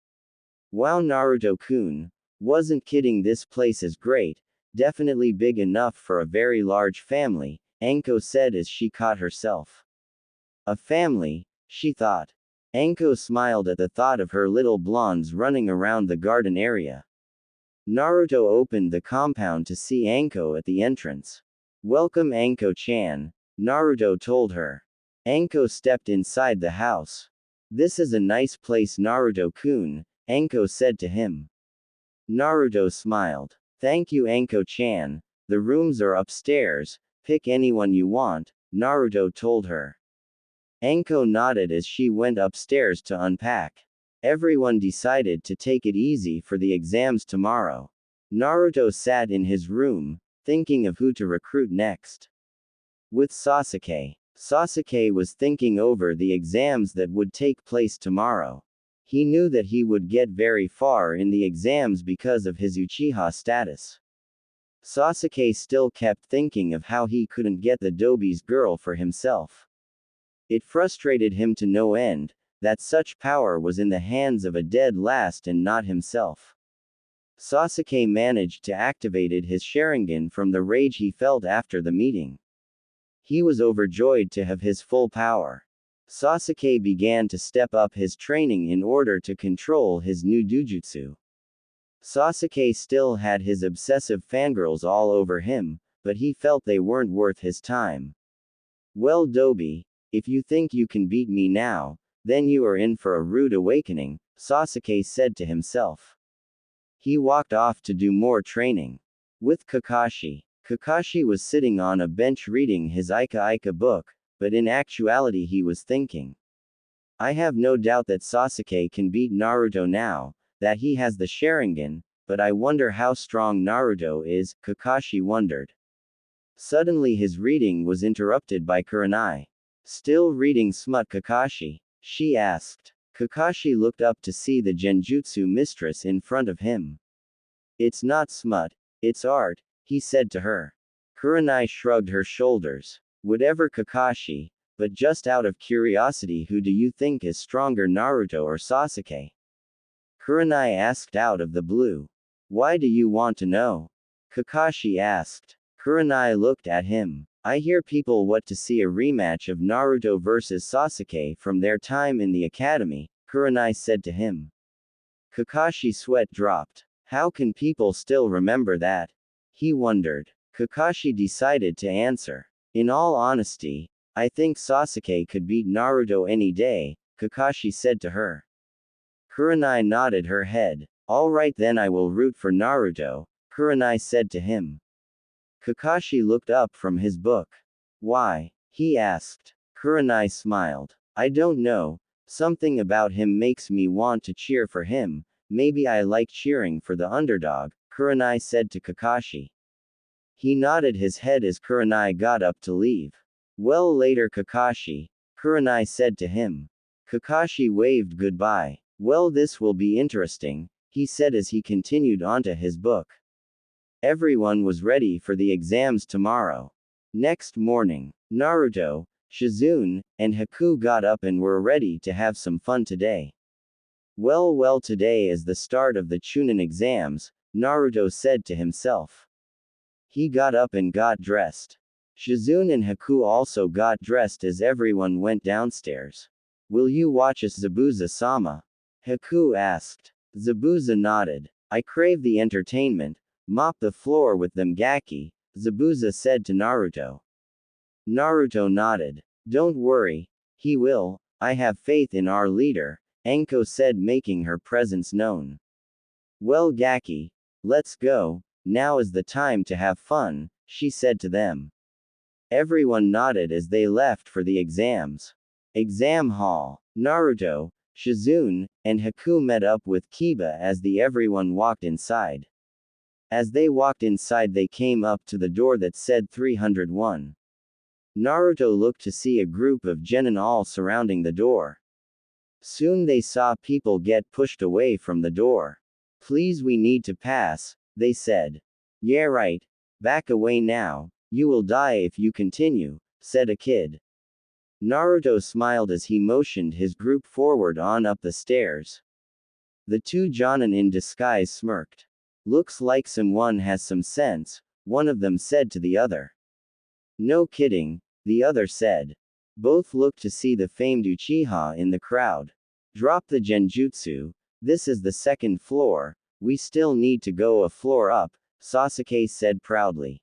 Wow, Naruto-kun, wasn't kidding, this place is great, definitely big enough for a very large family, Anko said as she caught herself. A family, she thought. Anko smiled at the thought of her little blondes running around the garden area. Naruto opened the compound to see Anko at the entrance. Welcome, Anko-chan, Naruto told her. Anko stepped inside the house. This is a nice place, Naruto-kun, Anko said to him. Naruto smiled. Thank you, Anko-chan. The rooms are upstairs. Pick anyone you want, Naruto told her. Anko nodded as she went upstairs to unpack. Everyone decided to take it easy for the exams tomorrow. Naruto sat in his room, thinking of who to recruit next. With Sasuke, Sasuke was thinking over the exams that would take place tomorrow. He knew that he would get very far in the exams because of his Uchiha status. Sasuke still kept thinking of how he couldn't get the Dobi's girl for himself. It frustrated him to no end, that such power was in the hands of a dead last and not himself. Sasuke managed to activate his Sharingan from the rage he felt after the meeting. He was overjoyed to have his full power. Sasuke began to step up his training in order to control his new Dujutsu. Sasuke still had his obsessive fangirls all over him, but he felt they weren't worth his time. Well, Dobi, if you think you can beat me now, then you are in for a rude awakening, Sasuke said to himself. He walked off to do more training. With Kakashi. Kakashi was sitting on a bench reading his Ika Ika book, but in actuality he was thinking. I have no doubt that Sasuke can beat Naruto now, that he has the Sharingan, but I wonder how strong Naruto is, Kakashi wondered. Suddenly his reading was interrupted by Kurenai. Still reading smut, Kakashi? She asked. Kakashi looked up to see the Genjutsu mistress in front of him. It's not smut, it's art, he said to her. Kurenai shrugged her shoulders. Whatever, Kakashi, but just out of curiosity, who do you think is stronger, Naruto or Sasuke? Kurenai asked out of the blue. Why do you want to know? Kakashi asked. Kurenai looked at him. I hear people want to see a rematch of Naruto versus Sasuke from their time in the academy, Kurenai said to him. Kakashi's sweat dropped. How can people still remember that? He wondered. Kakashi decided to answer. In all honesty, I think Sasuke could beat Naruto any day, Kakashi said to her. Kurenai nodded her head. Alright then, I will root for Naruto, Kurenai said to him. Kakashi looked up from his book. Why? He asked. Kurenai smiled. I don't know, something about him makes me want to cheer for him, maybe I like cheering for the underdog, Kurenai said to Kakashi. He nodded his head as Kurenai got up to leave. Well, later, Kakashi, Kurenai said to him. Kakashi waved goodbye. Well, this will be interesting, he said as he continued onto his book. Everyone was ready for the exams tomorrow. Next morning, Naruto, Shizune, and Haku got up and were ready to have some fun today. Well, today is the start of the Chunin exams, Naruto said to himself. He got up and got dressed. Shizune and Haku also got dressed as everyone went downstairs. Will you watch us, Zabuza-sama? Haku asked. Zabuza nodded. I crave the entertainment. Mop the floor with them, Gaki, Zabuza said to Naruto. Naruto nodded. Don't worry. He will. I have faith in our leader, Anko said, making her presence known. Well, Gaki, let's go. Now is the time to have fun, she said to them. Everyone nodded as they left for the exams. Exam hall. Naruto, Shizune, and Haku met up with Kiba as everyone walked inside. As they walked inside, they came up to the door that said 301. Naruto looked to see a group of genin all surrounding the door. Soon they saw people get pushed away from the door. Please, we need to pass, they said. Yeah, right. Back away now, you will die if you continue, said a kid. Naruto smiled as he motioned his group forward on up the stairs. The two Jonin in disguise smirked. Looks like someone has some sense, one of them said to the other. No kidding, the other said. Both looked to see the famed Uchiha in the crowd. Drop the genjutsu, this is the second floor, we still need to go a floor up, Sasuke said proudly.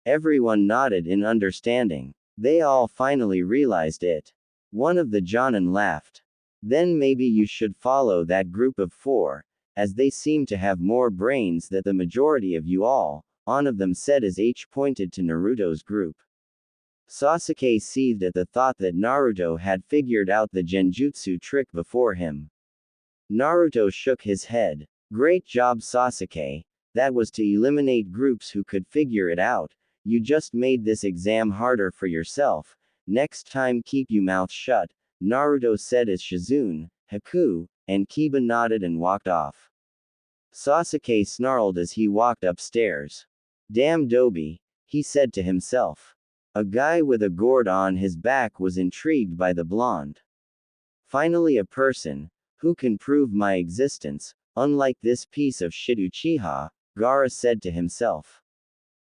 Everyone nodded in understanding. They all finally realized it. One of the Jonin laughed. Then maybe you should follow that group of four, as they seem to have more brains than the majority of you all, one of them said as H pointed to Naruto's group. Sasuke seethed at the thought that Naruto had figured out the genjutsu trick before him. Naruto shook his head. Great job, Sasuke. That was to eliminate groups who could figure it out. You just made this exam harder for yourself, Next time keep your mouth shut, Naruto said as Shizune, Haku, and Kiba nodded and walked off. Sasuke snarled as he walked upstairs. Damn Doby, he said to himself. A guy with a gourd on his back was intrigued by the blonde. Finally a person, who can prove my existence, unlike this piece of shit Uchiha, Gaara said to himself.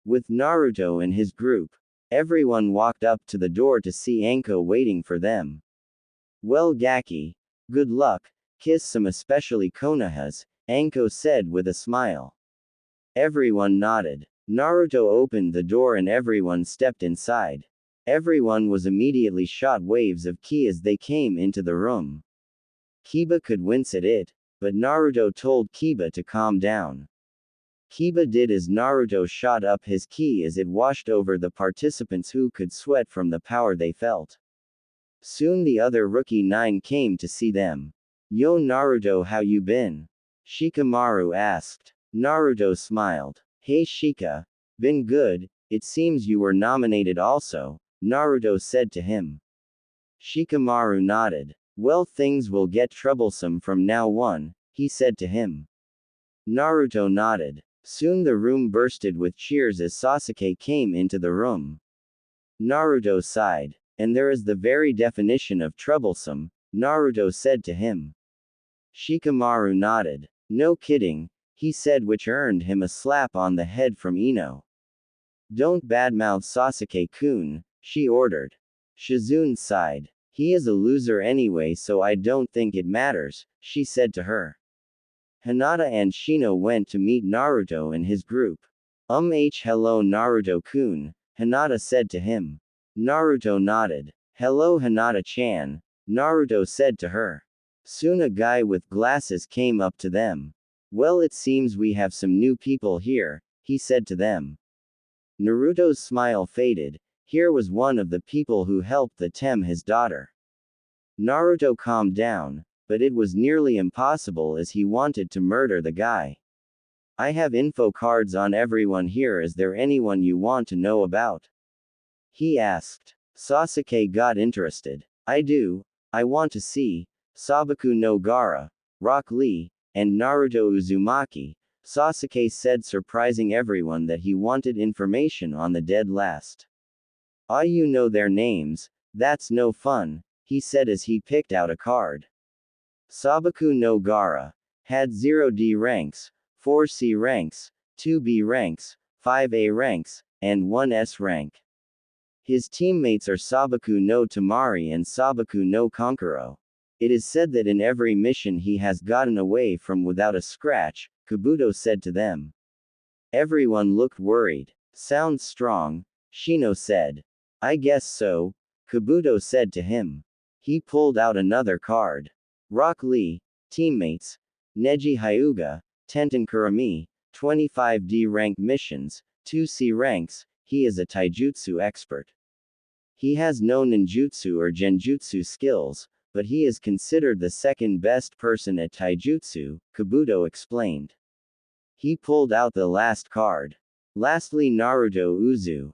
With Naruto and his group, everyone walked up to the door to see Anko waiting for them. Well Gaki, good luck, kiss some especially Konohas, Anko said with a smile. Everyone nodded. Naruto opened the door and everyone stepped inside. Everyone was immediately shot waves of ki as they came into the room. Kiba could wince at it, but Naruto told Kiba to calm down. Kiba did as Naruto shot up his ki as it washed over the participants who could sweat from the power they felt. Soon the other rookie 9 came to see them. Yo Naruto, how you been? Shikamaru asked. Naruto smiled. Hey Shika. Been good, it seems you were nominated also, Naruto said to him. Shikamaru nodded. Well, things will get troublesome from now on, he said to him. Naruto nodded. Soon the room bursted with cheers as Sasuke came into the room. Naruto sighed. And there is the very definition of troublesome, Naruto said to him. Shikamaru nodded. No kidding, he said, which earned him a slap on the head from Ino. Don't badmouth Sasuke-kun, she ordered. Shizune sighed. He is a loser anyway, so I don't think it matters, she said to her. Hinata and Shino went to meet Naruto and his group. Hello Naruto-kun, Hinata said to him. Naruto nodded. Hello Hinata-chan, Naruto said to her. Soon a guy with glasses came up to them. Well, it seems we have some new people here, he said to them. Naruto's smile faded. Here was one of the people who helped the Tem, his daughter. Naruto calmed down, but it was nearly impossible as he wanted to murder the guy. I have info cards on everyone here. Is there anyone you want to know about? He asked. Sasuke got interested. I do. I want to see Sabaku no Gaara, Rock Lee, and Naruto Uzumaki, Sasuke said, surprising everyone that he wanted information on the dead last. Ah, you know their names, that's no fun, he said as he picked out a card. Sabaku no Gaara had 0D ranks, 4C ranks, 2B ranks, 5A ranks, and 1S rank. His teammates are Sabaku no Tamari and Sabaku no Kankuro. It is said that in every mission he has gotten away from without a scratch, Kabuto said to them. Everyone looked worried. Sounds strong, Shino said. I guess so, Kabuto said to him. He pulled out another card. Rock Lee, teammates, Neji Hyuga, Tenten Kurami, 25D rank missions, 2C ranks, he is a taijutsu expert. He has no ninjutsu or genjutsu skills, but he is considered the second best person at taijutsu, Kabuto explained. He pulled out the last card. Lastly, Naruto Uzu,